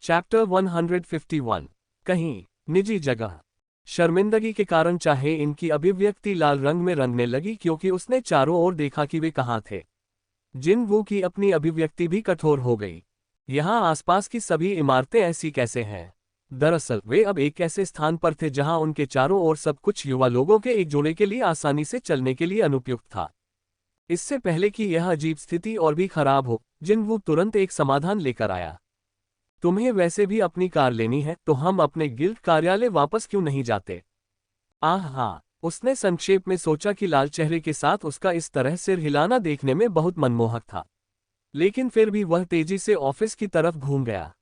Chapter 151। कहीं निजी जगह। शर्मिंदगी के कारण चाहे इनकी अभिव्यक्ति लाल रंग में रंगने लगी क्योंकि उसने चारों ओर देखा कि वे कहाँ थे। जिन वू की अपनी अभिव्यक्ति भी कठोर हो गई। यहाँ आसपास की सभी इमारतें ऐसी कैसे हैं? दरअसल वे अब एक ऐसे स्थान पर थे जहाँ उनके चारों ओर सब कुछ युवा लोगों के एक जोड़े के लिए आसानी से चलने के लिए अनुपयुक्त था। इससे पहले कि यह अजीब स्थिति और भी खराब हो, जिन वू तुरंत एक समाधान लेकर आया। तुम्हें वैसे भी अपनी कार लेनी है, तो हम अपने गिल्ड कार्यालय वापस क्यों नहीं जाते? हाँ, उसने संक्षेप में सोचा कि लाल चेहरे के साथ उसका इस तरह सिर हिलाना देखने में बहुत मनमोहक था। लेकिन फिर भी वह तेजी से ऑफिस की तरफ घूम गया।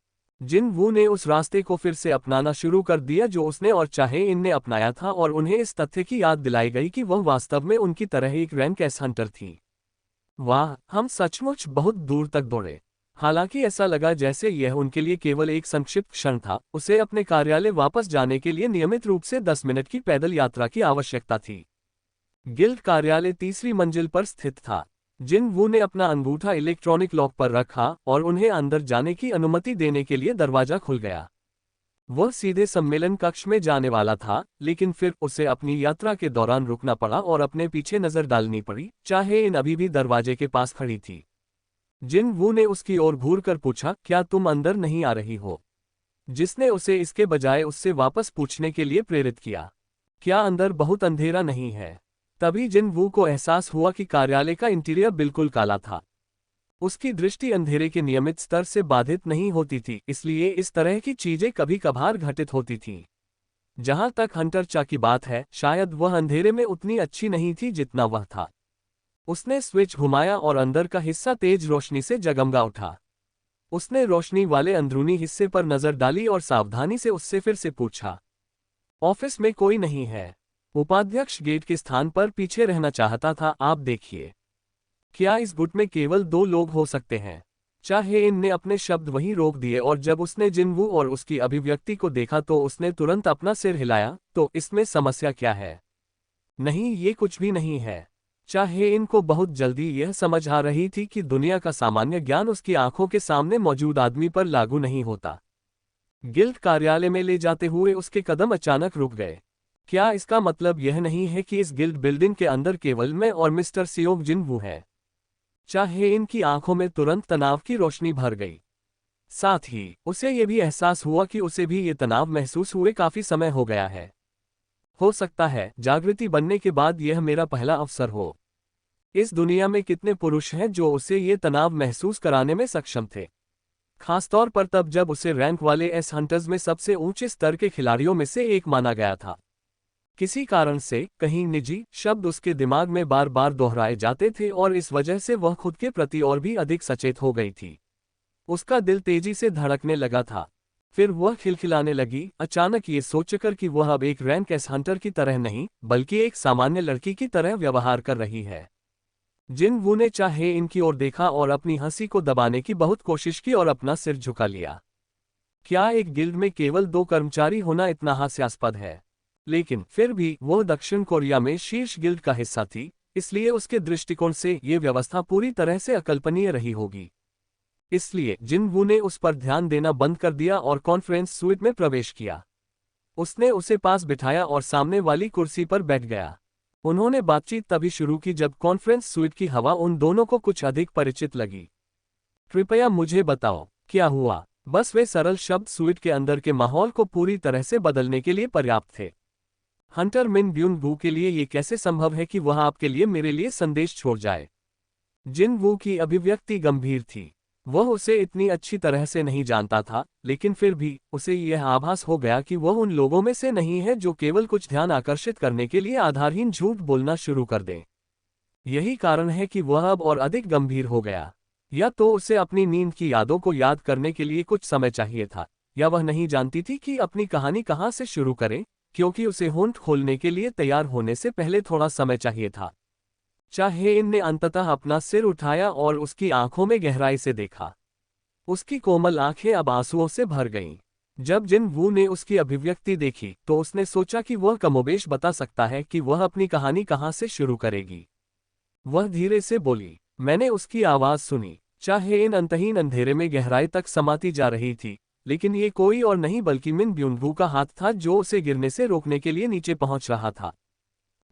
जिन वू ने उस रास्ते को फिर से अपनाना शुरू कर दिया जो उसने और चाहे इन ने अपनाया था, और उन्हें इस तथ्य की याद दिलाई गई कि वह वास्तव में उनकी तरह एक रैंक एस हंटर थी। वाह, हम सचमुच बहुत दूर तक दौड़े। हालांकि ऐसा लगा जैसे यह उनके लिए केवल एक संक्षिप्त क्षण था। उसे अपने कार्यालय वापस जाने के लिए नियमित रूप से 10 मिनट की पैदल यात्रा की आवश्यकता थी। गिल्ड कार्यालय तीसरी मंजिल पर स्थित था। जिन वू ने अपना अंगूठा इलेक्ट्रॉनिक लॉक पर रखा और उन्हें अंदर जाने की अनुमति देने के लिए दरवाजा खुल गया। वह सीधे सम्मेलन कक्ष में जाने वाला था, लेकिन फिर उसे अपनी यात्रा के दौरान रुकना पड़ा और अपने पीछे नजर डालनी पड़ी, चाहे इन अभी भी दरवाजे के पास खड़ी थी। जिन वू ने उसकी ओर घूरकर पूछा, क्या तुम अंदर नहीं आ रही हो? जिसने उसे इसके बजाय उससे वापस पूछने के लिए प्रेरित किया, क्या अंदर बहुत अंधेरा नहीं है? तभी जिन वू को एहसास हुआ कि कार्यालय का इंटीरियर बिल्कुल काला था। उसकी दृष्टि अंधेरे के नियमित स्तर से बाधित नहीं होती थी, इसलिए इस तरह की चीजें कभी कभार घटित होती थीं। जहां तक हंटर चा की बात है, शायद वह अंधेरे में उतनी अच्छी नहीं थी जितना वह था। उसने स्विच घुमाया और अंदर का हिस्सा तेज रोशनी से जगमगा उठा। उसने रोशनी वाले अंदरूनी हिस्से पर नजर डाली और सावधानी से उससे फिर से पूछा। ऑफिस में कोई नहीं है। उपाध्यक्ष गेट के स्थान पर पीछे रहना चाहता था। आप देखिए, क्या इस गुट में केवल 2 लोग हो सकते हैं? चाहे इन ने अपने शब्द वहीं रोक दिए, और जब उसने जिनवू और उसकी अभिव्यक्ति को देखा तो उसने तुरंत अपना सिर हिलाया। तो इसमें समस्या क्या है? नहीं, ये कुछ भी नहीं है। चाहे इनको बहुत जल्दी यह समझ आ रही थी कि दुनिया का सामान्य ज्ञान उसकी आंखों के सामने मौजूद आदमी पर लागू नहीं होता। गिल्ड कार्यालय में ले जाते हुए उसके कदम अचानक रुक गए। क्या इसका मतलब यह नहीं है कि इस गिल्ड बिल्डिंग के अंदर केवल मैं और मिस्टर सियोंग जिनवू है? चाहे इनकी आंखों में तुरंत तनाव की रोशनी भर गई। साथ ही उसे यह भी एहसास हुआ कि उसे भी ये तनाव महसूस हुए काफी समय हो गया है। हो सकता है जागृति बनने के बाद यह मेरा पहला अवसर हो। इस दुनिया में कितने पुरुष हैं जो उसे ये तनाव महसूस कराने में सक्षम थे, खासतौर पर तब जब उसे रैंक वाले एस हंटर्स में सबसे ऊंचे स्तर के खिलाड़ियों में से एक माना गया था। किसी कारण से कहीं निजी शब्द उसके दिमाग में बार बार दोहराए जाते थे, और इस वजह से वह खुद के प्रति और भी अधिक सचेत हो गई थी। उसका दिल तेजी से धड़कने लगा था। फिर वह खिलखिलाने लगी, अचानक ये सोचकर कि वह अब एक रैंक एस हंटर की तरह नहीं, बल्कि एक सामान्य लड़की की तरह व्यवहार कर रही है। जिन वू ने चाहे इनकी ओर देखा और अपनी हंसी को दबाने की बहुत कोशिश की और अपना सिर झुका लिया। क्या एक गिल्ड में केवल 2 कर्मचारी होना इतना हास्यास्पद है? लेकिन फिर भी वह दक्षिण कोरिया में शीर्ष गिल्ड का हिस्सा थी, इसलिए उसके दृष्टिकोण से ये व्यवस्था पूरी तरह से अकल्पनीय रही होगी। इसलिए जिन वू ने उस पर ध्यान देना बंद कर दिया और कॉन्फ्रेंस स्वीट में प्रवेश किया। उसने उसे पास बिठाया और सामने वाली कुर्सी पर बैठ गया। उन्होंने बातचीत तभी शुरू की जब कॉन्फ्रेंस स्वीट की हवा उन दोनों को कुछ अधिक परिचित लगी। कृपया मुझे बताओ, क्या हुआ? बस वे सरल शब्द स्वीट के अंदर के माहौल को पूरी तरह से बदलने के लिए पर्याप्त थे। हंटर मिन ब्यून वू के लिए ये कैसे संभव है कि वह आपके लिए मेरे लिए संदेश छोड़ जाए? जिन वू की अभिव्यक्ति गंभीर थी। वह उसे इतनी अच्छी तरह से नहीं जानता था, लेकिन फिर भी उसे यह आभास हो गया कि वह उन लोगों में से नहीं है जो केवल कुछ ध्यान आकर्षित करने के लिए आधारहीन झूठ बोलना शुरू कर दें। यही कारण है कि वह अब और अधिक गंभीर हो गया। या तो उसे अपनी नींद की यादों को याद करने के लिए कुछ समय चाहिए था, या वह नहीं जानती थी कि अपनी कहानी कहाँ से शुरू करे, क्योंकि उसे होंठ खोलने के लिए तैयार होने से पहले थोड़ा समय चाहिए था। चाहे इन ने अंततः अपना सिर उठाया और उसकी आंखों में गहराई से देखा। उसकी कोमल आंखें अब आंसुओं से भर गईं। जब जिन वू ने उसकी अभिव्यक्ति देखी तो उसने सोचा कि वह कमोबेश बता सकता है कि वह अपनी कहानी कहाँ से शुरू करेगी। वह धीरे से बोली, मैंने उसकी आवाज सुनी, चाहे इन अंतहीन अंधेरे में गहराई तक समाती जा रही थी। लेकिन ये कोई और नहीं बल्कि मिन ब्युनगू का हाथ था जो उसे गिरने से रोकने के लिए नीचे पहुंच रहा था।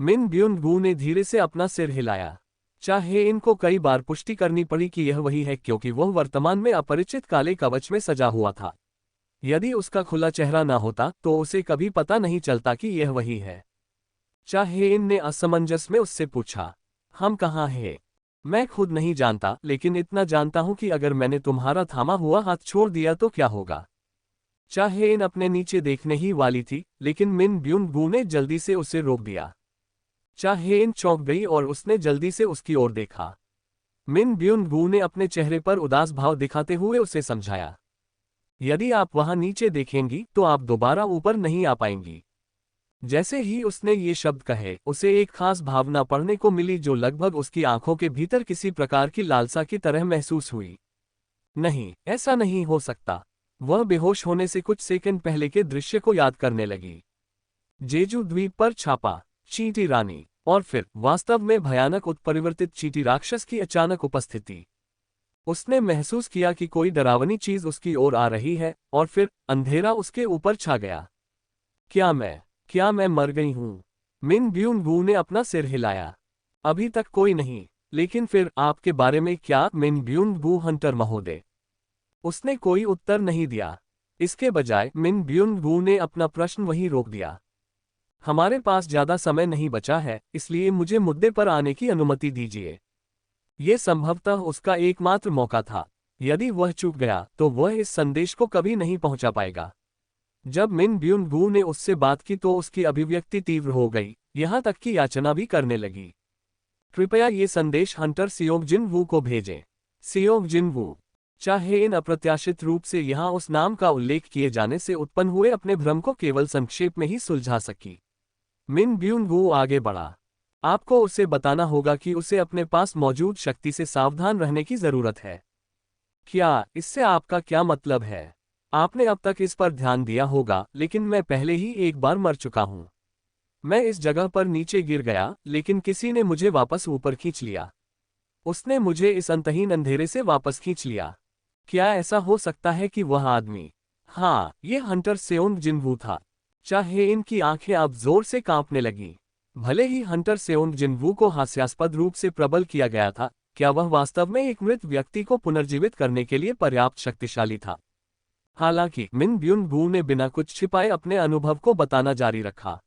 मिन ब्युनगू ने धीरे से अपना सिर हिलाया। चाहे इनको कई बार पुष्टि करनी पड़ी कि यह वही है, क्योंकि वह वर्तमान में अपरिचित काले कवच में सजा हुआ था। यदि उसका खुला चेहरा न होता तो उसे कभी पता नहीं चलता कि यह वही है। चाहे इन ने असमंजस में उससे पूछा, हम कहाँ हैं? मैं खुद नहीं जानता, लेकिन इतना जानता हूं कि अगर मैंने तुम्हारा थामा हुआ हाथ छोड़ दिया तो क्या होगा। चाहे इन अपने नीचे देखने ही वाली थी, लेकिन मिन ब्युनगू ने जल्दी से उसे रोक दिया। चाहे इन चौंक गई और उसने जल्दी से उसकी ओर देखा। मिन ब्युनगू ने अपने चेहरे पर उदास भाव दिखाते हुए उसे समझाया, यदि आप वहां नीचे देखेंगी तो आप दोबारा ऊपर नहीं आ पाएंगी। जैसे ही उसने ये शब्द कहे, उसे एक खास भावना पढ़ने को मिली जो लगभग उसकी आंखों के भीतर किसी प्रकार की लालसा की तरह महसूस हुई। नहीं, ऐसा नहीं हो सकता। वह बेहोश होने से कुछ सेकंड पहले के दृश्य को याद करने लगी। जेजू द्वीप पर छापा, चींटी रानी, और फिर वास्तव में भयानक उत्परिवर्तित चींटी राक्षस की अचानक उपस्थिति। उसने महसूस किया कि कोई डरावनी चीज उसकी ओर आ रही है, और फिर अंधेरा उसके ऊपर छा गया। क्या मैं मर गई हूं? मिन ब्युनगू ने अपना सिर हिलाया। अभी तक कोई नहीं, लेकिन फिर आपके बारे में क्या, मिन ब्युनगू हंटर महोदय? उसने कोई उत्तर नहीं दिया। इसके बजाय मिन ब्युनगू ने अपना प्रश्न वहीं रोक दिया। हमारे पास ज्यादा समय नहीं बचा है, इसलिए मुझे मुद्दे पर आने की अनुमति दीजिए। यह संभवतः उसका एकमात्र मौका था। यदि वह चूक गया तो वह इस संदेश को कभी नहीं पहुंचा पाएगा। जब मिन ब्युनगू ने उससे बात की तो उसकी अभिव्यक्ति तीव्र हो गई, यहां तक कि याचना भी करने लगी। कृपया ये संदेश हंटर सियोंग जिनवू को भेजें। सियोंग जिनवू। चाहे इन अप्रत्याशित रूप से यहां उस नाम का उल्लेख किए जाने से उत्पन्न हुए अपने भ्रम को केवल संक्षेप में ही सुलझा सकी। मिन ब्युनगू आगे बढ़ा। आपको उसे बताना होगा कि उसे अपने पास मौजूद शक्ति से सावधान रहने की जरूरत है। क्या इससे आपका क्या मतलब है? आपने अब तक इस पर ध्यान दिया होगा, लेकिन मैं पहले ही एक बार मर चुका हूं। मैं इस जगह पर नीचे गिर गया, लेकिन किसी ने मुझे वापस ऊपर खींच लिया। उसने मुझे इस अंतहीन अंधेरे से वापस खींच लिया। क्या ऐसा हो सकता है कि वह आदमी? हाँ, ये हंटर सेओंग जिनवू था। चाहे इनकी आंखें अब जोर से कांपने लगीं। भले ही हंटर सेओंग जिनवू को हास्यास्पद रूप से प्रबल किया गया था, क्या वह वास्तव में एक मृत व्यक्ति को पुनर्जीवित करने के लिए पर्याप्त शक्तिशाली था? हालांकि मिन ब्युनगू ने बिना कुछ छिपाए अपने अनुभव को बताना जारी रखा।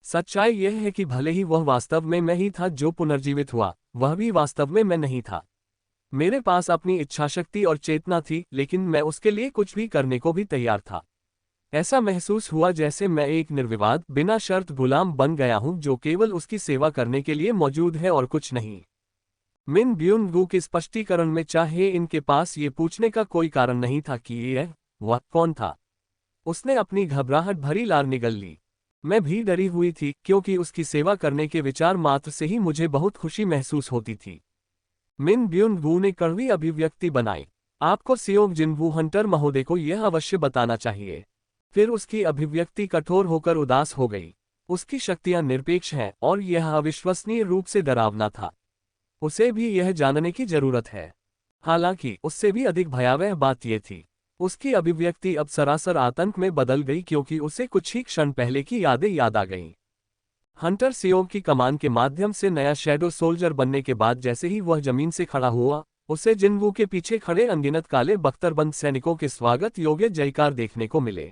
सच्चाई यह है कि भले ही वह वास्तव में मैं ही था जो पुनर्जीवित हुआ, वह भी वास्तव में मैं नहीं था। मेरे पास अपनी इच्छाशक्ति और चेतना थी, लेकिन मैं उसके लिए कुछ भी करने को भी तैयार था। ऐसा महसूस हुआ जैसे मैं एक निर्विवाद, बिना शर्त गुलाम बन गया हूं जो केवल उसकी सेवा करने के लिए मौजूद है और कुछ नहीं। मिन ब्युनगू के स्पष्टीकरण में चाहे इनके पास ये पूछने का कोई कारण नहीं था कि यह वह कौन था। उसने अपनी घबराहट भरी लार निगल ली। मैं भी डरी हुई थी, क्योंकि उसकी सेवा करने के विचार मात्र से ही मुझे बहुत खुशी महसूस होती थी। मिन ब्युनगू ने कड़वी अभिव्यक्ति बनाई। आपको सियोंग जिनवू हंटर महोदय को यह अवश्य बताना चाहिए। फिर उसकी अभिव्यक्ति कठोर होकर उदास हो गई। उसकी शक्तियां निरपेक्ष हैं और यह अविश्वसनीय रूप से डरावना था। उसे भी यह जानने की जरूरत है। हालांकि उससे भी अधिक भयावह बात यह थी, उसकी अभिव्यक्ति अब सरासर आतंक में बदल गई, क्योंकि उसे कुछ ही क्षण पहले की यादें याद आ गईं। हंटर सियोंग की कमान के माध्यम से नया शैडो सोल्जर बनने के बाद जैसे ही वह जमीन से खड़ा हुआ, उसे जिनवू के पीछे खड़े अनगिनत काले बख्तरबंद सैनिकों के स्वागत योग्य जयकार देखने को मिले।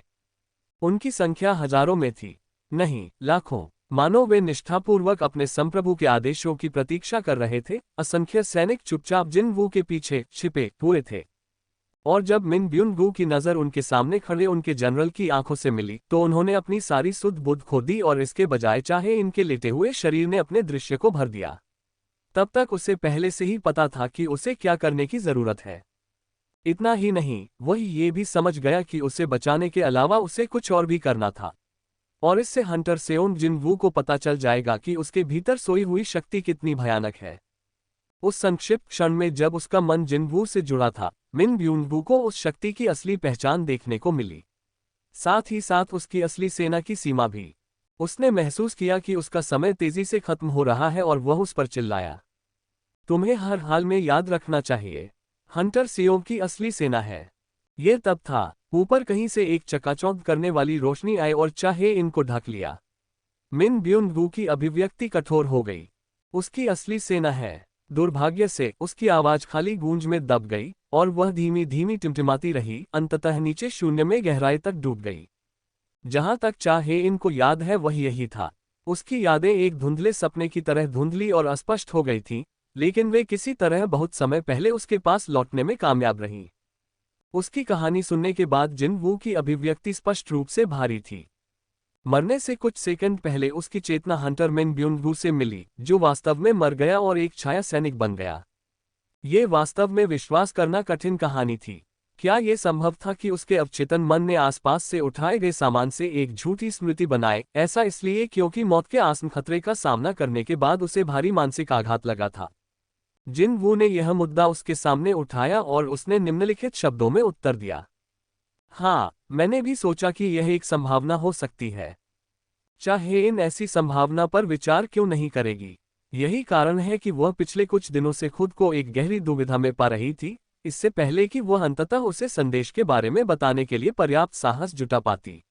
उनकी संख्या हजारों में थी, नहीं लाखों। मानो वे निष्ठापूर्वक अपने संप्रभु के आदेशों की प्रतीक्षा कर रहे थे। असंख्य सैनिक चुपचाप जिनवू के पीछे छिपे हुए थे। और जब मिन ब्युनगू की नजर उनके सामने खड़े उनके जनरल की आंखों से मिली, तो उन्होंने अपनी सारी सुध बुध खो दी और इसके बजाय चाहे इनके लेटे हुए शरीर ने अपने दृश्य को भर दिया। तब तक उसे पहले से ही पता था कि उसे क्या करने की जरूरत है। इतना ही नहीं, वह ये भी समझ गया कि उसे बचाने के अलावा उसे कुछ और भी करना था। और इससे हंटर सेओंग जिनवू को पता चल जाएगा कि उसके भीतर सोई हुई शक्ति कितनी भयानक है। उस संक्षिप्त क्षण में जब उसका मन जिनवू से जुड़ा था, मिन ब्युनगू को उस शक्ति की असली पहचान देखने को मिली। साथ ही साथ उसकी असली सेना की सीमा भी। उसने महसूस किया कि उसका समय तेजी से खत्म हो रहा है और वह उस पर चिल्लाया, तुम्हें हर हाल में याद रखना चाहिए, हंटर सियोंग की असली सेना है। यह तब था ऊपर कहीं से एक चकाचौंध करने वाली रोशनी आई और चाहे इनको ढक लिया। मिन ब्यून गू की अभिव्यक्ति कठोर हो गई। उसकी असली सेना है। दुर्भाग्य से उसकी आवाज खाली गूंज में दब गई और वह धीमी धीमी टिमटिमाती रही, अंततः नीचे शून्य में गहराई तक डूब गई। जहां तक चाहे इनको याद है वह यही था। उसकी यादें एक धुंधले सपने की तरह धुंधली और अस्पष्ट हो गई थीं, लेकिन वे किसी तरह बहुत समय पहले उसके पास लौटने में कामयाब रहीं। उसकी कहानी सुनने के बाद जिन वू की अभिव्यक्ति स्पष्ट रूप से भारी थी। मरने से कुछ सेकंड पहले उसकी चेतना हंटर मिन ब्यून गू से मिली, जो वास्तव में मर गया और एक छाया सैनिक बन गया। ये वास्तव में विश्वास करना कठिन कहानी थी। क्या यह संभव था कि उसके अवचेतन मन ने आसपास से उठाए गए सामान से एक झूठी स्मृति बनाए, ऐसा इसलिए क्योंकि मौत के आसन्न खतरे का सामना करने के बाद उसे भारी मानसिक आघात लगा था। जिन वू ने यह मुद्दा उसके सामने उठाया और उसने निम्नलिखित शब्दों में उत्तर दिया। हाँ, मैंने भी सोचा कि यह एक संभावना हो सकती है। चाहे इन ऐसी संभावना पर विचार क्यों नहीं करेगी। यही कारण है कि वह पिछले कुछ दिनों से खुद को एक गहरी दुविधा में पा रही थी, इससे पहले कि वह अंततः उसे संदेश के बारे में बताने के लिए पर्याप्त साहस जुटा पाती।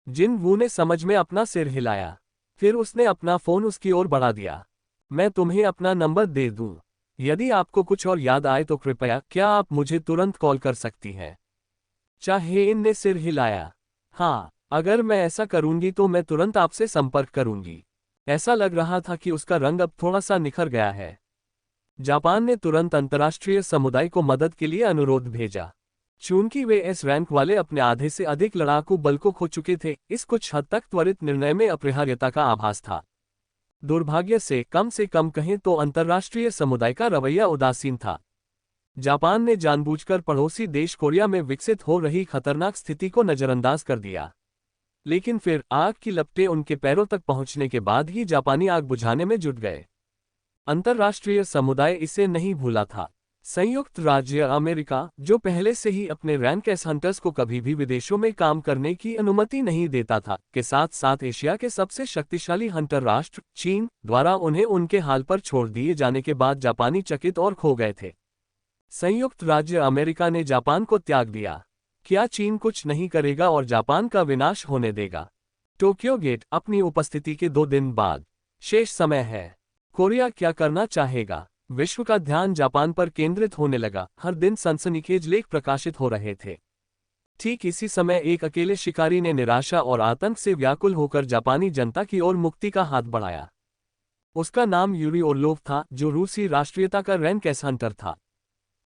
जिन वू ने समझ में अपना सिर हिलाया। फिर उसने अपना फोन उसकी ओर बढ़ा दिया। मैं तुम्हें अपना नंबर दे दूं। यदि आपको कुछ और याद आए तो कृपया क्या आप मुझे तुरंत कॉल कर सकती हैं। चाहे इन ने सिर हिलाया। हाँ, अगर मैं ऐसा करूंगी तो मैं तुरंत आपसे संपर्क करूंगी। ऐसा लग रहा था कि उसका रंग अब थोड़ा सा निखर गया है। जापान ने तुरंत अंतर्राष्ट्रीय समुदाय को मदद के लिए अनुरोध भेजा। चूंकि वे एस रैंक वाले अपने आधे से अधिक लड़ाकू बल को खो चुके थे, इस कुछ हद तक त्वरित निर्णय में अपरिहार्यता का आभास था। दुर्भाग्य से कम कहें तो अंतर्राष्ट्रीय समुदाय का रवैया उदासीन था। जापान ने जानबूझकर पड़ोसी देश कोरिया में विकसित हो रही खतरनाक स्थिति को नजरअंदाज कर दिया। लेकिन फिर आग की लपटें उनके पैरों तक पहुंचने के बाद ही जापानी आग बुझाने में जुट गए। अंतर्राष्ट्रीय समुदाय इसे नहीं भूला था। संयुक्त राज्य अमेरिका, जो पहले से ही अपने रैंक एस हंटर्स को कभी भी विदेशों में काम करने की अनुमति नहीं देता था, के साथ साथ एशिया के सबसे शक्तिशाली हंटर राष्ट्र चीन द्वारा उन्हें उनके हाल पर छोड़ दिए जाने के बाद जापानी चकित और खो गए थे। संयुक्त राज्य अमेरिका ने जापान को त्याग दिया। क्या चीन कुछ नहीं करेगा और जापान का विनाश होने देगा? टोक्यो गेट अपनी उपस्थिति के 2 दिन बाद। शेष समय है। कोरिया क्या करना चाहेगा? विश्व का ध्यान जापान पर केंद्रित होने लगा। हर दिन सनसनीखेज लेख प्रकाशित हो रहे थे। ठीक इसी समय एक अकेले शिकारी ने निराशा और आतंक से व्याकुल होकर जापानी जनता की ओर मुक्ति का हाथ बढ़ाया। उसका नाम यूरी ओर्लोव था, जो रूसी राष्ट्रीयता का रैंक एस हंटर था।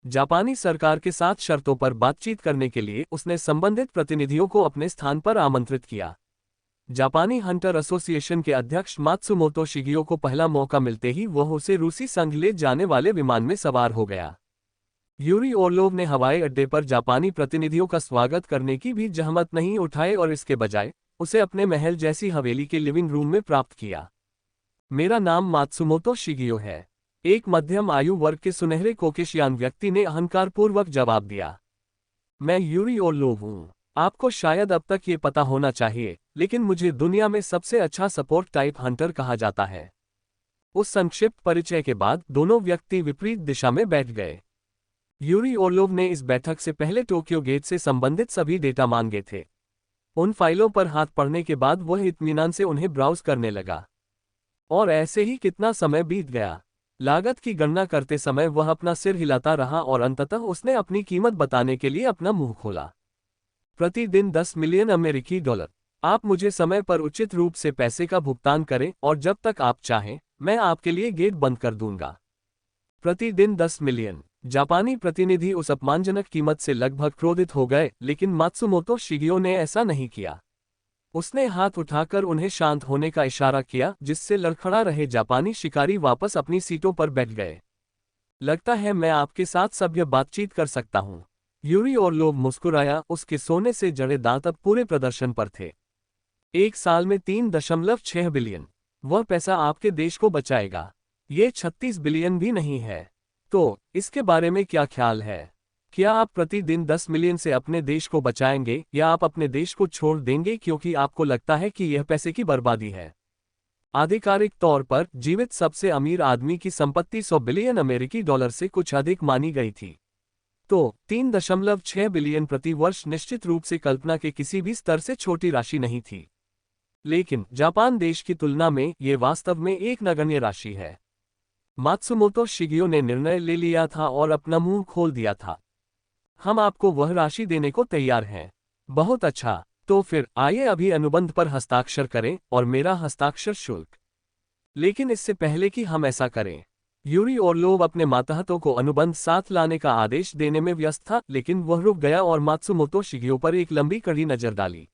जापानी सरकार के साथ शर्तों पर बातचीत करने के लिए उसने संबंधित प्रतिनिधियों को अपने स्थान पर आमंत्रित किया। जापानी हंटर एसोसिएशन के अध्यक्ष मात्सुमोतो शिगियो को पहला मौका मिलते ही वह उसे रूसी संघ ले जाने वाले विमान में सवार हो गया। यूरी ओर्लोव ने हवाई अड्डे पर जापानी प्रतिनिधियों का स्वागत करने की भी जहमत नहीं उठाई और इसके बजाय उसे अपने महल जैसी हवेली के लिविंग रूम में प्राप्त किया। मेरा नाम मात्सुमोतो शिगियो है, एक मध्यम आयु वर्ग के सुनहरे कोकेशियान व्यक्ति ने अहंकारपूर्वक जवाब दिया। मैं यूरी ओर्लोव हूँ। आपको शायद अब तक ये पता होना चाहिए, लेकिन मुझे दुनिया में सबसे अच्छा सपोर्ट टाइप हंटर कहा जाता है। उस संक्षिप्त परिचय के बाद दोनों व्यक्ति विपरीत दिशा में बैठ गए। यूरी ओर्लोव ने इस बैठक से पहले टोक्यो गेट से संबंधित सभी डेटा मांगे थे। उन फाइलों पर हाथ पड़ने के बाद वह इत्मीनान से उन्हें ब्राउज करने लगा। और ऐसे ही कितना समय बीत गया। लागत की गणना करते समय वह अपना सिर हिलाता रहा और अंततः उसने अपनी कीमत बताने के लिए अपना मुंह खोला। प्रतिदिन 10 मिलियन अमेरिकी डॉलर। आप मुझे समय पर उचित रूप से पैसे का भुगतान करें और जब तक आप चाहें, मैं आपके लिए गेट बंद कर दूंगा। प्रतिदिन 10 मिलियन। जापानी प्रतिनिधि उस अपमानजनक कीमत से लगभग क्रोधित हो गए, लेकिन मात्सुमोतो शिगियो ने ऐसा नहीं किया। उसने हाथ उठाकर उन्हें शांत होने का इशारा किया, जिससे लड़खड़ा रहे जापानी शिकारी वापस अपनी सीटों पर बैठ गए। लगता है मैं आपके साथ सभ्य बातचीत कर सकता हूं। यूरी ओर्लोव मुस्कुराया। उसके सोने से जड़े दांत अब पूरे प्रदर्शन पर थे। 1 साल में 3.6 बिलियन। वह पैसा आपके देश को बचाएगा। ये 36 बिलियन भी नहीं है। तो इसके बारे में क्या ख्याल है? क्या आप प्रतिदिन 10 मिलियन से अपने देश को बचाएंगे या आप अपने देश को छोड़ देंगे क्योंकि आपको लगता है कि यह पैसे की बर्बादी है? आधिकारिक तौर पर जीवित सबसे अमीर आदमी की संपत्ति 100 बिलियन अमेरिकी डॉलर से कुछ अधिक मानी गई थी। तो 3.6 बिलियन प्रति वर्ष निश्चित रूप से कल्पना के किसी भी स्तर से छोटी राशि नहीं थी। लेकिन जापान देश की तुलना में ये वास्तव में एक नगण्य राशि है। मात्सुमोतो शिगियो ने निर्णय ले लिया था और अपना मुंह खोल दिया था। हम आपको वह राशि देने को तैयार हैं। बहुत अच्छा, तो फिर आइए अभी अनुबंध पर हस्ताक्षर करें और मेरा हस्ताक्षर शुल्क। लेकिन इससे पहले कि हम ऐसा करें, यूरी ओर्लोव अपने मातहतों को अनुबंध साथ लाने का आदेश देने में व्यस्त था, लेकिन वह रुक गया और मात्सुमोतो शिगियो पर एक लंबी कड़ी नजर डाली।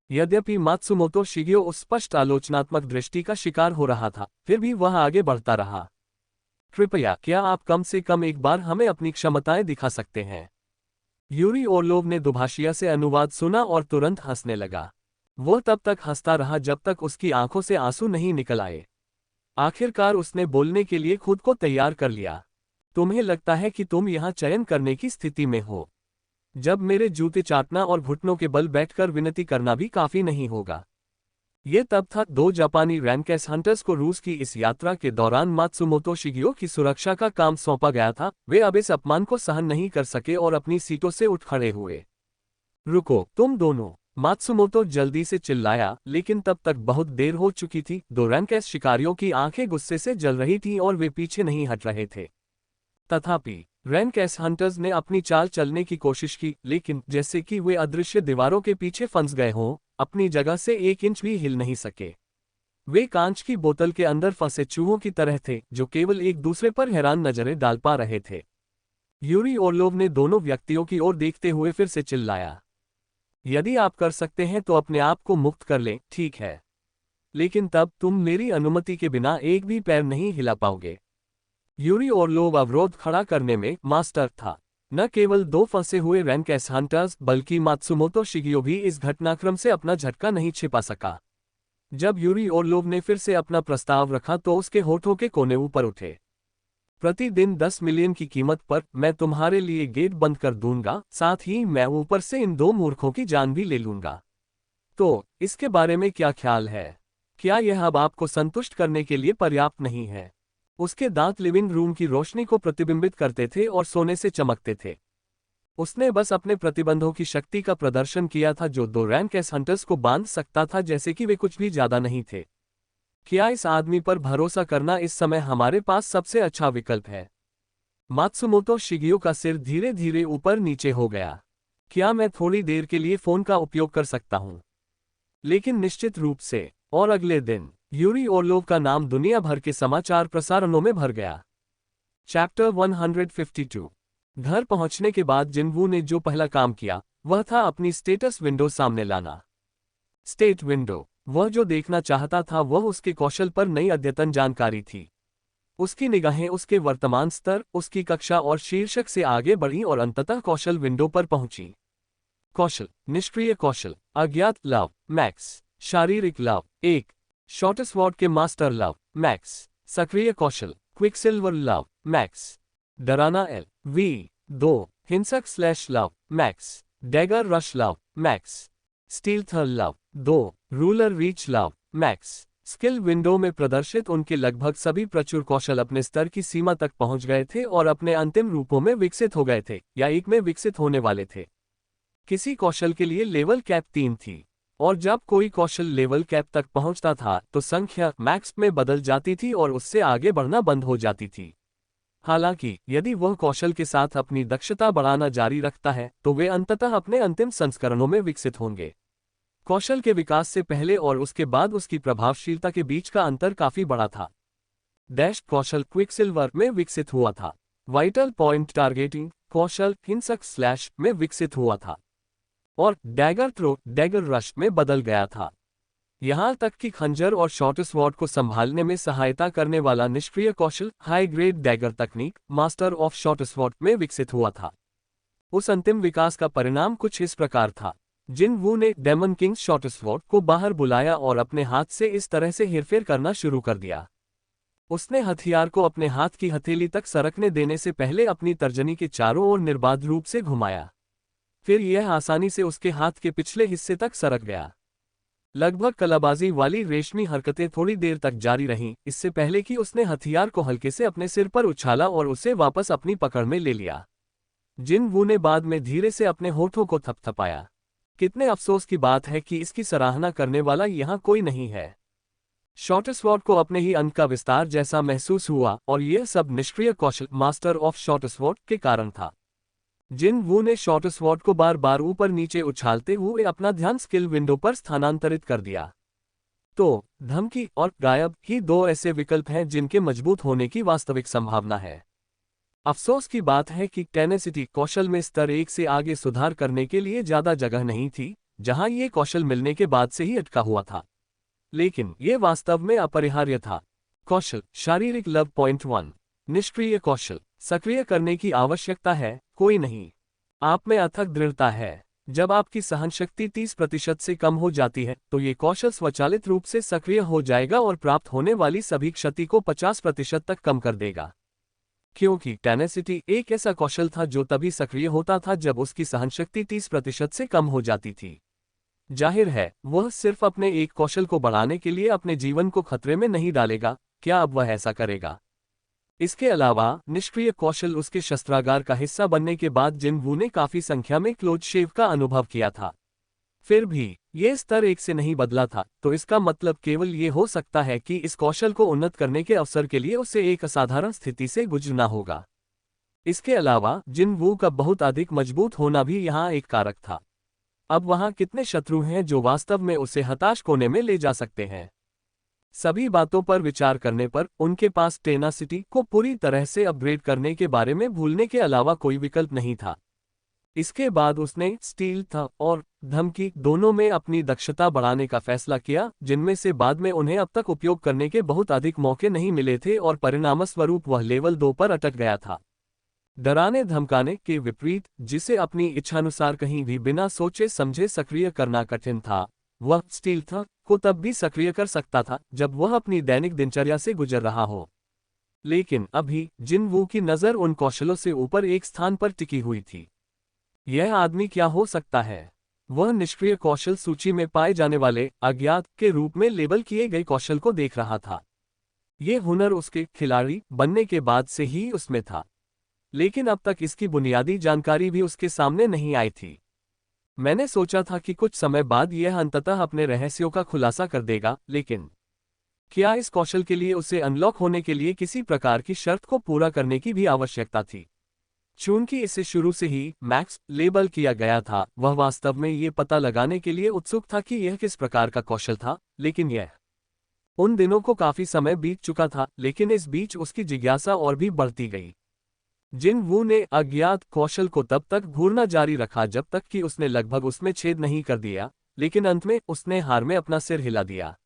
यद्यपि मात्सुमोतो शिगियो उस स्पष्ट आलोचनात्मक दृष्टि का शिकार हो रहा था, फिर भी वह आगे बढ़ता रहा। कृपया, क्या आप कम से कम एक बार हमें अपनी क्षमताएं दिखा सकते हैं? यूरी ओर्लोव ने दुभाषिया से अनुवाद सुना और तुरंत हंसने लगा। वह तब तक हंसता रहा जब तक उसकी आंखों से आंसू नहीं निकल आए। आखिरकार उसने बोलने के लिए खुद को तैयार कर लिया। तुम्हें लगता है कि तुम यहाँ चयन करने की स्थिति में हो, जब मेरे जूते चाटना और घुटनों के बल बैठकर विनती करना भी काफी नहीं होगा। ये तब था 2 जापानी रैनकेस हंटर्स को रूस की इस यात्रा के दौरान मात्सुमोतो शिगियो की सुरक्षा का काम सौंपा गया था। वे अब इस अपमान को सहन नहीं कर सके और अपनी सीटों से उठ खड़े हुए। रुको, तुम दोनों, मात्सुमोतो जल्दी से चिल्लाया, लेकिन तब तक बहुत देर हो चुकी थी। 2 रैनकेस शिकारियों की आंखें गुस्से से जल रही थीं और वे पीछे नहीं हट रहे थे। तथापि रैनकेस हंटर्स ने अपनी चाल चलने की कोशिश की, लेकिन जैसे कि वे अदृश्य दीवारों के पीछे फंस गए हों, अपनी जगह से 1 इंच भी हिल नहीं सके। वे कांच की बोतल के अंदर फंसे चूहों की तरह थे, जो केवल एक दूसरे पर हैरान नजरें डाल पा रहे थे। यूरी ओर्लोव ने दोनों व्यक्तियों की ओर देखते हुए फिर से चिल्लाया, यदि आप कर सकते हैं तो अपने आप को मुक्त कर लें, ठीक है? लेकिन तब तुम मेरी अनुमति के बिना एक भी पैर नहीं हिला पाओगे। यूरी ओर्लोव अवरोध खड़ा करने में मास्टर था। न केवल 2 फंसे हुए रैनकेस हंटर्स, बल्कि मात्सुमोतो शिगियो भी इस घटनाक्रम से अपना झटका नहीं छिपा सका। जब यूरी ओर्लोव ने फिर से अपना प्रस्ताव रखा तो उसके होठों के कोने ऊपर उठे। प्रतिदिन 10 मिलियन की कीमत पर मैं तुम्हारे लिए गेट बंद कर दूंगा, साथ ही मैं ऊपर से इन 2 मूर्खों की जान भी ले लूंगा। तो इसके बारे में क्या ख्याल है? क्या यह अब आपको संतुष्ट करने के लिए पर्याप्त नहीं है? उसके दांत लिविंग रूम की रोशनी को प्रतिबिंबित करते थे और सोने से चमकते थे। उसने बस अपने प्रतिबंधों की शक्ति का प्रदर्शन किया था, जो 2 रैनकेस हंटर्स को बांध सकता था, जैसे कि वे कुछ भी ज्यादा नहीं थे। क्या इस आदमी पर भरोसा करना इस समय हमारे पास सबसे अच्छा विकल्प है? मात्सुमोतो शिगियो का सिर धीरे धीरे ऊपर नीचे हो गया। क्या मैं थोड़ी देर के लिए फोन का उपयोग कर सकता हूं? लेकिन निश्चित रूप से। और अगले दिन यूरी ओर्लोव का नाम दुनिया भर के समाचार प्रसारणों में भर गया। चैप्टर 152। घर पहुंचने के बाद जिनवू ने जो पहला काम किया वह था अपनी स्टेटस विंडो सामने लाना। स्टेट विंडो, वह जो देखना चाहता था वह उसके कौशल पर नई अद्यतन जानकारी थी। उसकी निगाहें उसके वर्तमान स्तर, उसकी कक्षा और शीर्षक से आगे बढ़ीं और अंततः कौशल विंडो पर पहुंची। कौशल, निष्क्रिय कौशल, अज्ञात लव, मैक्स। शारीरिक लव 1, शॉर्टस्वॉर्ड के मास्टर लव, मैक्स। सक्रिय कौशल, क्विकसिल्वर लव, मैक्स। डराना LV2, हिंसक slash love, max. Dagger rush love, max. Stealth love 2, ruler reach love, max. Skill window में प्रदर्शित उनके लगभग सभी प्रचुर कौशल अपने स्तर की सीमा तक पहुंच गए थे और अपने अंतिम रूपों में विकसित हो गए थे या एक में विकसित होने वाले थे। किसी कौशल के लिए लेवल कैप 3 थी, और जब कोई कौशल लेवल कैप तक पहुंचता था तो संख्या मैक्स में बदल जाती थी और उससे आगे बढ़ना बंद हो जाती थी। हालांकि यदि वह कौशल के साथ अपनी दक्षता बढ़ाना जारी रखता है तो वे अंततः अपने अंतिम संस्करणों में विकसित होंगे। कौशल के विकास से पहले और उसके बाद उसकी प्रभावशीलता के बीच का अंतर काफी बड़ा था। डैश कौशल क्विकसिल्वर में विकसित हुआ था। वाइटल पॉइंट टारगेटिंग कौशल हिंसक स्लैश में विकसित हुआ था। और डैगर थ्रो डैगर रश में बदल गया था। यहां तक कि खंजर और शॉर्टस्वॉर्ड को संभालने में सहायता करने वाला निष्क्रिय कौशल हाई ग्रेड डैगर तकनीक मास्टर ऑफ शॉर्टस्वॉर्ड में विकसित हुआ था। उस अंतिम विकास का परिणाम कुछ इस प्रकार था। जिनवू ने डेमन किंग्स शॉर्टस्वॉर्ड को बाहर बुलाया और अपने हाथ से इस तरह से हेरफेर करना शुरू कर दिया। उसने हथियार को अपने हाथ की हथेली तक सरकने देने से पहले अपनी तर्जनी के चारों ओर निर्बाध रूप से घुमाया। फिर यह आसानी से उसके हाथ के पिछले हिस्से तक सरक गया। लगभग कलाबाजी वाली रेशमी हरकतें थोड़ी देर तक जारी रहीं, इससे पहले कि उसने हथियार को हल्के से अपने सिर पर उछाला और उसे वापस अपनी पकड़ में ले लिया। जिन वू ने बाद में धीरे से अपने होठों को थपथपाया। कितने अफसोस की बात है कि इसकी सराहना करने वाला यहाँ कोई नहीं है। शॉर्टस्वॉर्ड को अपने ही अंत का विस्तार जैसा महसूस हुआ और यह सब निष्क्रिय कौशल मास्टर ऑफ शॉर्टस्वॉर्ड के कारण था। जिन वू ने शॉर्टस्वॉर्ड को बार बार ऊपर नीचे उछालते हुए अपना ध्यान स्किल विंडो पर स्थानांतरित कर दिया। तो धमकी और गायब ही दो ऐसे विकल्प हैं जिनके मजबूत होने की वास्तविक संभावना है। अफसोस की बात है कि टेनेसिटी कौशल में स्तर 1 से आगे सुधार करने के लिए ज्यादा जगह नहीं थी, जहां ये कौशल मिलने के बाद से ही अटका हुआ था। लेकिन ये वास्तव में अपरिहार्य था। कौशल शारीरिक लव पॉइंट 1। निष्क्रिय कौशल सक्रिय करने की आवश्यकता है, कोई नहीं। आप में अथक दृढ़ता है। जब आपकी सहनशक्ति 30% से कम हो जाती है तो ये कौशल स्वचालित रूप से सक्रिय हो जाएगा और प्राप्त होने वाली सभी क्षति को 50% तक कम कर देगा। क्योंकि टेनेसिटी एक ऐसा कौशल था जो तभी सक्रिय होता था जब उसकी सहनशक्ति 30% से कम हो जाती थी। जाहिर है वह सिर्फ अपने एक कौशल को बढ़ाने के लिए अपने जीवन को खतरे में नहीं डालेगा। क्या अब वह ऐसा करेगा? इसके अलावा निष्क्रिय कौशल उसके शस्त्रागार का हिस्सा बनने के बाद जिन वू ने काफी संख्या में क्लोज शेव का अनुभव किया था। फिर भी यह स्तर 1 से नहीं बदला था, तो इसका मतलब केवल ये हो सकता है कि इस कौशल को उन्नत करने के अवसर के लिए उसे एक असाधारण स्थिति से गुजरना होगा। इसके अलावा जिन वू का बहुत अधिक मजबूत होना भी यहाँ एक कारक था। अब वहाँ कितने शत्रु हैं जो वास्तव में उसे हताश कोने में ले जा सकते हैं? सभी बातों पर विचार करने पर उनके पास टेनासिटी को पूरी तरह से अपग्रेड करने के बारे में भूलने के अलावा कोई विकल्प नहीं था। इसके बाद उसने स्टील था और धमकी दोनों में अपनी दक्षता बढ़ाने का फैसला किया, जिनमें से बाद में उन्हें अब तक उपयोग करने के बहुत अधिक मौके नहीं मिले थे और परिणामस्वरूप वह लेवल 2 पर अटक गया था। डराने धमकाने के विपरीत, जिसे अपनी इच्छानुसार कहीं भी बिना सोचे समझे सक्रिय करना कठिन था, वह स्टील था को तब भी सक्रिय कर सकता था जब वह अपनी दैनिक दिनचर्या से गुजर रहा हो। लेकिन अभी जिन वू की नज़र उन कौशलों से ऊपर एक स्थान पर टिकी हुई थी। यह आदमी क्या हो सकता है? वह निष्क्रिय कौशल सूची में पाए जाने वाले अज्ञात के रूप में लेबल किए गए कौशल को देख रहा था। यह हुनर उसके खिलाड़ी बनने के बाद से ही उसमें था, लेकिन अब तक इसकी बुनियादी जानकारी भी उसके सामने नहीं आई थी। मैंने सोचा था कि कुछ समय बाद यह अंततः अपने रहस्यों का खुलासा कर देगा, लेकिन क्या इस कौशल के लिए उसे अनलॉक होने के लिए किसी प्रकार की शर्त को पूरा करने की भी आवश्यकता थी? चूंकि इसे शुरू से ही मैक्स लेबल किया गया था, वह वास्तव में ये पता लगाने के लिए उत्सुक था कि यह किस प्रकार का कौशल था, लेकिन यह उन दिनों को काफी समय बीत चुका था, लेकिन इस बीच उसकी जिज्ञासा और भी बढ़ती गई। जिन वू ने अज्ञात कौशल को तब तक घूरना जारी रखा जब तक कि उसने लगभग उसमें छेद नहीं कर दिया, लेकिन अंत में उसने हार में अपना सिर हिला दिया।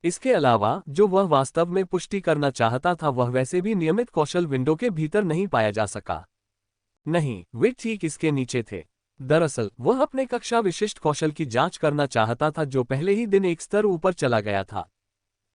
इसके अलावा जो वह वास्तव में पुष्टि करना चाहता था वह वैसे भी नियमित कौशल विंडो के भीतर नहीं पाया जा सका। नहीं, वे ठीक इसके नीचे थे। दरअसल वह अपने कक्षा विशिष्ट कौशल की जांच करना चाहता था जो पहले ही दिन एक स्तर ऊपर चला गया था।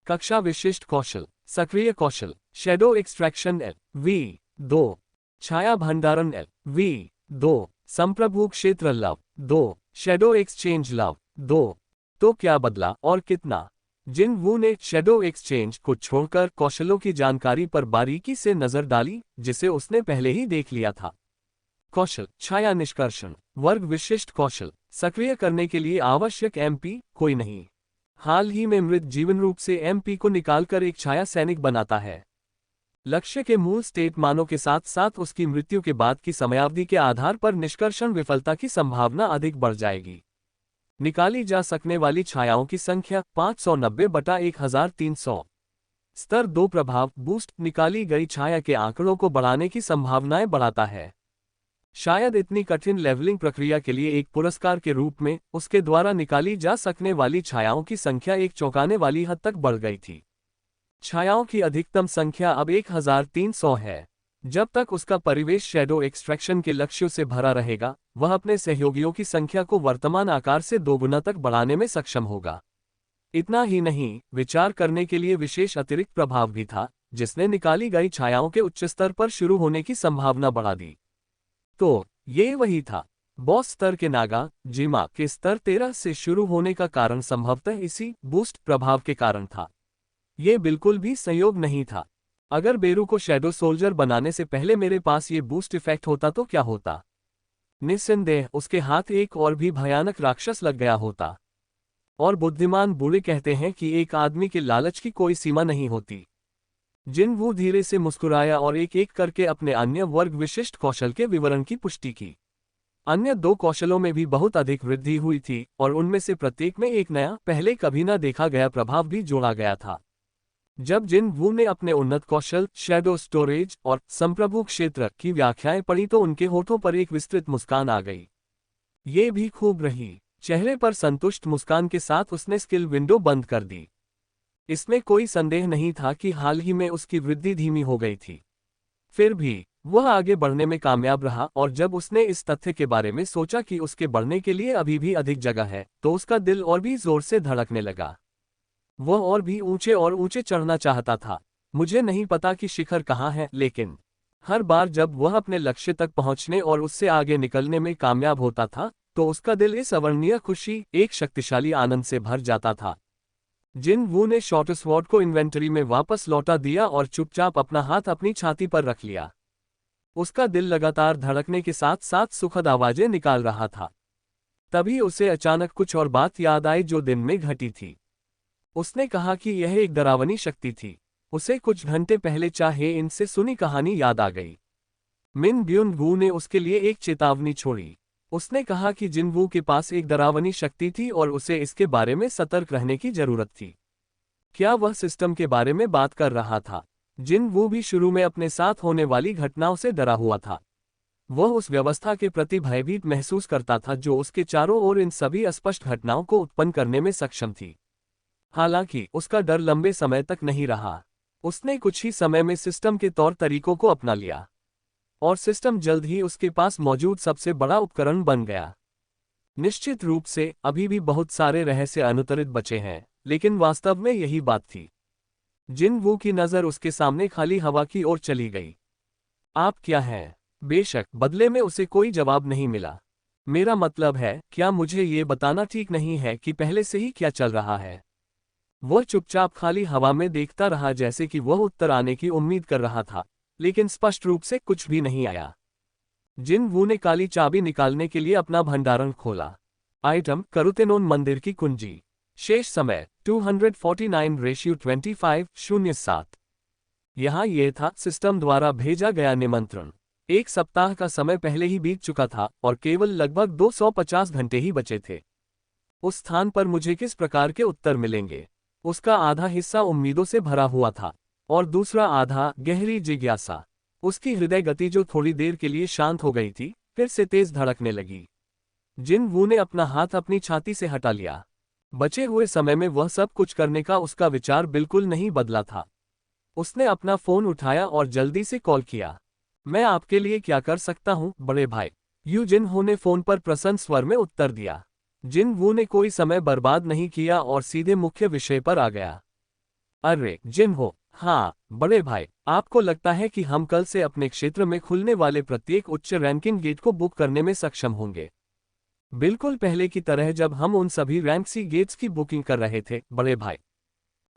कक्षा विशिष्ट कौशल सक्रिय कौशल शैडो एक्सट्रैक्शन LV2, छाया भंडारण LV2, संप्रभु क्षेत्र लव 2, शैडो एक्सचेंज लव 2। तो क्या बदला और कितना? जिन वू ने शैडो एक्सचेंज को छोड़कर कौशलों की जानकारी पर बारीकी से नजर डाली जिसे उसने पहले ही देख लिया था। कौशल छाया निष्कर्षण वर्ग विशिष्ट कौशल सक्रिय करने के लिए आवश्यक MP कोई नहीं। हाल ही में मृत जीवन रूप से MP को निकालकर एक छाया सैनिक बनाता है। लक्ष्य के मूल स्टेट मानों के साथ साथ उसकी मृत्यु के बाद की समयावधि के आधार पर निष्कर्षण विफलता की संभावना अधिक बढ़ जाएगी। निकाली जा सकने वाली छायाओं की संख्या 590/1300। स्तर 2 प्रभाव बूस्ट निकाली गई छाया के आंकड़ों को बढ़ाने की संभावनाएं बढ़ाता है। शायद इतनी कठिन लेवलिंग प्रक्रिया के लिए एक पुरस्कार के रूप में उसके द्वारा निकाली जा सकने वाली छायाओं की संख्या एक चौंकाने वाली हद तक बढ़ गई थी। छायाओं की अधिकतम संख्या अब 1300 है। जब तक उसका परिवेश शैडो एक्सट्रैक्शन के लक्ष्यों से भरा रहेगा, वह अपने सहयोगियों की संख्या को वर्तमान आकार से 2 गुना तक बढ़ाने में सक्षम होगा। इतना ही नहीं, विचार करने के लिए विशेष अतिरिक्त प्रभाव भी था, जिसने निकाली गई छायाओं के उच्च स्तर पर शुरू होने की संभावना बढ़ा दी। तो ये वही था। बॉस स्तर के नागा जिमा के स्तर 13 से शुरू होने का कारण संभवतः इसी बूस्ट प्रभाव के कारण था। ये बिल्कुल भी संयोग नहीं था। अगर बेरू को शैडो सोल्जर बनाने से पहले मेरे पास ये बूस्ट इफेक्ट होता तो क्या होता। निस्संदेह उसके हाथ एक और भी भयानक राक्षस लग गया होता। और बुद्धिमान बूढ़े कहते हैं कि एक आदमी के लालच की कोई सीमा नहीं होती। जिनवू धीरे से मुस्कुराया और एक एक करके अपने अन्य वर्ग विशिष्ट कौशल के विवरण की पुष्टि की। अन्य 2 कौशलों में भी बहुत अधिक वृद्धि हुई थी और उनमें से प्रत्येक में एक नया, पहले कभी न देखा गया प्रभाव भी जोड़ा गया था। जब जिनवू ने अपने उन्नत कौशल, शैडो स्टोरेज और संप्रभु क्षेत्र की व्याख्याएं पढ़ी तो उनके होठों पर एक विस्तृत मुस्कान आ गई। ये भी खूब रही। चेहरे पर संतुष्ट मुस्कान के साथ उसने स्किल विंडो बंद कर दी। इसमें कोई संदेह नहीं था कि हाल ही में उसकी वृद्धि धीमी हो गई थी। फिर भी वह आगे बढ़ने में कामयाब रहा और जब उसने इस तथ्य के बारे में सोचा कि उसके बढ़ने के लिए अभी भी अधिक जगह है, तो उसका दिल और भी जोर से धड़कने लगा। वह और भी ऊंचे चढ़ना चाहता था। मुझे नहीं पता कि शिखर कहाँ है, लेकिन हर बार जब वह अपने लक्ष्य तक पहुंचने और उससे आगे निकलने में कामयाब होता था, तो उसका दिल इस अवर्णनीय खुशी, एक शक्तिशाली आनंद से भर जाता था। जिनवू ने शॉर्ट स्वॉर्ड को इन्वेंटरी में वापस लौटा दिया और चुपचाप अपना हाथ अपनी छाती पर रख लिया। उसका दिल लगातार धड़कने के साथ साथ सुखद आवाजें निकाल रहा था। तभी उसे अचानक कुछ और बात याद आई जो दिन में घटी थी। उसने कहा कि यह एक डरावनी शक्ति थी। उसे कुछ घंटे पहले चाहे इनसे सुनी कहानी याद आ गई। मिन ब्यून वू ने उसके लिए एक चेतावनी छोड़ी। उसने कहा कि जिनवू के पास एक डरावनी शक्ति थी और उसे इसके बारे में सतर्क रहने की जरूरत थी। क्या वह सिस्टम के बारे में बात कर रहा था? जिनवू भी शुरू में अपने साथ होने वाली घटनाओं से डरा हुआ था। वह उस व्यवस्था के प्रति भयभीत महसूस करता था जो उसके चारों ओर इन सभी अस्पष्ट घटनाओं को उत्पन्न करने में सक्षम थी। हालांकि उसका डर लंबे समय तक नहीं रहा। उसने कुछ ही समय में सिस्टम के तौर तरीकों को अपना लिया और सिस्टम जल्द ही उसके पास मौजूद सबसे बड़ा उपकरण बन गया। निश्चित रूप से अभी भी बहुत सारे रहस्य अनुत्तरित बचे हैं, लेकिन वास्तव में यही बात थी। जिनवू की नजर उसके सामने खाली हवा की ओर चली गई। आप क्या हैं? बेशक बदले में उसे कोई जवाब नहीं मिला। मेरा मतलब है, क्या मुझे ये बताना ठीक नहीं है कि पहले से ही क्या चल रहा है? वह चुपचाप खाली हवा में देखता रहा जैसे कि वह उत्तर आने की उम्मीद कर रहा था, लेकिन स्पष्ट रूप से कुछ भी नहीं आया। जिनवू ने काली चाबी निकालने के लिए अपना भंडारण खोला। आइटम करुतेनोन मंदिर की कुंजी। शेष समय 249:25:07। यहाँ यह था सिस्टम द्वारा भेजा गया निमंत्रण। 1 सप्ताह का समय पहले ही बीत चुका था और केवल लगभग 250 घंटे ही बचे थे। उस स्थान पर मुझे किस प्रकार के उत्तर मिलेंगे? उसका आधा हिस्सा उम्मीदों से भरा हुआ था और दूसरा आधा गहरी जिज्ञासा। उसकी हृदय गति जो थोड़ी देर के लिए शांत हो गई थी, फिर से तेज धड़कने लगी। जिनवू ने अपना हाथ अपनी छाती से हटा लिया। बचे हुए समय में वह सब कुछ करने का उसका विचार बिल्कुल नहीं बदला था। उसने अपना फोन उठाया और जल्दी से कॉल किया। मैं आपके लिए क्या कर सकता हूं, बड़े भाई? यू जिनहो ने फोन पर प्रसन्न स्वर में उत्तर दिया। जिनवू ने कोई समय बर्बाद नहीं किया और सीधे मुख्य विषय पर आ गया। अरे जिनहो, हाँ बड़े भाई, आपको लगता है कि हम कल से अपने क्षेत्र में खुलने वाले प्रत्येक उच्च रैंकिंग गेट को बुक करने में सक्षम होंगे? बिल्कुल पहले की तरह जब हम उन सभी रैंक सी गेट्स की बुकिंग कर रहे थे, बड़े भाई।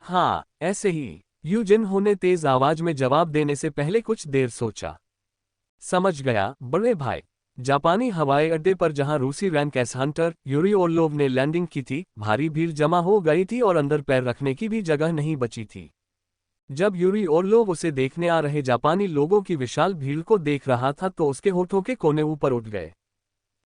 हाँ, ऐसे ही, यू जिनहो ने तेज आवाज में जवाब देने से पहले कुछ देर सोचा। समझ गया, बड़े भाई। जापानी हवाई अड्डे पर जहां रूसी rank S Hunter Yuri Orlov ने लैंडिंग की थी, भारी भीड़ जमा हो गई थी और अंदर पैर रखने की भी जगह नहीं बची थी। जब यूरी ओर्लोव उसे देखने आ रहे जापानी लोगों की विशाल भीड़ को देख रहा था तो उसके होठों के कोने ऊपर उठ गए।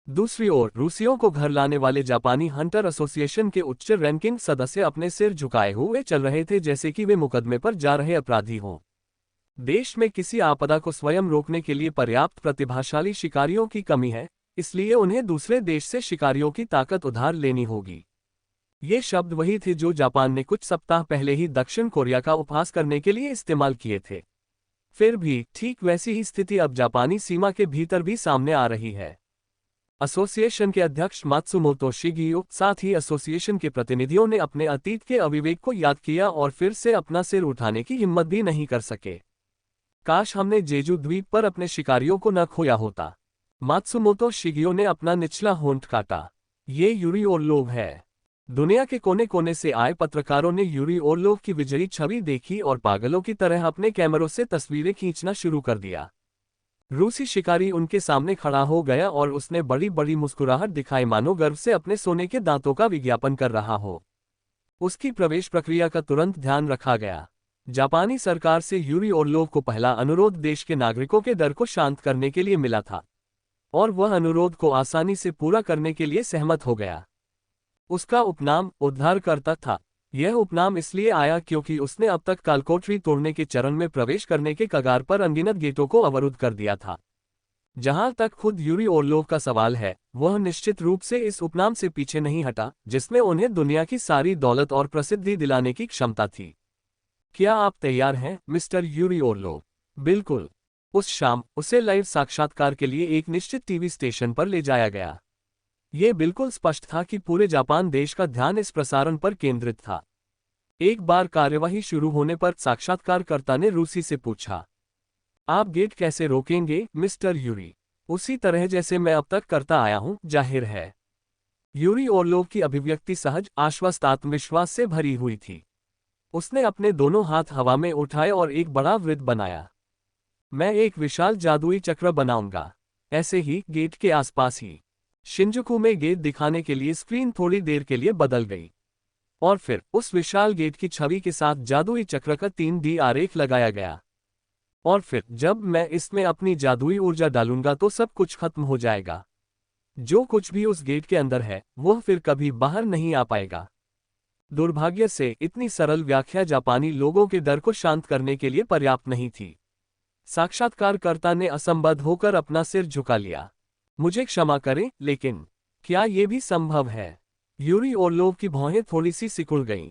दूसरी ओर रूसियों को घर लाने वाले जापानी हंटर एसोसिएशन के उच्च रैंकिंग सदस्य अपने सिर झुकाए हुए चल रहे थे जैसे कि वे मुकदमे पर जा रहे अपराधी हों। देश में किसी आपदा को स्वयं रोकने के लिए पर्याप्त प्रतिभाशाली शिकारियों की कमी है, इसलिए उन्हें दूसरे देश से शिकारियों की ताकत उधार लेनी होगी। ये शब्द वही थे जो जापान ने कुछ सप्ताह पहले ही दक्षिण कोरिया का उपहास करने के लिए इस्तेमाल किए थे। फिर भी ठीक वैसी ही स्थिति अब जापानी सीमा के भीतर भी सामने आ रही है। एसोसिएशन के अध्यक्ष मात्सुमोतो शिगियो, साथ ही एसोसिएशन के प्रतिनिधियों ने अपने अतीत के अविवेक को याद किया और फिर से अपना सिर उठाने की हिम्मत भी नहीं कर सके। काश हमने जेजू द्वीप पर अपने शिकारियों को न खोया होता। मात्सुमोतो शिगियो ने अपना निचला होंठ काटा। ये यूरी ओर्लोव है। दुनिया के कोने कोने से आए पत्रकारों ने यूरी ओरलोव की विजयी छवि देखी और पागलों की तरह अपने कैमरों से तस्वीरें खींचना शुरू कर दिया। रूसी शिकारी उनके सामने खड़ा हो गया और उसने बड़ी बड़ी मुस्कुराहट दिखाई, मानो गर्व से अपने सोने के दांतों का विज्ञापन कर रहा हो। उसकी प्रवेश प्रक्रिया का तुरंत ध्यान रखा गया। जापानी सरकार से यूरी ओरलोव को पहला अनुरोध देश के नागरिकों के डर को शांत करने के लिए मिला था, और वह अनुरोध को आसानी से पूरा करने के लिए सहमत हो गया। उसका उपनाम उद्धारकर्ता था। यह उपनाम इसलिए आया क्योंकि उसने अब तक कालकोठरी तोड़ने के चरण में प्रवेश करने के कगार पर अनगिनत गेटों को अवरुद्ध कर दिया था। जहां तक खुद यूरी ओरलोव का सवाल है, वह निश्चित रूप से इस उपनाम से पीछे नहीं हटा, जिसमें उन्हें दुनिया की सारी दौलत और प्रसिद्धि दिलाने की क्षमता थी। क्या आप तैयार हैं, मिस्टर यूरी ओरलोव? बिल्कुल। उस शाम उसे लाइव साक्षात्कार के लिए एक निश्चित टीवी स्टेशन पर ले जाया गया। यह बिल्कुल स्पष्ट था कि पूरे जापान देश का ध्यान इस प्रसारण पर केंद्रित था। एक बार कार्यवाही शुरू होने पर साक्षात्कारकर्ता ने रूसी से पूछा, आप गेट कैसे रोकेंगे, मिस्टर यूरी? उसी तरह जैसे मैं अब तक करता आया हूं, जाहिर है। यूरी ओरलोव की अभिव्यक्ति सहज, आश्वस्त, आत्मविश्वास से भरी हुई थी। उसने अपने दोनों हाथ हवा में उठाए और एक बड़ा वृत्त बनाया। मैं एक विशाल जादुई चक्र बनाऊंगा। ऐसे ही गेट के आसपास ही शिंजुकू में गेट दिखाने के लिए स्क्रीन थोड़ी देर के लिए बदल गई, और फिर उस विशाल गेट की छवि के साथ जादुई चक्र का 3D आरेख लगाया गया। और फिर जब मैं इसमें अपनी जादुई ऊर्जा डालूंगा तो सब कुछ खत्म हो जाएगा। जो कुछ भी उस गेट के अंदर है, वह फिर कभी बाहर नहीं आ पाएगा। दुर्भाग्य से इतनी सरल व्याख्या जापानी लोगों के डर को शांत करने के लिए पर्याप्त नहीं थी। साक्षात्कारकर्ता ने असंबद्ध होकर अपना सिर झुका लिया। मुझे क्षमा करें, लेकिन क्या यह भी संभव है? यूरी ओरलोव की भौहें थोड़ी सी सिकुड़ गईं।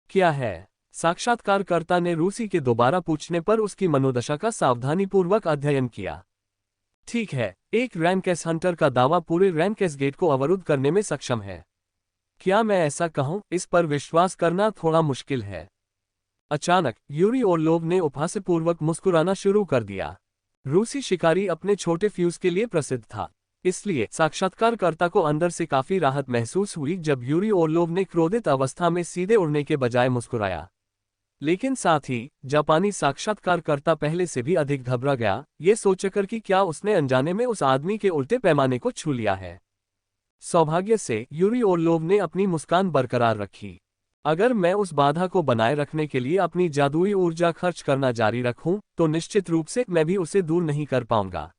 क्या है? साक्षात्कारकर्ता ने रूसी के दोबारा पूछने पर उसकी मनोदशा का सावधानीपूर्वक अध्ययन किया। ठीक है, एक रैनकेस हंटर का दावा पूरे रैनकेस गेट को अवरुद्ध करने में सक्षम है। क्या मैं ऐसा कहूं, इस पर विश्वास करना थोड़ा मुश्किल है। अचानक यूरी ओरलोव ने उपहासपूर्वक मुस्कुराना शुरू कर दिया। रूसी शिकारी अपने छोटे फ्यूज के लिए प्रसिद्ध था, इसलिए साक्षात्कारकर्ता को अंदर से काफी राहत महसूस हुई जब यूरी ओरलोव ने क्रोधित अवस्था में सीधे उड़ने के बजाय मुस्कुराया। लेकिन साथ ही जापानी साक्षात्कारकर्ता पहले से भी अधिक घबरा गया, ये सोचकर कि क्या उसने अनजाने में उस आदमी के उल्टे पैमाने को छू लिया है। सौभाग्य से यूरी ओरलोव ने अपनी मुस्कान बरकरार रखी। अगर मैं उस बाधा को बनाए रखने के लिए अपनी जादुई ऊर्जा खर्च करना जारी रखूं, तो निश्चित रूप से मैं भी उसे दूर नहीं कर पाऊंगा।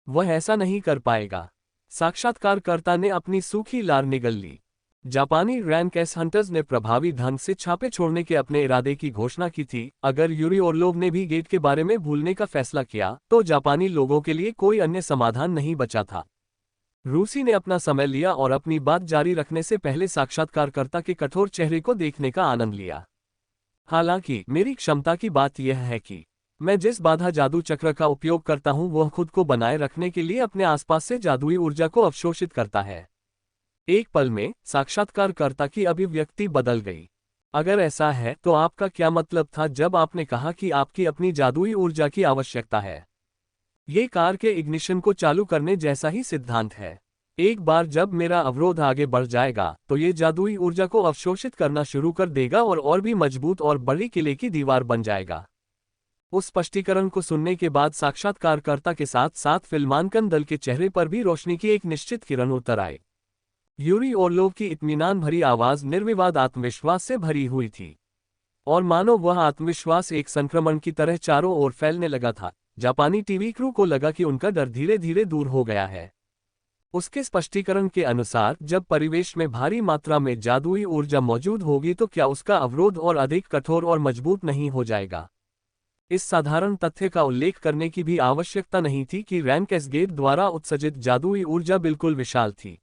वह ऐसा नहीं कर पाएगा। साक्षात्कारकर्ता ने अपनी सूखी लार निगल ली। जापानी रैनकेस हंटर्स ने प्रभावी ढंग से छापे छोड़ने के अपने इरादे की घोषणा की थी। अगर यूरी ओरलोव ने भी गेट के बारे में भूलने का फैसला किया, तो जापानी लोगों के लिए कोई अन्य समाधान नहीं बचा था। रूसी ने अपना समय लिया और अपनी बात जारी रखने से पहले साक्षात्कारकर्ता के कठोर चेहरे को देखने का आनंद लिया। हालांकि मेरी क्षमता की बात यह है कि मैं जिस बाधा जादू चक्र का उपयोग करता हूं, वह खुद को बनाए रखने के लिए अपने आसपास से जादुई ऊर्जा को अवशोषित करता है। एक पल में साक्षात्कारकर्ता की अभिव्यक्ति बदल गई। अगर ऐसा है तो आपका क्या मतलब था जब आपने कहा कि आपकी अपनी जादुई ऊर्जा की आवश्यकता है? ये कार के इग्निशन को चालू करने जैसा ही सिद्धांत है। एक बार जब मेरा अवरोध आगे बढ़ जाएगा, तो ये जादुई ऊर्जा को अवशोषित करना शुरू कर देगा और भी मजबूत और बड़ी किले की दीवार बन जाएगा। उस स्पष्टीकरण को सुनने के बाद साक्षात्कारकर्ता के साथ साथ फिल्मांकन दल के चेहरे पर भी रोशनी की एक निश्चित किरण उतर आई। यूरी ओरलोव की इत्मीनान भरी आवाज निर्विवाद आत्मविश्वास से भरी हुई थी, और मानो वह आत्मविश्वास एक संक्रमण की तरह चारों ओर फैलने लगा था। जापानी टीवी क्रू को लगा कि उनका डर धीरे धीरे दूर हो गया है। उसके स्पष्टीकरण के अनुसार जब परिवेश में भारी मात्रा में जादुई ऊर्जा मौजूद होगी तो क्या उसका अवरोध और अधिक कठोर और मजबूत नहीं हो जाएगा? इस साधारण तथ्य का उल्लेख करने की भी आवश्यकता नहीं थी कि रैनकेस गेट द्वारा उत्सर्जित जादुई ऊर्जा बिल्कुल विशाल थी।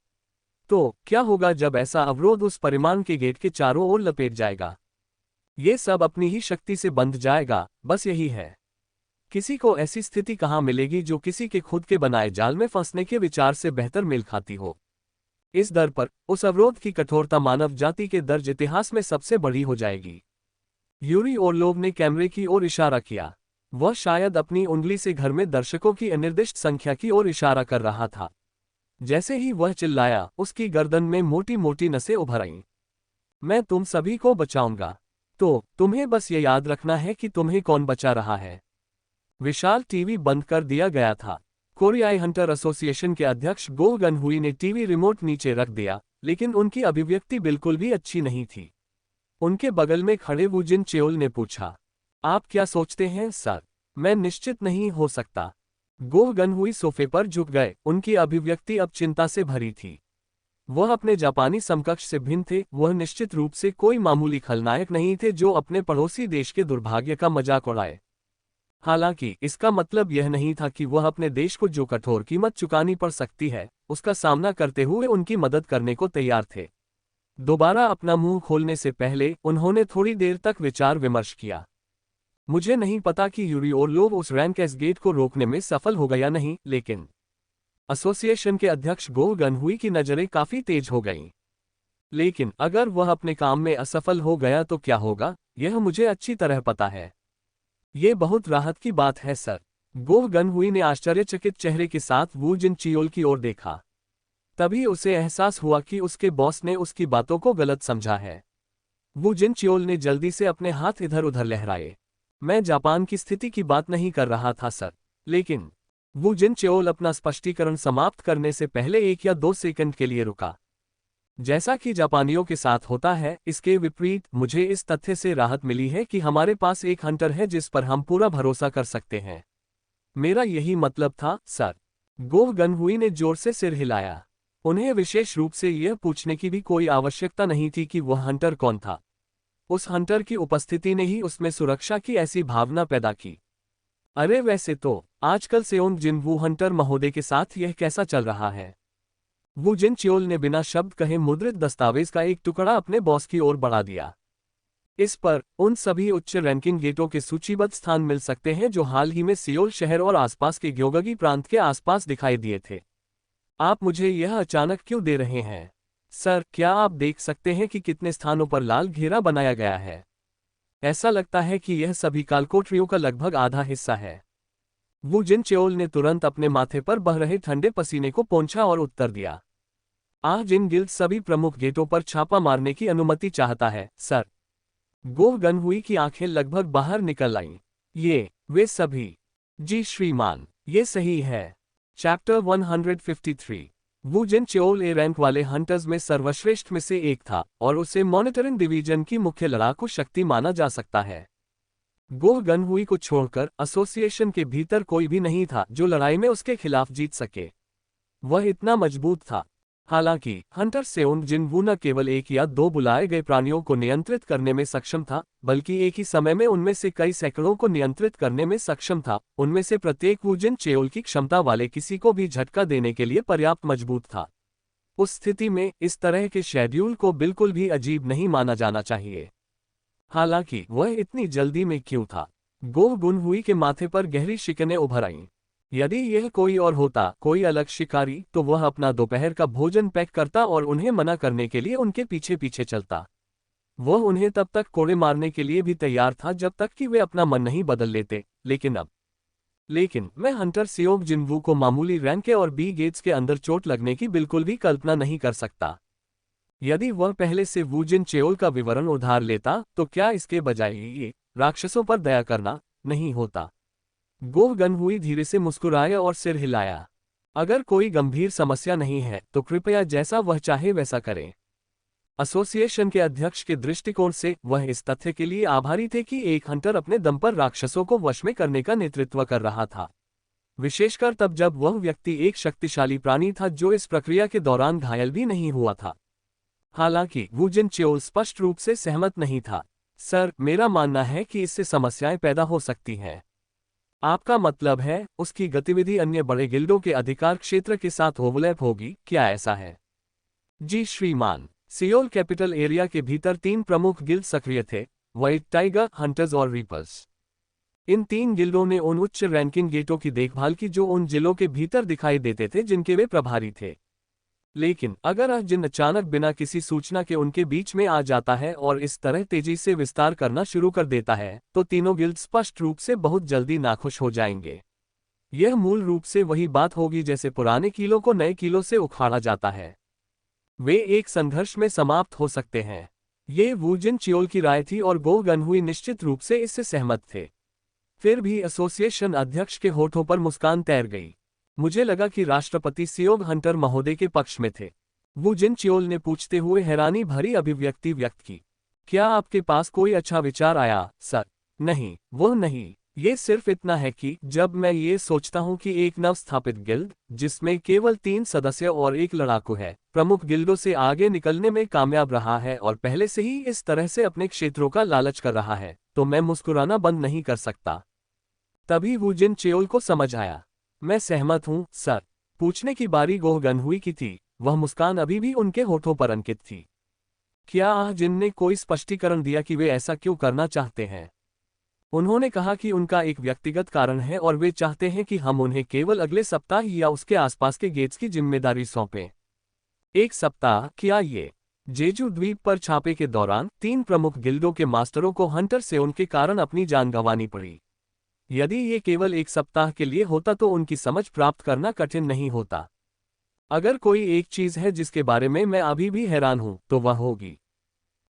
तो क्या होगा जब ऐसा अवरोध उस परिमाण के गेट के चारों ओर लपेट जाएगा? ये सब अपनी ही शक्ति से बंध जाएगा, बस यही है। किसी को ऐसी स्थिति कहाँ मिलेगी जो किसी के खुद के बनाए जाल में फंसने के विचार से बेहतर मेल खाती हो? इस दर पर उस अवरोध की कठोरता मानव जाति के दर्ज इतिहास में सबसे बड़ी हो जाएगी। यूरी ओरलोव ने कैमरे की ओर इशारा किया। वह शायद अपनी उंगली से घर में दर्शकों की अनिर्दिष्ट संख्या की ओर इशारा कर रहा था। जैसे ही वह चिल्लाया, उसकी गर्दन में मोटी मोटी नसें उभर आईं। मैं तुम सभी को बचाऊंगा। तो तुम्हें बस ये याद रखना है कि तुम्हें कौन बचा रहा है। विशाल टीवी बंद कर दिया गया था। कोरियाई हंटर एसोसिएशन के अध्यक्ष गो गनहुई ने टीवी रिमोट नीचे रख दिया, लेकिन उनकी अभिव्यक्ति बिल्कुल भी अच्छी नहीं थी। उनके बगल में खड़े वू जिन चेओल ने पूछा, आप क्या सोचते हैं सर? मैं निश्चित नहीं हो सकता। गो गनहुई सोफे पर झुक गए, उनकी अभिव्यक्ति अब चिंता से भरी थी। वह अपने जापानी समकक्ष से भिन्न थे, वह निश्चित रूप से कोई मामूली खलनायक नहीं थे जो अपने पड़ोसी देश के दुर्भाग्य का मजाक उड़ाए। हालांकि इसका मतलब यह नहीं था कि वह अपने देश को जो कठोर कीमत चुकानी पड़ सकती है, उसका सामना करते हुए उनकी मदद करने को तैयार थे। दोबारा अपना मुंह खोलने से पहले उन्होंने थोड़ी देर तक विचार विमर्श किया। मुझे नहीं पता कि यूरी ओरलोव उस रैंक एस गेट को रोकने में सफल हो गया नहीं, लेकिन एसोसिएशन के अध्यक्ष गो गनहुई की नजरें काफी तेज हो गईं। लेकिन अगर वह अपने काम में असफल हो गया तो क्या होगा, यह मुझे अच्छी तरह पता है। ये बहुत राहत की बात है सर। गो गनहुई ने आश्चर्यचकित चेहरे के साथ वू जिन चियोल की ओर देखा। तभी उसे एहसास हुआ कि उसके बॉस ने उसकी बातों को गलत समझा है। वू जिन चियोल ने जल्दी से अपने हाथ इधर उधर लहराए। मैं जापान की स्थिति की बात नहीं कर रहा था सर। लेकिन वू जिन चियोल अपना स्पष्टीकरण समाप्त करने से पहले 1 या 2 सेकंड के लिए रुका। जैसा कि जापानियों के साथ होता है, इसके विपरीत मुझे इस तथ्य से राहत मिली है कि हमारे पास एक हंटर है जिस पर हम पूरा भरोसा कर सकते हैं। मेरा यही मतलब था सर। गो गनहुई ने जोर से सिर हिलाया। उन्हें विशेष रूप से यह पूछने की भी कोई आवश्यकता नहीं थी कि वह हंटर कौन था। उस हंटर की उपस्थिति ने ही उसमें सुरक्षा की ऐसी भावना पैदा की। अरे वैसे तो आजकल सेओंग जिनवू हंटर महोदय के साथ यह कैसा चल रहा है? वू जिन चियोल ने बिना शब्द कहे मुद्रित दस्तावेज का एक टुकड़ा अपने बॉस की ओर बढ़ा दिया। इस पर उन सभी उच्च रैंकिंग गेटों के सूचीबद्ध स्थान मिल सकते हैं जो हाल ही में सियोल शहर और आसपास के ग्योगगी प्रांत के आसपास दिखाई दिए थे। आप मुझे यह अचानक क्यों दे रहे हैं सर? क्या आप देख सकते हैं कि कितने स्थानों पर लाल घेरा बनाया गया है? ऐसा लगता है कि यह सभी कालकोठरियों का लगभग आधा हिस्सा है। वू जिन चियोल ने तुरंत अपने माथे पर बह रहे ठंडे पसीने को पोंछा और उत्तर दिया, जिन गिल्ड सभी प्रमुख गेटों पर छापा मारने की अनुमति चाहता है सर। गो गनहुई की आंखें लगभग बाहर निकल आईं। वे सभी? जी श्रीमान, ये सही है। Chapter 153। Wu Jin चियोल A rank वाले हंटर्स में सर्वश्रेष्ठ में से एक था और उसे मॉनिटरिंग डिवीजन की मुख्य लड़ाकू शक्ति माना जा सकता है। गो गनहुई को छोड़कर एसोसिएशन के भीतर कोई भी नहीं था जो लड़ाई में उसके खिलाफ जीत सके। वह इतना मजबूत था। हालांकि हंटर सेओंग जिनवू न केवल 1 या 2 बुलाए गए प्राणियों को नियंत्रित करने में सक्षम था, बल्कि एक ही समय में उनमें से कई सैकड़ों को नियंत्रित करने में सक्षम था। उनमें से प्रत्येक वू जिन चियोल की क्षमता वाले किसी को भी झटका देने के लिए पर्याप्त मजबूत था। उस स्थिति में इस तरह के शेड्यूल को बिल्कुल भी अजीब नहीं माना जाना चाहिए। हालांकि वह इतनी जल्दी में क्यों था? गो गनहुई के माथे पर गहरी शिकनें उभर आईं। यदि यह कोई और होता, कोई अलग शिकारी, तो वह अपना दोपहर का भोजन पैक करता और उन्हें मना करने के लिए उनके पीछे पीछे चलता। वह उन्हें तब तक कोड़े मारने के लिए भी तैयार था जब तक कि वे अपना मन नहीं बदल लेते। लेकिन मैं हंटर सेओंग जिनवू को मामूली रैंक के और बी गेट्स के अंदर चोट लगने की बिल्कुल भी कल्पना नहीं कर सकता। यदि वह पहले से वू जिन चियोल का विवरण उधार लेता तो क्या इसके बजाय ये राक्षसों पर दया करना नहीं होता? गो गनहुई धीरे से मुस्कुराया और सिर हिलाया। अगर कोई गंभीर समस्या नहीं है तो कृपया जैसा वह चाहे वैसा करें। एसोसिएशन के अध्यक्ष के दृष्टिकोण से वह इस तथ्य के लिए आभारी थे कि एक हंटर अपने दम पर राक्षसों को वश में करने का नेतृत्व कर रहा था, विशेषकर तब जब वह व्यक्ति एक शक्तिशाली प्राणी था जो इस प्रक्रिया के दौरान घायल भी नहीं हुआ था। हालांकि वू जिन चियोल स्पष्ट रूप से सहमत नहीं था। सर, मेरा मानना है कि इससे समस्याएं पैदा हो सकती हैं। आपका मतलब है उसकी गतिविधि अन्य बड़े गिल्डों के अधिकार क्षेत्र के साथ ओवरलैप होगी, क्या ऐसा है? जी श्रीमान, सियोल कैपिटल एरिया के भीतर 3 प्रमुख गिल्ड सक्रिय थे, व्हाइट टाइगर, हंटर्स और रीपर्स। इन 3 गिल्डों ने उन उच्च रैंकिंग गेटों की देखभाल की जो उन जिलों के भीतर दिखाई देते थे जिनके वे प्रभारी थे। लेकिन अगर जिन अचानक बिना किसी सूचना के उनके बीच में आ जाता है और इस तरह तेजी से विस्तार करना शुरू कर देता है, तो तीनों गिल्ड स्पष्ट रूप से बहुत जल्दी नाखुश हो जाएंगे। यह मूल रूप से वही बात होगी जैसे पुराने कीलों को नए कीलों से उखाड़ा जाता है। वे एक संघर्ष में समाप्त हो सकते हैं। ये वू जिन चियोल की राय थी और गो गनहुई निश्चित रूप से इससे सहमत थे। फिर भी एसोसिएशन अध्यक्ष के होठों पर मुस्कान तैर गई। मुझे लगा कि राष्ट्रपति सियोग हंटर महोदय के पक्ष में थे। वू जिन चियोल ने पूछते हुए हैरानी भरी अभिव्यक्ति व्यक्त की। क्या आपके पास कोई अच्छा विचार आया, सर? नहीं, वो नहीं। ये सिर्फ इतना है कि जब मैं ये सोचता हूँ कि एक नवस्थापित गिल्ड, जिसमें केवल 3 सदस्य और एक लड़ाकू है, प्रमुख गिल्डों से आगे निकलने में कामयाब रहा है और पहले से ही इस तरह से अपने क्षेत्रों का लालच कर रहा है, तो मैं मुस्कुराना बंद नहीं कर सकता। तभी वू जिन चियोल को समझ आया। मैं सहमत हूँ, सर। पूछने की बारी गोह गनहुई की थी। वह मुस्कान अभी भी उनके होठों पर अंकित थी। क्या आह जिन ने कोई स्पष्टीकरण दिया कि वे ऐसा क्यों करना चाहते हैं? उन्होंने कहा कि उनका एक व्यक्तिगत कारण है और वे चाहते हैं कि हम उन्हें केवल अगले सप्ताह या उसके आसपास के गेट्स की जिम्मेदारी सौंपें। 1 सप्ताह? क्या ये? जेजू द्वीप पर छापे के दौरान 3 प्रमुख गिल्डों के मास्टरों को हंटर से उनके कारण अपनी जान गंवानी पड़ी। यदि ये केवल 1 सप्ताह के लिए होता तो उनकी समझ प्राप्त करना कठिन नहीं होता। अगर कोई एक चीज है जिसके बारे में मैं अभी भी हैरान हूं, तो वह होगी।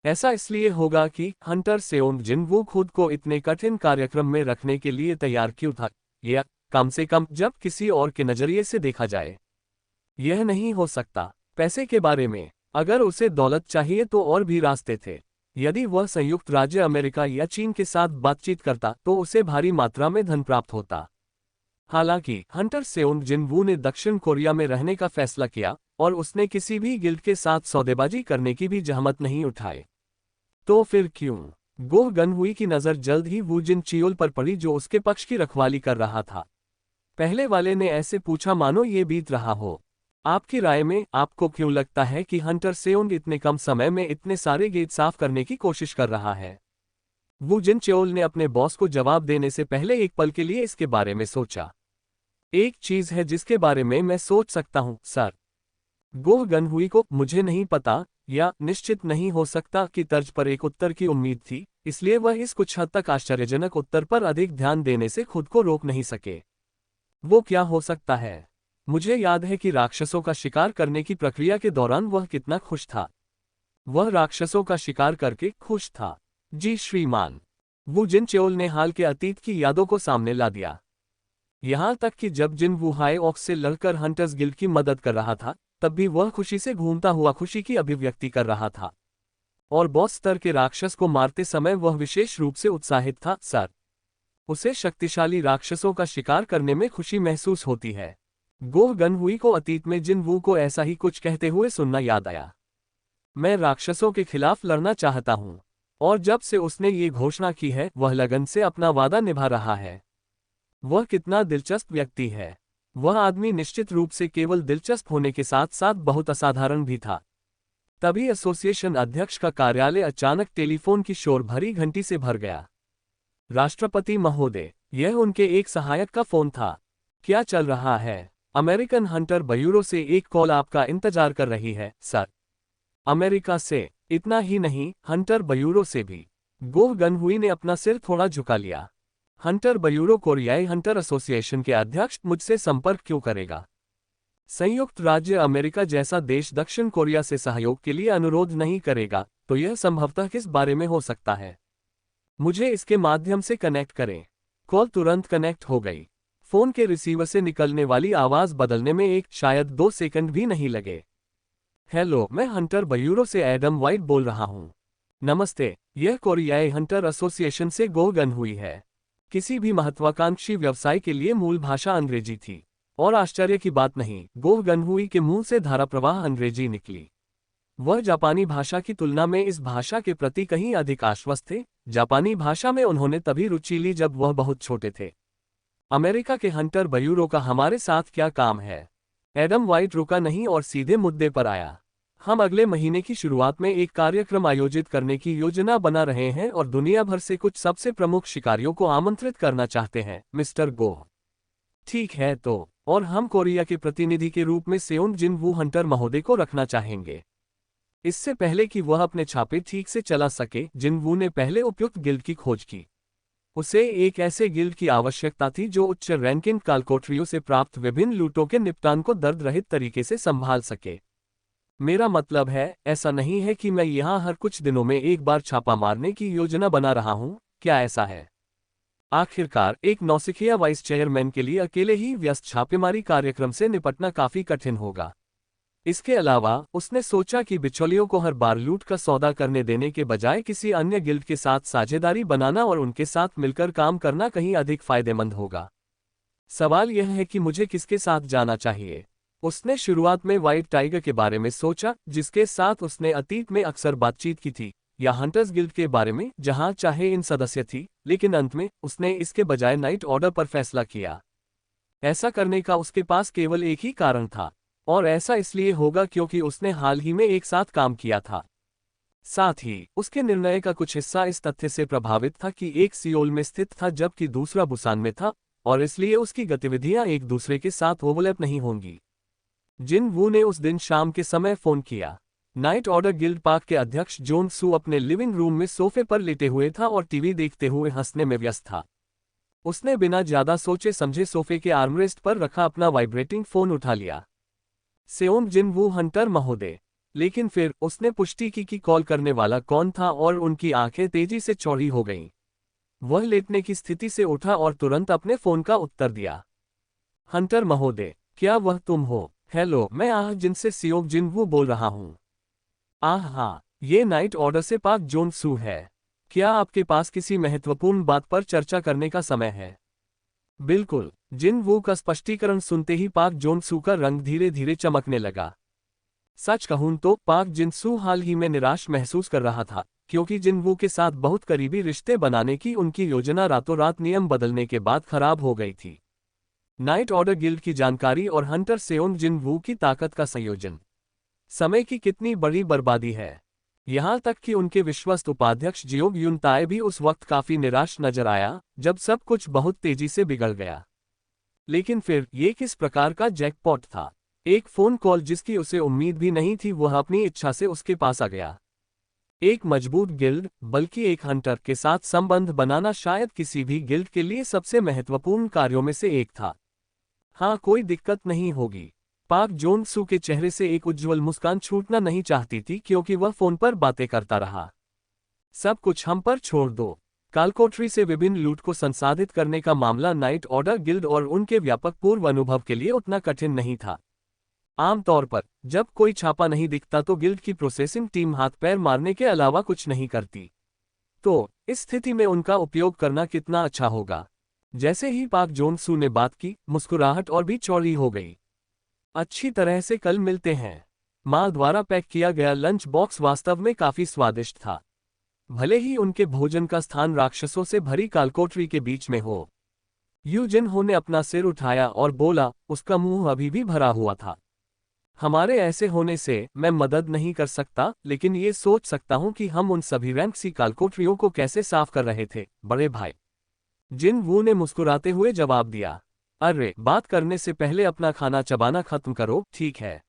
ऐसा इसलिए होगा कि हंटर सेओंग जिनवू खुद को इतने कठिन कार्यक्रम में रखने के लिए तैयार क्यों था, या कम से कम जब किसी और के नजरिए से देखा जाए। यह नहीं हो सकता। पैसे के बारे में, अगर उसे दौलत चाहिए तो और भी रास्ते थे। यदि वह संयुक्त राज्य अमेरिका या चीन के साथ बातचीत करता तो उसे भारी मात्रा में धन प्राप्त होता। हालांकि हंटर सेओंग जिनवू ने दक्षिण कोरिया में रहने का फैसला किया और उसने किसी भी गिल्ड के साथ सौदेबाजी करने की भी जहमत नहीं उठाई। तो फिर क्यों? गोह गनहुई की नज़र जल्द ही वू जिन चियोल पर पड़ी जो उसके पक्ष की रखवाली कर रहा था। पहले वाले ने ऐसे पूछा मानो ये बीत रहा हो। आपकी राय में आपको क्यों लगता है कि हंटर सेओंग इतने कम समय में इतने सारे गेट साफ करने की कोशिश कर रहा है? वू जिन चियोल ने अपने बॉस को जवाब देने से पहले एक पल के लिए इसके बारे में सोचा। एक चीज है जिसके बारे में मैं सोच सकता हूं, सर। गोह गनहुई को मुझे नहीं पता या निश्चित नहीं हो सकता कि तर्ज पर एक उत्तर की उम्मीद थी, इसलिए वह इस कुछ हद तक आश्चर्यजनक उत्तर पर अधिक ध्यान देने से खुद को रोक नहीं सके। वो क्या हो सकता है? मुझे याद है कि राक्षसों का शिकार करने की प्रक्रिया के दौरान वह कितना खुश था। वह राक्षसों का शिकार करके खुश था। जी श्रीमान। वू जिन चियोल ने हाल के अतीत की यादों को सामने ला दिया। यहां तक कि जब जिन वू हाई ऑक्स से लड़कर हंटर्स गिल्ड की मदद कर रहा था, तब भी वह खुशी से घूमता हुआ खुशी की अभिव्यक्ति कर रहा था। और बॉस स्तर के राक्षस को मारते समय वह विशेष रूप से उत्साहित था, सर। उसे शक्तिशाली राक्षसों का शिकार करने में खुशी महसूस होती है। गोह गनहुई को अतीत में जिन वू को ऐसा ही कुछ कहते हुए सुनना याद आया। मैं राक्षसों के खिलाफ लड़ना चाहता हूं। और जब से उसने ये घोषणा की है, वह लगन से अपना वादा निभा रहा है। वह कितना दिलचस्प व्यक्ति है। वह आदमी निश्चित रूप से केवल दिलचस्प होने के साथ साथ बहुत असाधारण भी था। तभी एसोसिएशन अध्यक्ष का कार्यालय अचानक टेलीफोन की शोर भरी घंटी से भर गया। राष्ट्रपति महोदय, यह उनके एक सहायक का फोन था। क्या चल रहा है? अमेरिकन हंटर ब्यूरो से एक कॉल आपका इंतजार कर रही है, सर। अमेरिका से? इतना ही नहीं, हंटर ब्यूरो से भी। गोह गनहुई ने अपना सिर थोड़ा झुका लिया। हंटर ब्यूरो कोरियाई हंटर एसोसिएशन के अध्यक्ष मुझसे संपर्क क्यों करेगा? संयुक्त राज्य अमेरिका जैसा देश दक्षिण कोरिया से सहयोग के लिए अनुरोध नहीं करेगा, तो यह संभवतः किस बारे में हो सकता है? मुझे इसके माध्यम से कनेक्ट करें। कॉल तुरंत कनेक्ट हो गई। फोन के रिसीवर से निकलने वाली आवाज बदलने में शायद 2 सेकंड भी नहीं लगे। हेलो, मैं हंटर ब्यूरो से एडम वाइट बोल रहा हूं। नमस्ते, यह कोरियाई हंटर एसोसिएशन से गोह गनहुई है। किसी भी महत्वाकांक्षी व्यवसाय के लिए मूल भाषा अंग्रेजी थी। और आश्चर्य की बात नहीं, गोह गनहुई के मुंह से धारा प्रवाह अंग्रेजी निकली। वह जापानी भाषा की तुलना में इस भाषा के प्रति कहीं अधिक आश्वस्त थे। जापानी भाषा में उन्होंने तभी रुचि ली जब वह बहुत छोटे थे। अमेरिका के हंटर ब्यूरो का हमारे साथ क्या काम है? एडम वाइट रुका नहीं और सीधे मुद्दे पर आया। हम अगले महीने की शुरुआत में एक कार्यक्रम आयोजित करने की योजना बना रहे हैं और दुनिया भर से कुछ सबसे प्रमुख शिकारियों को आमंत्रित करना चाहते हैं, मिस्टर गोह। ठीक है तो, और हम कोरिया के प्रतिनिधि के रूप में सेओंग जिन वू हंटर महोदय को रखना चाहेंगे। इससे पहले कि वह अपने छापे ठीक से चला सके, जिन वू ने पहले उपयुक्त गिल्ड की खोज की। उसे एक ऐसे गिल्ड की आवश्यकता थी जो उच्च रैंकिंग कालकोठरियों से प्राप्त विभिन्न लूटों के निपटान को दर्द रहित तरीके से संभाल सके। मेरा मतलब है, ऐसा नहीं है कि मैं यहाँ हर कुछ दिनों में एक बार छापा मारने की योजना बना रहा हूँ, क्या ऐसा है? आखिरकार एक नौसिखिया वाइस चेयरमैन के लिए अकेले ही व्यस्त छापेमारी कार्यक्रम से निपटना काफी कठिन होगा। इसके अलावा उसने सोचा कि बिचौलियों को हर बार लूट का सौदा करने देने के बजाय किसी अन्य गिल्ड के साथ साझेदारी बनाना और उनके साथ मिलकर काम करना कहीं अधिक फायदेमंद होगा। सवाल यह है कि मुझे किसके साथ जाना चाहिए। उसने शुरुआत में व्हाइट टाइगर के बारे में सोचा, जिसके साथ उसने अतीत में अक्सर बातचीत की थी, या हंटर्स गिल्ड के बारे में, जहां चाहे इन सदस्य थी, लेकिन अंत में उसने इसके बजाय नाइट ऑर्डर पर फैसला किया। ऐसा करने का उसके पास केवल एक ही कारण था, और ऐसा इसलिए होगा क्योंकि उसने हाल ही में एक साथ काम किया था। साथ ही उसके निर्णय का कुछ हिस्सा इस तथ्य से प्रभावित था कि एक सियोल में स्थित था जबकि दूसरा बुसान में था, और इसलिए उसकी गतिविधियां एक दूसरे के साथ ओवरलैप नहीं होंगी। जिन वू ने उस दिन शाम के समय फोन किया। नाइट ऑर्डर गिल्ड पार्क के अध्यक्ष जोन सू अपने लिविंग रूम में सोफे पर लेटे हुए था और टीवी देखते हुए हंसने में व्यस्त था। उसने बिना ज्यादा सोचे समझे सोफे के आर्मरेस्ट पर रखा अपना वाइब्रेटिंग फोन उठा लिया। सेओम जिन वू हंटर महोदय। लेकिन फिर उसने पुष्टि की कि कॉल करने वाला कौन था और उनकी आंखें तेजी से चौड़ी हो गईं। वह लेटने की स्थिति से उठा और तुरंत अपने फोन का उत्तर दिया। हंटर महोदय, क्या वह तुम हो? हेलो, मैं जिनसे सियोक जिनवू बोल रहा हूँ। हाँ, ये नाइट ऑर्डर से पाक जोन सू है। क्या आपके पास किसी महत्वपूर्ण बात पर चर्चा करने का समय है? बिल्कुल। जिन वू का स्पष्टीकरण सुनते ही पाक जोन सू का रंग धीरे धीरे चमकने लगा। सच कहूं तो पाक जिन सू हाल ही में निराश महसूस कर रहा था, क्योंकि जिन वू के साथ बहुत करीबी रिश्ते बनाने की उनकी योजना रातों रात नियम बदलने के बाद खराब हो गई थी। नाइट ऑर्डर गिल्ड की जानकारी और हंटर सेओंग जिन वू की ताकत का संयोजन समय की कितनी बड़ी बर्बादी है। यहां तक कि उनके विश्वस्त उपाध्यक्ष जियोग युनताए भी उस वक्त काफी निराश नजर आया जब सब कुछ बहुत तेजी से बिगड़ गया। लेकिन फिर ये किस प्रकार का जैकपॉट था? एक फोन कॉल जिसकी उसे उम्मीद भी नहीं थी, वह अपनी इच्छा से उसके पास आ गया। एक मजबूत गिल्ड, बल्कि एक हंटर के साथ संबंध बनाना शायद किसी भी गिल्ड के लिए सबसे महत्वपूर्ण कार्यों में से एक था। हाँ, कोई दिक्कत नहीं होगी। पाक जोन सू के चेहरे से एक उज्ज्वल मुस्कान छूटना नहीं चाहती थी क्योंकि वह फोन पर बातें करता रहा। सब कुछ हम पर छोड़ दो। कालकोठरी से विभिन्न लूट को संसाधित करने का मामला नाइट ऑर्डर गिल्ड और उनके व्यापक पूर्व अनुभव के लिए उतना कठिन नहीं था। आमतौर पर जब कोई छापा नहीं दिखता तो गिल्ड की प्रोसेसिंग टीम हाथ पैर मारने के अलावा कुछ नहीं करती। तो इस स्थिति में उनका उपयोग करना कितना अच्छा होगा। जैसे ही पाक जोन सू ने बात की, मुस्कुराहट और भी चौड़ी हो गई। अच्छी तरह से कल मिलते हैं। माँ द्वारा पैक किया गया लंच बॉक्स वास्तव में काफी स्वादिष्ट था। भले ही उनके भोजन का स्थान राक्षसों से भरी कालकोठरी के बीच में हो। यू जिन हो ने अपना सिर उठाया और बोला, उसका मुंह अभी भी भरा हुआ था। हमारे ऐसे होने से मैं मदद नहीं कर सकता, लेकिन ये सोच सकता हूं कि हम उन सभी रैंक सी कालकोठरियों को कैसे साफ कर रहे थे, बड़े भाई। जिन वू ने मुस्कुराते हुए जवाब दिया। अरे, बात करने से पहले अपना खाना चबाना खत्म करो, ठीक है?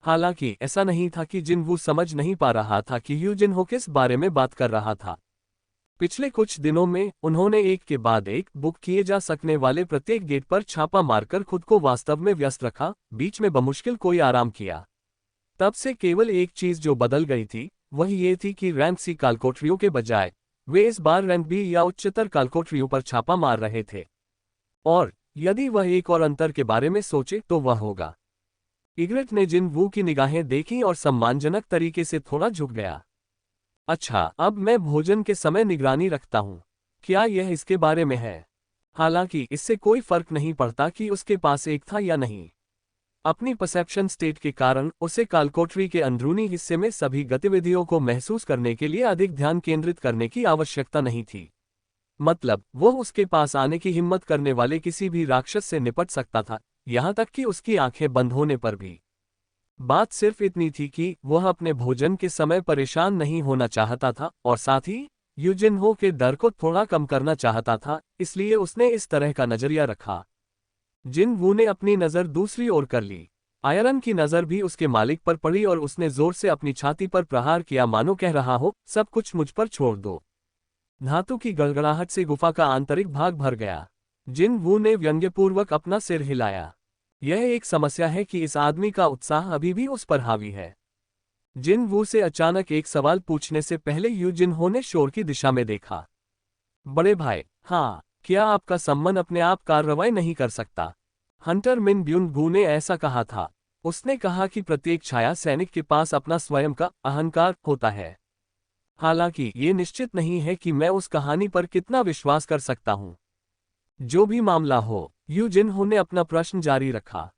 हालांकि ऐसा नहीं था कि जिन वू समझ नहीं पा रहा था कि यू जिन हो किस बारे में बात कर रहा था। पिछले कुछ दिनों में उन्होंने एक के बाद एक बुक किए जा सकने वाले प्रत्येक गेट पर छापा मारकर खुद को वास्तव में व्यस्त रखा, बीच में बमुश्किल कोई आराम किया। तब से केवल एक चीज जो बदल गई थी, वह ये थी कि रैंक सी कालकोठरियों के बजाय वे इस बार रैंक बी या उच्चतर कालकोठरियों पर छापा मार रहे थे। और यदि वह एक और अंतर के बारे में सोचे तो वह होगा। इग्रेट ने जिन वू की निगाहें देखी और सम्मानजनक तरीके से थोड़ा झुक गया। अच्छा, अब मैं भोजन के समय निगरानी रखता हूँ। क्या यह इसके बारे में है? हालांकि इससे कोई फर्क नहीं पड़ता कि उसके पास एक था या नहीं। अपनी परसेप्शन स्टेट के कारण उसे कालकोठरी के अंदरूनी हिस्से में सभी गतिविधियों को महसूस करने के लिए अधिक ध्यान केंद्रित करने की आवश्यकता नहीं थी। मतलब, वो उसके पास आने की हिम्मत करने वाले किसी भी राक्षस से निपट सकता था, यहां तक कि उसकी आंखें बंद होने पर भी। बात सिर्फ इतनी थी कि वह अपने भोजन के समय परेशान नहीं होना चाहता था और साथ ही यूजिनहो के डर को थोड़ा कम करना चाहता था, इसलिए उसने इस तरह का नजरिया रखा। जिन वू ने अपनी नजर दूसरी ओर कर ली। आयरन की नजर भी उसके मालिक पर पड़ी और उसने जोर से अपनी छाती पर प्रहार किया, मानो कह रहा हो, सब कुछ मुझ पर छोड़ दो। धातु की गड़गड़ाहट से गुफा का आंतरिक भाग भर गया। जिन वू ने व्यंग्यपूर्वक अपना सिर हिलाया। यह एक समस्या है कि इस आदमी का उत्साह अभी भी उस पर हावी है। जिन वू से अचानक एक सवाल पूछने से पहले यू जिनहो ने शोर की दिशा में देखा। बड़े भाई, हाँ, क्या आपका सम्मन अपने आप कार्रवाई नहीं कर सकता? हंटर मिन ब्यून भू ने ऐसा कहा था। उसने कहा कि प्रत्येक छाया सैनिक के पास अपना स्वयं का अहंकार होता है। हालांकि ये निश्चित नहीं है कि मैं उस कहानी पर कितना विश्वास कर सकता हूं। जो भी मामला हो, यू जिनहो ने अपना प्रश्न जारी रखा।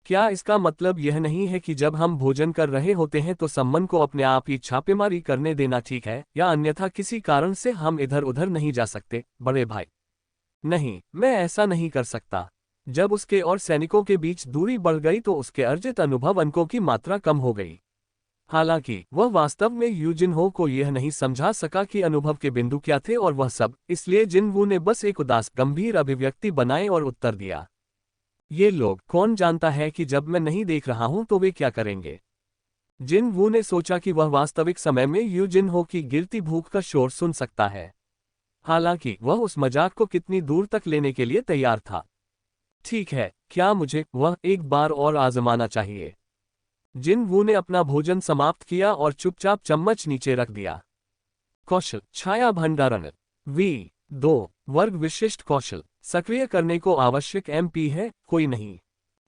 क्या इसका मतलब यह नहीं है कि जब हम भोजन कर रहे होते हैं तो सम्मन को अपने आप ही छापेमारी करने देना ठीक है, या अन्यथा किसी कारण से हम इधर उधर नहीं जा सकते? बड़े भाई, नहीं, मैं ऐसा नहीं कर सकता। जब उसके और सैनिकों के बीच दूरी बढ़ गई तो उसके अर्जित अनुभव अंकों की मात्रा कम हो गई। हालांकि वह वास्तव में यू जिनहो को यह नहीं समझा सका कि अनुभव के बिंदु क्या थे और वह सब, इसलिए जिनवू ने बस एक उदास गंभीर अभिव्यक्ति बनाई और उत्तर दिया, ये लोग, कौन जानता है कि जब मैं नहीं देख रहा हूं तो वे क्या करेंगे? जिन वू ने सोचा कि वह वास्तविक समय में यू जिनहो की गिरती भूख का शोर सुन सकता है। हालांकि वह उस मजाक को कितनी दूर तक लेने के लिए तैयार था। ठीक है, क्या मुझे वह एक बार और आजमाना चाहिए? जिन वू ने अपना भोजन समाप्त किया और चुपचाप चम्मच नीचे रख दिया। कौशल छाया भंडारण V2 वर्ग विशिष्ट कौशल सक्रिय करने को आवश्यक MP है, कोई नहीं।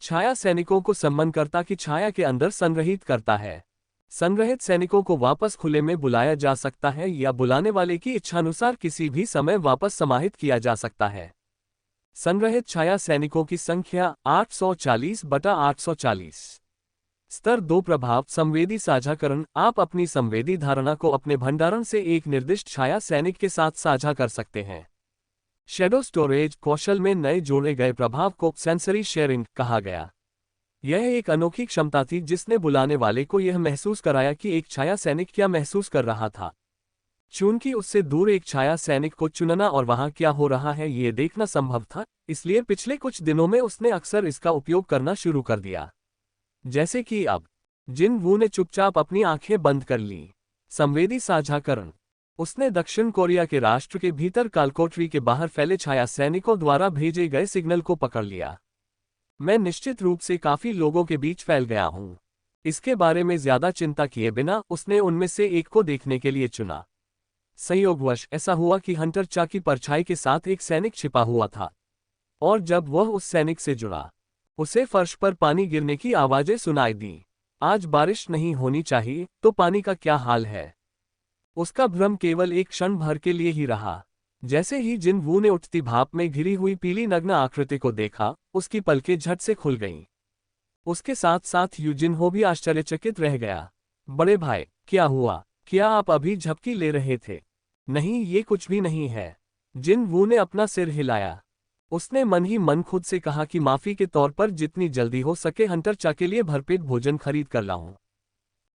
छाया सैनिकों को सम्मानकर्ता की छाया के अंदर संग्रहित करता है। संग्रहित सैनिकों को वापस खुले में बुलाया जा सकता है या बुलाने वाले की इच्छानुसार किसी भी समय वापस समाहित किया जा सकता है। संग्रहित छाया सैनिकों की संख्या 840/840। स्तर 2 प्रभाव संवेदी साझाकरण। आप अपनी संवेदी धारणा को अपने भंडारण से एक निर्दिष्ट छाया सैनिक के साथ साझा कर सकते हैं। शैडो स्टोरेज कौशल में नए जोड़े गए प्रभाव को सेंसरी शेयरिंग कहा गया। यह एक अनोखी क्षमता थी जिसने बुलाने वाले को यह महसूस कराया कि एक छाया सैनिक क्या महसूस कर रहा था। चूंकि उससे दूर एक छाया सैनिक को चुनना और वहां क्या हो रहा है ये देखना संभव था, इसलिए पिछले कुछ दिनों में उसने अक्सर इसका उपयोग करना शुरू कर दिया। जैसे कि अब। जिन वू ने चुपचाप अपनी आंखें बंद कर ली। संवेदी साझाकरण। उसने दक्षिण कोरिया के राष्ट्र के भीतर कालकोटरी के बाहर फैले छाया सैनिकों द्वारा भेजे गए सिग्नल को पकड़ लिया। मैं निश्चित रूप से काफी लोगों के बीच फैल गया हूं। इसके बारे में ज्यादा चिंता किए बिना उसने उनमें से एक को देखने के लिए चुना। संयोगवश ऐसा हुआ कि हंटर चा की परछाई के साथ एक सैनिक छिपा हुआ था, और जब वह उस सैनिक से जुड़ा, उसे फर्श पर पानी गिरने की आवाजें सुनाई दी। आज बारिश नहीं होनी चाहिए, तो पानी का क्या हाल है? उसका भ्रम केवल एक क्षण भर के लिए ही रहा। जैसे ही जिन वू ने उठती भाप में घिरी हुई पीली नग्न आकृति को देखा, उसकी पलकें झट से खुल गईं। उसके साथ साथ यूजिन हो भी आश्चर्यचकित रह गया। बड़े भाई, क्या हुआ? क्या आप अभी झपकी ले रहे थे? नहीं, ये कुछ भी नहीं है। जिन वू ने अपना सिर हिलाया। उसने मन ही मन खुद से कहा कि माफी के तौर पर जितनी जल्दी हो सके हंटर चा के लिए भरपेट भोजन खरीद कर लाऊं।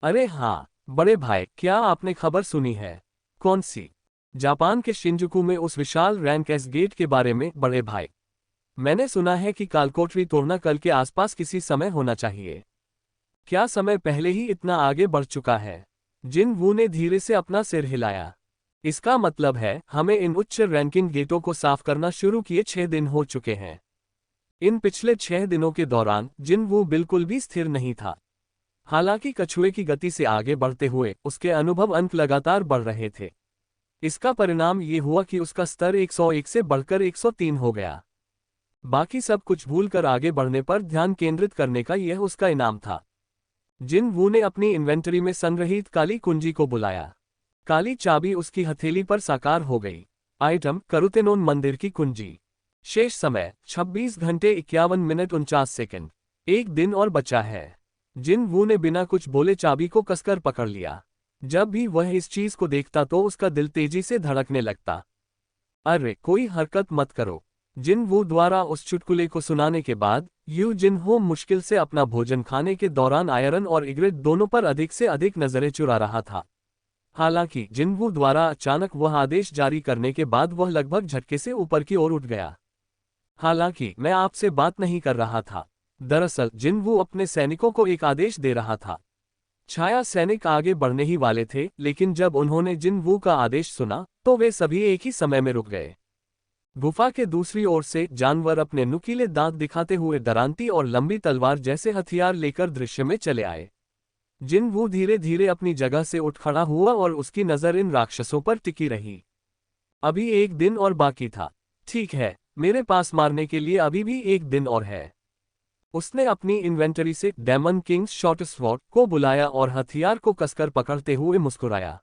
अरे हाँ बड़े भाई, क्या आपने खबर सुनी है? कौन सी? जापान के शिंजुकू में उस विशाल रैनकेस गेट के बारे में? बड़े भाई, मैंने सुना है कि कालकोटरी तोड़ना कल के आसपास किसी समय होना चाहिए। क्या समय पहले ही इतना आगे बढ़ चुका है? जिन वू ने धीरे से अपना सिर हिलाया। इसका मतलब है हमें इन उच्च रैंकिंग गेटों को साफ करना शुरू किए 6 दिन हो चुके हैं। इन पिछले 6 दिनों के दौरान जिन वू बिल्कुल भी स्थिर नहीं था। हालांकि कछुए की गति से आगे बढ़ते हुए उसके अनुभव अंक लगातार बढ़ रहे थे। इसका परिणाम ये हुआ कि उसका स्तर 101 से बढ़कर 103 हो गया। बाकी सब कुछ भूलकर आगे बढ़ने पर ध्यान केंद्रित करने का यह उसका इनाम था। जिन वू ने अपनी इन्वेंटरी में संग्रहित काली कुंजी को बुलाया। काली चाबी उसकी हथेली पर साकार हो गई। आइटम करुतेनोन मंदिर की कुंजी। शेष समय 26 घंटे 51 मिनट 49 सेकंड। एक दिन और बचा है। जिन वू ने बिना कुछ बोले चाबी को कसकर पकड़ लिया। जब भी वह इस चीज को देखता तो उसका दिल तेजी से धड़कने लगता। अरे कोई हरकत मत करो। जिन वू द्वारा उस चुटकुले को सुनाने के बाद यू जिन हो मुश्किल से अपना भोजन खाने के दौरान आयरन और इग्रेट दोनों पर अधिक से अधिक नजरें चुरा रहा था। हालांकि जिन वू द्वारा अचानक वह आदेश जारी करने के बाद वह लगभग झटके से ऊपर की ओर उठ गया। हालांकि मैं आपसे बात नहीं कर रहा था। दरअसल जिन वू अपने सैनिकों को एक आदेश दे रहा था। छाया सैनिक आगे बढ़ने ही वाले थे, लेकिन जब उन्होंने जिन वू का आदेश सुना तो वे सभी एक ही समय में रुक गए। गुफा के दूसरी ओर से जानवर अपने नुकीले दांत दिखाते हुए दरांती और लंबी तलवार जैसे हथियार लेकर दृश्य में चले आए। जिनवू धीरे धीरे अपनी जगह से उठ खड़ा हुआ और उसकी नजर इन राक्षसों पर टिकी रही। अभी एक दिन और बाकी था। ठीक है, मेरे पास मारने के लिए अभी भी एक दिन और है। उसने अपनी इन्वेंटरी से डेमन किंग्स शॉर्ट स्वॉर्ड को बुलाया और हथियार को कसकर पकड़ते हुए मुस्कुराया।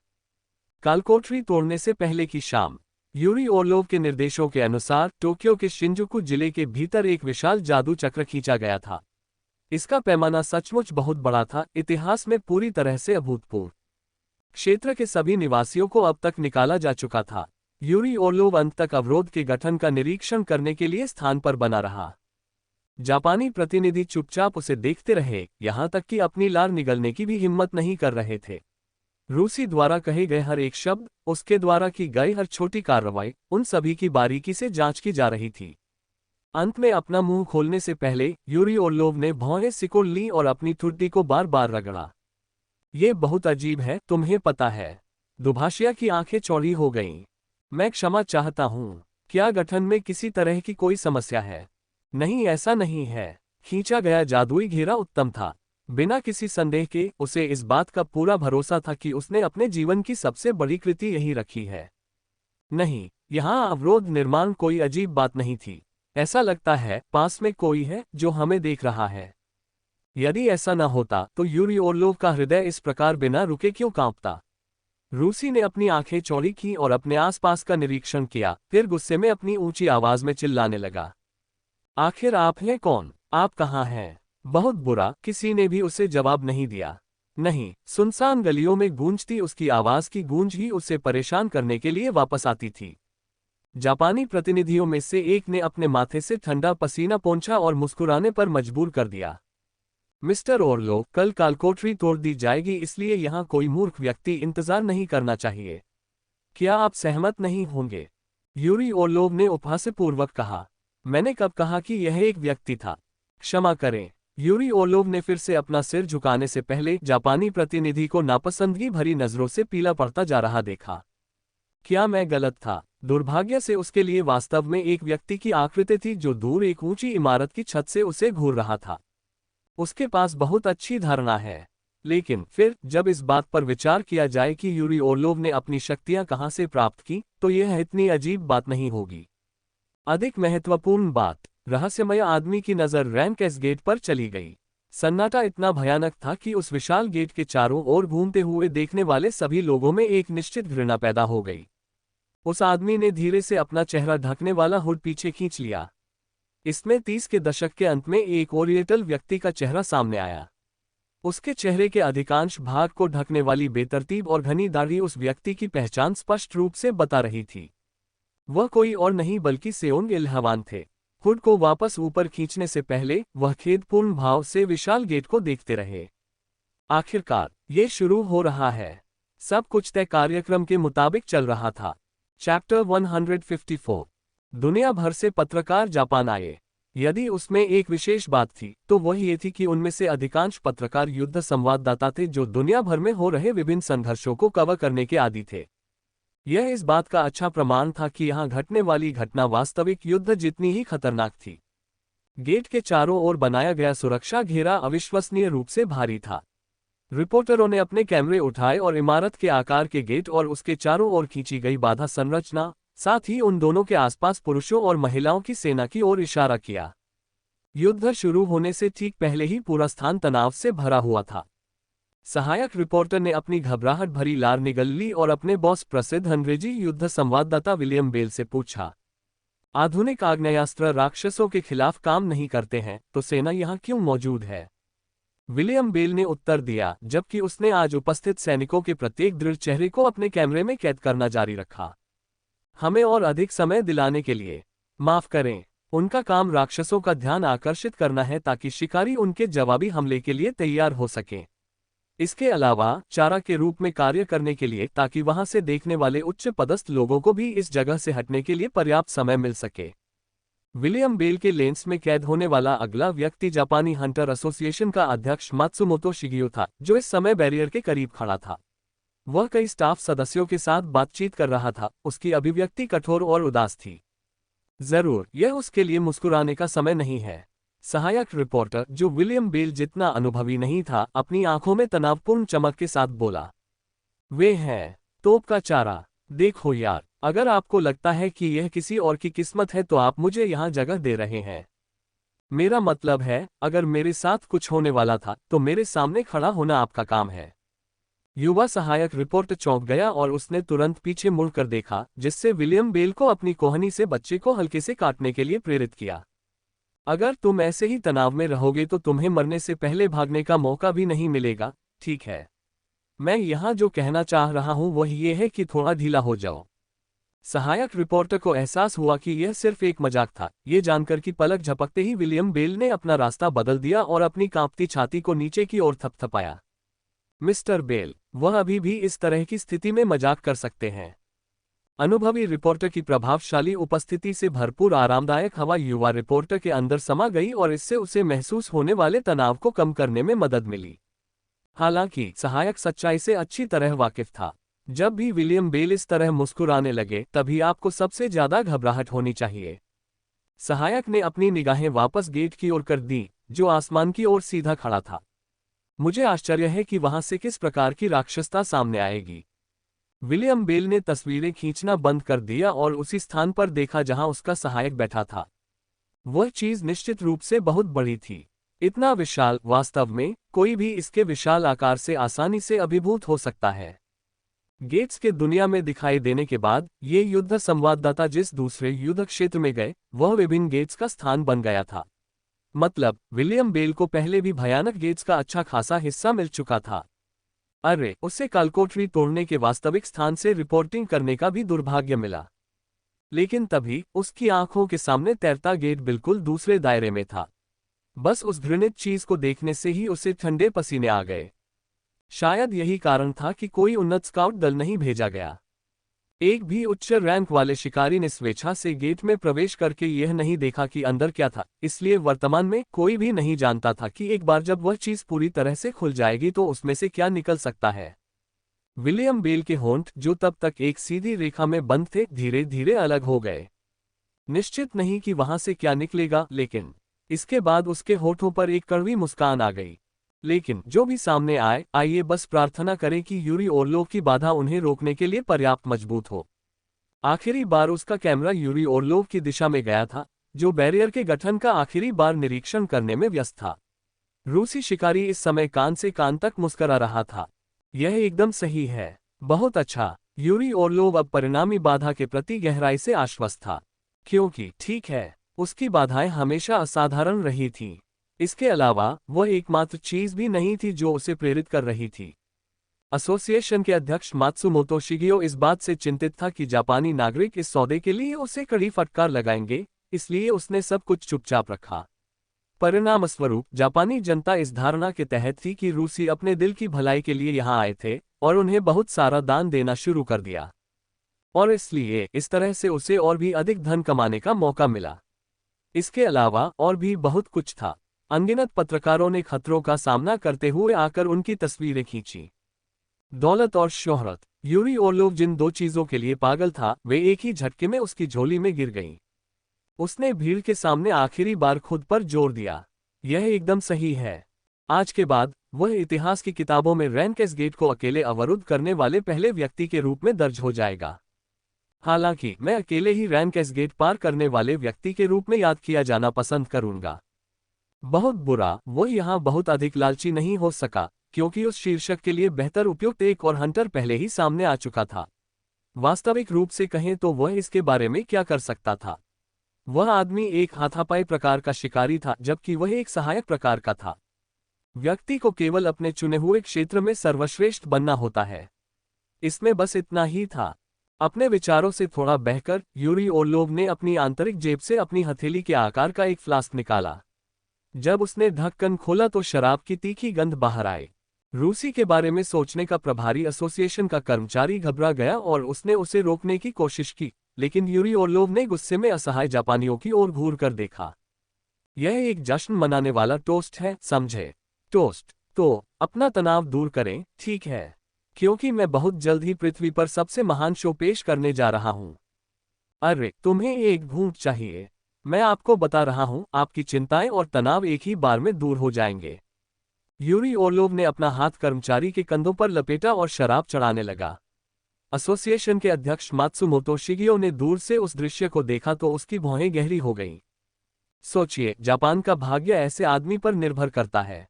कालकोठरी तोड़ने से पहले की शाम। यूरी ओर्लोव के निर्देशों के अनुसार टोक्यो के शिंजुकू जिले के भीतर एक विशाल जादू चक्र खींचा गया था। इसका पैमाना सचमुच बहुत बड़ा था, इतिहास में पूरी तरह से अभूतपूर्व। क्षेत्र के सभी निवासियों को अब तक निकाला जा चुका था। यूरी ओर्लोव अंत तक अवरोध के गठन का निरीक्षण करने के लिए स्थान पर बना रहा। जापानी प्रतिनिधि चुपचाप उसे देखते रहे, यहां तक कि अपनी लार निगलने की भी हिम्मत नहीं कर रहे थे। रूसी द्वारा कहे गए हर एक शब्द, उसके द्वारा की गई हर छोटी कार्रवाई, उन सभी की बारीकी से जांच की जा रही थी। अंत में अपना मुंह खोलने से पहले यूरी ओर्लोव ने भौहें सिकोड़ ली और अपनी ठुड्डी को बार बार रगड़ा। ये बहुत अजीब है, तुम्हें पता है। दुभाषिया की आंखें चौड़ी हो गईं। मैं क्षमा चाहता हूं। क्या गठन में किसी तरह की कोई समस्या है? नहीं, ऐसा नहीं है। खींचा गया जादुई घेरा उत्तम था। बिना किसी संदेह के उसे इस बात का पूरा भरोसा था कि उसने अपने जीवन की सबसे बड़ी कृति यही रखी है। नहीं, यहाँ अवरोध निर्माण कोई अजीब बात नहीं थी। ऐसा लगता है पास में कोई है जो हमें देख रहा है। यदि ऐसा न होता तो यूरी ओर्लोव का हृदय इस प्रकार बिना रुके क्यों कांपता? रूसी ने अपनी आंखें चौड़ी की और अपने आसपास का निरीक्षण किया, फिर गुस्से में अपनी ऊंची आवाज में चिल्लाने लगा। आखिर आप हैं कौन? आप कहाँ हैं? बहुत बुरा, किसी ने भी उसे जवाब नहीं दिया। नहीं, सुनसान गलियों में गूंजती उसकी आवाज की गूंज ही उसे परेशान करने के लिए वापस आती थी। जापानी प्रतिनिधियों में से एक ने अपने माथे से ठंडा पसीना पोंछा और मुस्कुराने पर मजबूर कर दिया। मिस्टर ओर्लोव, कल कालकोठरी तोड़ दी जाएगी, इसलिए यहाँ कोई मूर्ख व्यक्ति इंतजार नहीं करना चाहिए। क्या आप सहमत नहीं होंगे? यूरी ओर्लोव ने उपहासपूर्वक कहा। मैंने कब कहा कि यह एक व्यक्ति था? क्षमा करें। यूरी ओर्लोव ने फिर से अपना सिर झुकाने से पहले जापानी प्रतिनिधि को नापसंदगी भरी नजरों से पीला पड़ता जा रहा देखा। क्या मैं गलत था? दुर्भाग्य से उसके लिए वास्तव में एक व्यक्ति की आकृति थी जो दूर एक ऊंची इमारत की छत से उसे घूर रहा था। उसके पास बहुत अच्छी धारणा है, लेकिन फिर जब इस बात पर विचार किया जाए कि यूरी ओर्लोव ने अपनी शक्तियां कहां से प्राप्त की, तो यह इतनी अजीब बात नहीं होगी। अधिक महत्वपूर्ण बात, रहस्यमय आदमी की नजर रैमकेस गेट पर चली गई। सन्नाटा इतना भयानक था कि उस विशाल गेट के चारों ओर घूमते हुए देखने वाले सभी लोगों में एक निश्चित घृणा पैदा हो गई। उस आदमी ने धीरे से अपना चेहरा ढकने वाला हुड पीछे खींच लिया। इसमें 30 के दशक के अंत में एक ओरिएंटल व्यक्ति का चेहरा सामने आया। उसके चेहरे के अधिकांश भाग को ढकने वाली बेतरतीब और घनी दाढ़ी उस व्यक्ति की पहचान स्पष्ट रूप से बता रही थी। वह कोई और नहीं बल्कि सेओंग इल्हवान थे। हुड को वापस ऊपर खींचने से पहले वह खेदपूर्ण भाव से विशाल गेट को देखते रहे। आखिरकार ये शुरू हो रहा है। सब कुछ तय कार्यक्रम के मुताबिक चल रहा था। चैप्टर 154। दुनिया भर से पत्रकार जापान आए। यदि उसमें एक विशेष बात थी तो वह ये थी कि उनमें से अधिकांश पत्रकार युद्ध संवाददाता थे जो दुनिया भर में हो रहे विभिन्न संघर्षों को कवर करने के आदी थे। यह इस बात का अच्छा प्रमाण था कि यहाँ घटने वाली घटना वास्तविक युद्ध जितनी ही खतरनाक थी। गेट के चारों ओर बनाया गया सुरक्षा घेरा अविश्वसनीय रूप से भारी था। रिपोर्टरों ने अपने कैमरे उठाए और इमारत के आकार के गेट और उसके चारों ओर खींची गई बाधा संरचना, साथ ही उन दोनों के आसपास पुरुषों और महिलाओं की सेना की ओर इशारा किया। युद्ध शुरू होने से ठीक पहले ही पूरा स्थान तनाव से भरा हुआ था। सहायक रिपोर्टर ने अपनी घबराहट भरी लार निगल ली और अपने बॉस प्रसिद्ध अंग्रेजी युद्ध संवाददाता विलियम बेल से पूछा, आधुनिक आग्नेयास्त्र राक्षसों के खिलाफ काम नहीं करते हैं तो सेना यहाँ क्यों मौजूद है? विलियम बेल ने उत्तर दिया, जबकि उसने आज उपस्थित सैनिकों के प्रत्येक दृढ़ चेहरे को अपने कैमरे में कैद करना जारी रखा। हमें और अधिक समय दिलाने के लिए माफ करें। उनका काम राक्षसों का ध्यान आकर्षित करना है ताकि शिकारी उनके जवाबी हमले के लिए तैयार हो सकें। इसके अलावा चारा के रूप में कार्य करने के लिए ताकि वहां से देखने वाले उच्च पदस्थ लोगों को भी इस जगह से हटने के लिए पर्याप्त समय मिल सके। विलियम बेल के लेंस में कैद होने वाला अगला व्यक्ति जापानी हंटर एसोसिएशन का अध्यक्ष मात्सुमोतो शिगियो था, जो इस समय बैरियर के करीब खड़ा था। वह कई स्टाफ सदस्यों के साथ बातचीत कर रहा था। उसकी अभिव्यक्ति कठोर और उदास थी। जरूर यह उसके लिए मुस्कुराने का समय नहीं है। सहायक रिपोर्टर, जो विलियम बेल जितना अनुभवी नहीं था, अपनी आंखों में तनावपूर्ण चमक के साथ बोला, वे हैं तोप का चारा। देखो यार, अगर आपको लगता है कि यह किसी और की किस्मत है तो आप मुझे यहाँ जगह दे रहे हैं। मेरा मतलब है, अगर मेरे साथ कुछ होने वाला था तो मेरे सामने खड़ा होना आपका काम है। युवा सहायक रिपोर्टर चौंक गया और उसने तुरंत पीछे मुड़कर देखा, जिससे विलियम बेल को अपनी कोहनी से बच्चे को हल्के से काटने के लिए प्रेरित किया। अगर तुम ऐसे ही तनाव में रहोगे तो तुम्हें मरने से पहले भागने का मौका भी नहीं मिलेगा, ठीक है? मैं यहाँ जो कहना चाह रहा हूँ वह ये है कि थोड़ा ढीला हो जाओ। सहायक रिपोर्टर को एहसास हुआ कि यह सिर्फ एक मजाक था। ये जानकर कि पलक झपकते ही विलियम बेल ने अपना रास्ता बदल दिया और अपनी कांपती छाती को नीचे की ओर थपथपाया। मिस्टर बेल, वह अभी भी इस तरह की स्थिति में मजाक कर सकते हैं। अनुभवी रिपोर्टर की प्रभावशाली उपस्थिति से भरपूर आरामदायक हवा युवा रिपोर्टर के अंदर समा गई और इससे उसे महसूस होने वाले तनाव को कम करने में मदद मिली। हालांकि सहायक सच्चाई से अच्छी तरह वाकिफ था। जब भी विलियम बेल इस तरह मुस्कुराने लगे तभी आपको सबसे ज्यादा घबराहट होनी चाहिए। सहायक ने अपनी निगाहें वापस गेट की ओर कर दी, जो आसमान की ओर सीधा खड़ा था। मुझे आश्चर्य है कि वहां से किस प्रकार की राक्षसता सामने आएगी। विलियम बेल ने तस्वीरें खींचना बंद कर दिया और उसी स्थान पर देखा जहां उसका सहायक बैठा था। वह चीज निश्चित रूप से बहुत बड़ी थी। इतना विशाल, वास्तव में कोई भी इसके विशाल आकार से आसानी से अभिभूत हो सकता है। गेट्स के दुनिया में दिखाई देने के बाद ये युद्ध संवाददाता जिस दूसरे युद्ध क्षेत्र में गए वह विभिन्न गेट्स का स्थान बन गया था। मतलब विलियम बेल को पहले भी भयानक गेट्स का अच्छा खासा हिस्सा मिल चुका था। अरे, उसे कालकोठरी तोड़ने के वास्तविक स्थान से रिपोर्टिंग करने का भी दुर्भाग्य मिला। लेकिन तभी उसकी आंखों के सामने तैरता गेट बिल्कुल दूसरे दायरे में था। बस उस घृणित चीज को देखने से ही उसे ठंडे पसीने आ गए। शायद यही कारण था कि कोई उन्नत स्काउट दल नहीं भेजा गया। एक भी उच्च रैंक वाले शिकारी ने स्वेच्छा से गेट में प्रवेश करके यह नहीं देखा कि अंदर क्या था, इसलिए वर्तमान में कोई भी नहीं जानता था कि एक बार जब वह चीज पूरी तरह से खुल जाएगी तो उसमें से क्या निकल सकता है। विलियम बेल के होंठ, जो तब तक एक सीधी रेखा में बंद थे, धीरे धीरे अलग हो गए। निश्चित नहीं कि वहां से क्या निकलेगा, लेकिन इसके बाद उसके होठों पर एक कड़वी मुस्कान आ गई। लेकिन जो भी सामने आए, आइए बस प्रार्थना करें कि यूरी ओरलोव की बाधा उन्हें रोकने के लिए पर्याप्त मजबूत हो। आखिरी बार उसका कैमरा यूरी ओरलोव की दिशा में गया था, जो बैरियर के गठन का आखिरी बार निरीक्षण करने में व्यस्त था। रूसी शिकारी इस समय कान से कान तक मुस्करा रहा था। यह एकदम सही है। बहुत अच्छा। यूरी ओरलोव अब परिणामी बाधा के प्रति गहराई से आश्वस्त था, क्योंकि ठीक है, उसकी बाधाएं हमेशा असाधारण रही थीं। इसके अलावा वह एकमात्र चीज भी नहीं थी जो उसे प्रेरित कर रही थी। एसोसिएशन के अध्यक्ष मात्सुमोतो शिगियो इस बात से चिंतित था कि जापानी नागरिक इस सौदे के लिए उसे कड़ी फटकार लगाएंगे, इसलिए उसने सब कुछ चुपचाप रखा। परिणामस्वरूप जापानी जनता इस धारणा के तहत थी कि रूसी अपने दिल की भलाई के लिए यहाँ आए थे और उन्हें बहुत सारा दान देना शुरू कर दिया, और इसलिए इस तरह से उसे और भी अधिक धन कमाने का मौका मिला। इसके अलावा और भी बहुत कुछ था। अनगिनत पत्रकारों ने खतरों का सामना करते हुए आकर उनकी तस्वीरें खींची। दौलत और शोहरत। यूरी ओरलोव जिन दो चीजों के लिए पागल था, वे एक ही झटके में उसकी झोली में गिर गईं। उसने भीड़ के सामने आखिरी बार खुद पर जोर दिया, यह एकदम सही है। आज के बाद वह इतिहास की किताबों में रैनकेस गेट को अकेले अवरुद्ध करने वाले पहले व्यक्ति के रूप में दर्ज हो जाएगा। हालांकि मैं अकेले ही रैनकेस गेट पार करने वाले व्यक्ति के रूप में याद किया जाना पसंद करूंगा। बहुत बुरा, वह यहाँ बहुत अधिक लालची नहीं हो सका, क्योंकि उस शीर्षक के लिए बेहतर उपयुक्त एक और हंटर पहले ही सामने आ चुका था। वास्तविक रूप से कहें तो वह इसके बारे में क्या कर सकता था? वह आदमी एक हाथापाई प्रकार का शिकारी था, जबकि वह एक सहायक प्रकार का था। व्यक्ति को केवल अपने चुने हुए क्षेत्र में सर्वश्रेष्ठ बनना होता है। इसमें बस इतना ही था। अपने विचारों से थोड़ा बहकर यूरी ओरलोव ने अपनी आंतरिक जेब से अपनी हथेली के आकार का एक फ्लास्क निकाला। जब उसने ढक्कन खोला तो शराब की तीखी गंध बाहर आई। रूसी के बारे में सोचने का प्रभारी एसोसिएशन का कर्मचारी घबरा गया और उसने उसे रोकने की कोशिश की, लेकिन यूरी ओरलोव ने गुस्से में असहाय जापानियों की ओर घूर कर देखा। यह एक जश्न मनाने वाला टोस्ट है, समझे? टोस्ट। तो अपना तनाव दूर करें, ठीक है? क्योंकि मैं बहुत जल्द ही पृथ्वी पर सबसे महान शो पेश करने जा रहा हूं। अरे, तुम्हें एक घूंट चाहिए? मैं आपको बता रहा हूं, आपकी चिंताएं और तनाव एक ही बार में दूर हो जाएंगे। यूरी ओर्लोव ने अपना हाथ कर्मचारी के कंधों पर लपेटा और शराब चढ़ाने लगा। एसोसिएशन के अध्यक्ष मात्सुमोतो शिगियो ने दूर से उस दृश्य को देखा तो उसकी भौहें गहरी हो गईं। सोचिए, जापान का भाग्य ऐसे आदमी पर निर्भर करता है।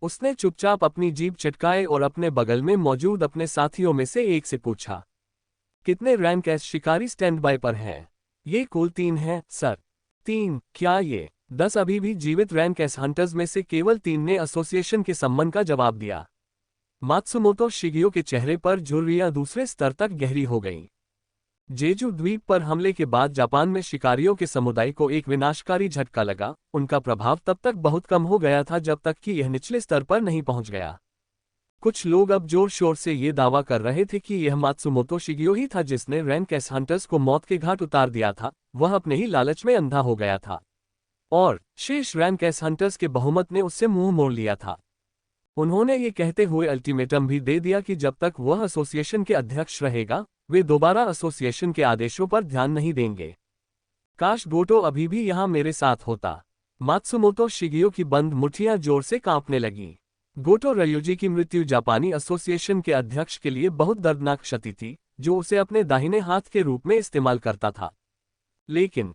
उसने चुपचाप अपनी जीभ चटकाए और अपने बगल में मौजूद अपने साथियों में से एक से पूछा, कितने रैंक एस शिकारी स्टैंड बाय पर हैं? ये कुल 3 हैं, सर। 3? क्या ये 10 अभी भी जीवित रैंक एस हंटर्स में से केवल 3 ने एसोसिएशन के सम्मान का जवाब दिया। मात्सुमोतो शिगियो के चेहरे पर झुर्रियां दूसरे स्तर तक गहरी हो गईं। जेजू द्वीप पर हमले के बाद जापान में शिकारियों के समुदाय को एक विनाशकारी झटका लगा। उनका प्रभाव तब तक बहुत कम हो गया था जब तक कि यह निचले स्तर पर नहीं पहुंच गया। कुछ लोग अब जोर शोर से ये दावा कर रहे थे कि यह मात्सुमोतो शिगियो ही था जिसने रैंक एस हंटर्स को मौत के घाट उतार दिया था। वह अपने ही लालच में अंधा हो गया था और शेष रैंक एस हंटर्स के बहुमत ने उससे मुंह मोड़ लिया था। उन्होंने ये कहते हुए अल्टीमेटम भी दे दिया कि जब तक वह एसोसिएशन के अध्यक्ष रहेगा, वे दोबारा एसोसिएशन के आदेशों पर ध्यान नहीं देंगे। काश गोटो अभी भी यहाँ मेरे साथ होता। मात्सुमोतो शिगियो की बंद मुट्ठियां जोर से कांपने लगीं। गोटो रयोजी की मृत्यु जापानी एसोसिएशन के अध्यक्ष के लिए बहुत दर्दनाक क्षति थी, जो उसे अपने दाहिने हाथ के रूप में इस्तेमाल करता था। लेकिन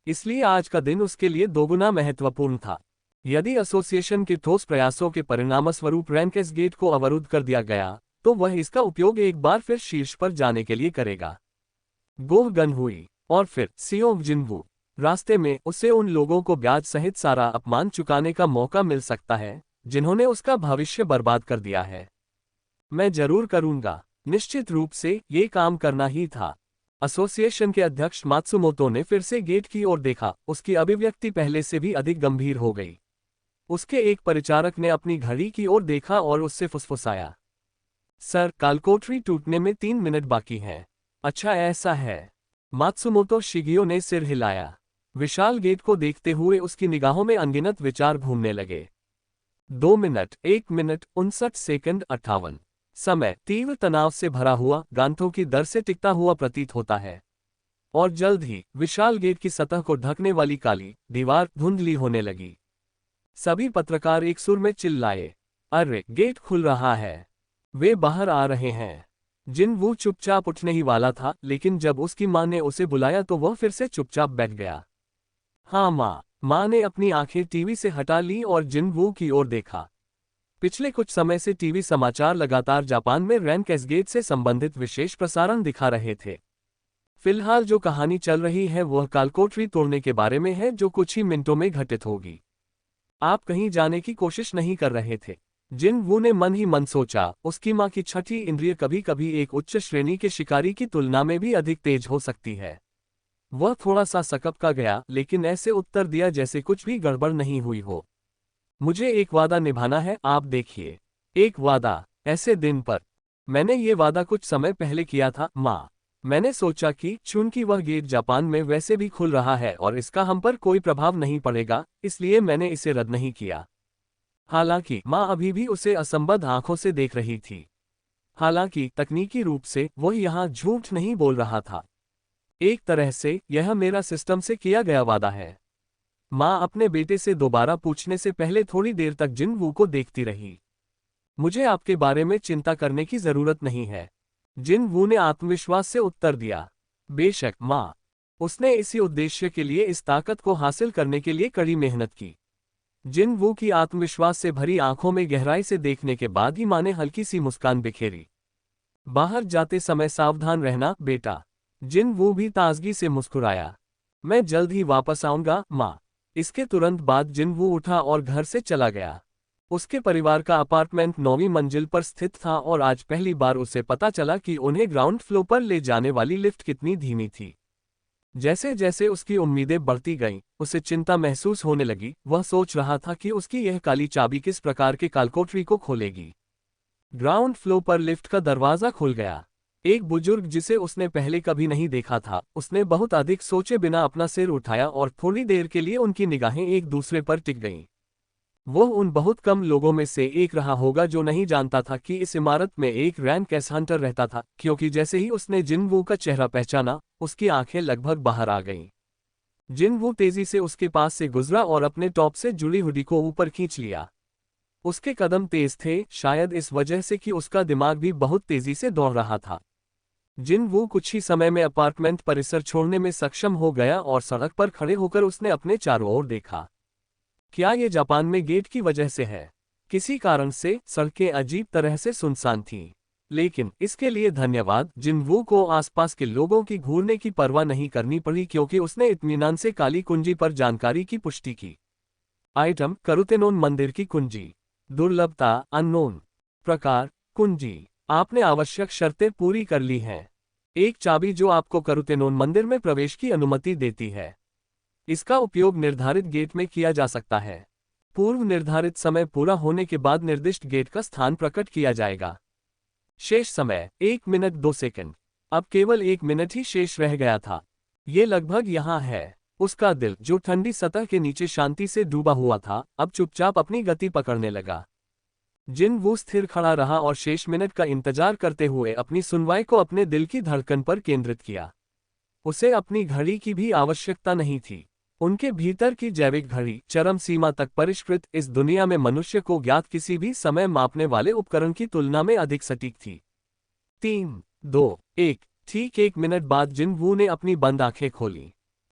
इसलिए आज का दिन उसके लिए दोगुना महत्वपूर्ण था। यदि एसोसिएशन के ठोस प्रयासों के परिणामस्वरूप रैंकेस गेट को अवरुद्ध कर दिया गया, तो वह इसका उपयोग एक बार फिर शीर्ष पर जाने के लिए करेगा। गोह गन हुई और फिर सियोंग जिनवू। रास्ते में उसे उन लोगों को ब्याज सहित सारा अपमान चुकाने का मौका मिल सकता है जिन्होंने उसका भविष्य बर्बाद कर दिया है। मैं जरूर करूंगा। निश्चित रूप से ये काम करना ही था। एसोसिएशन के अध्यक्ष मात्सुमोतो ने फिर से गेट की ओर देखा। उसकी अभिव्यक्ति पहले से भी अधिक गंभीर हो गई। उसके एक परिचारक ने अपनी घड़ी की ओर देखा और उससे फुसफुसाया, सर, कालकोठरी टूटने में 3 मिनट बाकी हैं। अच्छा, ऐसा है। मात्सुमोतो शिगियो ने सिर हिलाया। विशाल गेट को देखते हुए उसकी निगाहों में अनगिनत विचार घूमने लगे। 2 मिनट, 1 मिनट, 59 सेकंड, 58। समय तीव्र तनाव से भरा हुआ, गांठों की दर से टिकता हुआ प्रतीत होता है। और जल्द ही विशाल गेट की सतह को ढकने वाली काली दीवार धुंधली होने लगी। सभी पत्रकार एक सुर में चिल्लाए, अरे, गेट खुल रहा है, वे बाहर आ रहे हैं। जिनवू चुपचाप उठने ही वाला था, लेकिन जब उसकी मां ने उसे बुलाया तो वह फिर से चुपचाप बैठ गया। हाँ मां ने अपनी आंखें टीवी से हटा ली और जिनवू की ओर देखा। पिछले कुछ समय से टीवी समाचार लगातार जापान में रैंकेस गेट से संबंधित विशेष प्रसारण दिखा रहे थे। फिलहाल जो कहानी चल रही है वह कालकोठरी तोड़ने के बारे में है, जो कुछ ही मिनटों में घटित होगी। आप कहीं जाने की कोशिश नहीं कर रहे थे। जिनवू ने मन ही मन सोचा। उसकी मां की छठी इंद्रिय कभी कभी एक उच्च श्रेणी के शिकारी की तुलना में भी अधिक तेज हो सकती है। वह थोड़ा सा सकपका गया, लेकिन ऐसे उत्तर दिया जैसे कुछ भी गड़बड़ नहीं हुई हो। मुझे एक वादा निभाना है, आप देखिए। एक वादा? ऐसे दिन पर? मैंने ये वादा कुछ समय पहले किया था, माँ। मैंने सोचा कि चूंकि वह गेट जापान में वैसे भी खुल रहा है और इसका हम पर कोई प्रभाव नहीं पड़ेगा, इसलिए मैंने इसे रद्द नहीं किया। हालांकि माँ अभी भी उसे असंबद्ध आंखों से देख रही थी। हालांकि तकनीकी रूप से वह यहाँ झूठ नहीं बोल रहा था। एक तरह से यह मेरा सिस्टम से किया गया वादा है। माँ अपने बेटे से दोबारा पूछने से पहले थोड़ी देर तक जिनवू को देखती रही। मुझे आपके बारे में चिंता करने की जरूरत नहीं है, जिनवू ने आत्मविश्वास से उत्तर दिया। बेशक माँ। उसने इसी उद्देश्य के लिए, इस ताकत को हासिल करने के लिए कड़ी मेहनत की। जिनवू की आत्मविश्वास से भरी आंखों में गहराई से देखने के बाद ही माँ ने हल्की सी मुस्कान बिखेरी। बाहर जाते समय सावधान रहना, बेटा। जिनवू भी ताजगी से मुस्कुराया। मैं जल्द ही वापस आऊंगा, माँ। इसके तुरंत बाद जिनवू उठा और घर से चला गया। उसके परिवार का अपार्टमेंट 9वीं मंजिल पर स्थित था और आज पहली बार उसे पता चला कि उन्हें ग्राउंड फ्लोर पर ले जाने वाली लिफ्ट कितनी धीमी थी। जैसे जैसे उसकी उम्मीदें बढ़ती गईं, उसे चिंता महसूस होने लगी। वह सोच रहा था कि उसकी यह काली चाबी किस प्रकार के कालकोठरी को खोलेगी। ग्राउंड फ्लोर पर लिफ्ट का दरवाजा खुल गया। एक बुजुर्ग जिसे उसने पहले कभी नहीं देखा था, उसने बहुत अधिक सोचे बिना अपना सिर उठाया और थोड़ी देर के लिए उनकी निगाहें एक दूसरे पर टिक गईं। वह उन बहुत कम लोगों में से एक रहा होगा जो नहीं जानता था कि इस इमारत में एक रैंकेस हंटर रहता था, क्योंकि जैसे ही उसने जिनवू का चेहरा पहचाना, उसकी आंखें लगभग बाहर आ गईं। जिनवू तेजी से उसके पास से गुजरा और अपने टॉप से जुड़ी हुडी को ऊपर खींच लिया। उसके कदम तेज थे, शायद इस वजह से कि उसका दिमाग भी बहुत तेजी से दौड़ रहा था। जिनवू कुछ ही समय में अपार्टमेंट परिसर छोड़ने में सक्षम हो गया और सड़क पर खड़े होकर उसने अपने चारों ओर देखा। क्या ये जापान में गेट की वजह से है? किसी कारण से सड़कें अजीब तरह से सुनसान थीं। लेकिन इसके लिए धन्यवाद, जिनवू को आसपास के लोगों की घूरने की परवाह नहीं करनी पड़ी क्योंकि उसने इत्मीनान से काली कुंजी पर जानकारी की पुष्टि की। आइटम: करुतेनोन मंदिर की कुंजी। दुर्लभता: अननोन। प्रकार: कुंजी। आपने आवश्यक शर्तें पूरी कर ली हैं। एक चाबी जो आपको करुतेनोन मंदिर में प्रवेश की अनुमति देती है। इसका उपयोग निर्धारित गेट में किया जा सकता है। पूर्व निर्धारित समय पूरा होने के बाद निर्दिष्ट गेट का स्थान प्रकट किया जाएगा। शेष समय 1 मिनट 2 सेकंड। अब केवल 1 मिनट ही शेष रह गया था। ये लगभग यहाँ है। उसका दिल, जो ठंडी सतह के नीचे शांति से डूबा हुआ था, अब चुपचाप अपनी गति पकड़ने लगा। जिनवू स्थिर खड़ा रहा और शेष मिनट का इंतजार करते हुए अपनी सुनवाई को अपने दिल की धड़कन पर केंद्रित किया। उसे अपनी घड़ी की भी आवश्यकता नहीं थी। उनके भीतर की जैविक घड़ी, चरम सीमा तक परिष्कृत, इस दुनिया में मनुष्य को ज्ञात किसी भी समय मापने वाले उपकरण की तुलना में अधिक सटीक थी। 3, 2, 1। ठीक 1 मिनट बाद जिनवू ने अपनी बंद आंखें खोली।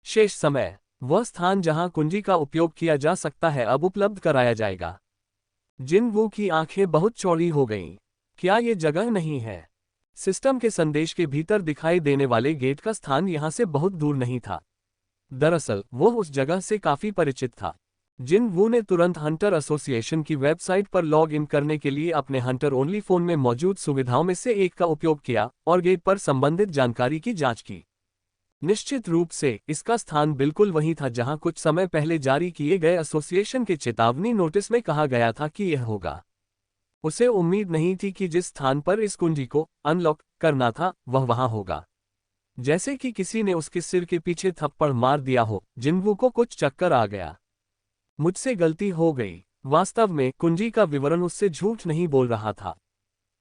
शेष समय, वह स्थान जहां कुंजी का उपयोग किया जा सकता है, अब उपलब्ध कराया जाएगा। जिनवू की आंखें बहुत चौड़ी हो गईं। क्या ये जगह नहीं है? सिस्टम के संदेश के भीतर दिखाई देने वाले गेट का स्थान यहां से बहुत दूर नहीं था। दरअसल वो उस जगह से काफी परिचित था। जिनवू ने तुरंत हंटर एसोसिएशन की वेबसाइट पर लॉग इन करने के लिए अपने हंटर ओनली फोन में मौजूद सुविधाओं में से एक का उपयोग किया और गेट पर संबंधित जानकारी की जांच की। निश्चित रूप से इसका स्थान बिल्कुल वही था जहां कुछ समय पहले जारी किए गए एसोसिएशन के चेतावनी नोटिस में कहा गया था कि यह होगा। उसे उम्मीद नहीं थी कि जिस स्थान पर इस कुंजी को अनलॉक करना था वह वहां होगा। जैसे कि किसी ने उसके सिर के पीछे थप्पड़ मार दिया हो, जिनवू को कुछ चक्कर आ गया। मुझसे गलती हो गई। वास्तव में कुंजी का विवरण उससे झूठ नहीं बोल रहा था।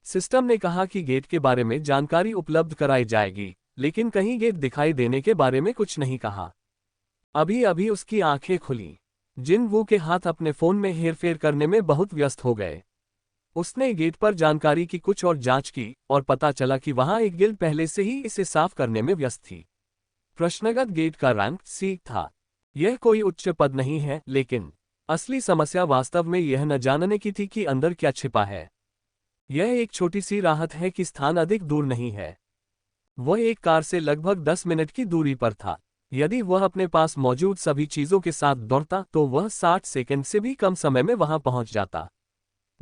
सिस्टम ने कहा कि गेट के बारे में जानकारी उपलब्ध कराई जाएगी, लेकिन कहीं गेट दिखाई देने के बारे में कुछ नहीं कहा। अभी अभी उसकी आंखें खुली। जिनवू के हाथ अपने फोन में हेरफेर करने में बहुत व्यस्त हो गए। उसने गेट पर जानकारी की कुछ और जांच की और पता चला कि वहां एक गिल्ड पहले से ही इसे साफ करने में व्यस्त थी। प्रश्नगत गेट का रैंक C था। यह कोई उच्च पद नहीं है, लेकिन असली समस्या वास्तव में यह न जानने की थी कि अंदर क्या छिपा है। यह एक छोटी सी राहत है कि स्थान अधिक दूर नहीं है। वह एक कार से लगभग 10 मिनट की दूरी पर था। यदि वह अपने पास मौजूद सभी चीजों के साथ दौड़ता तो वह 60 सेकंड से भी कम समय में वहां पहुंच जाता।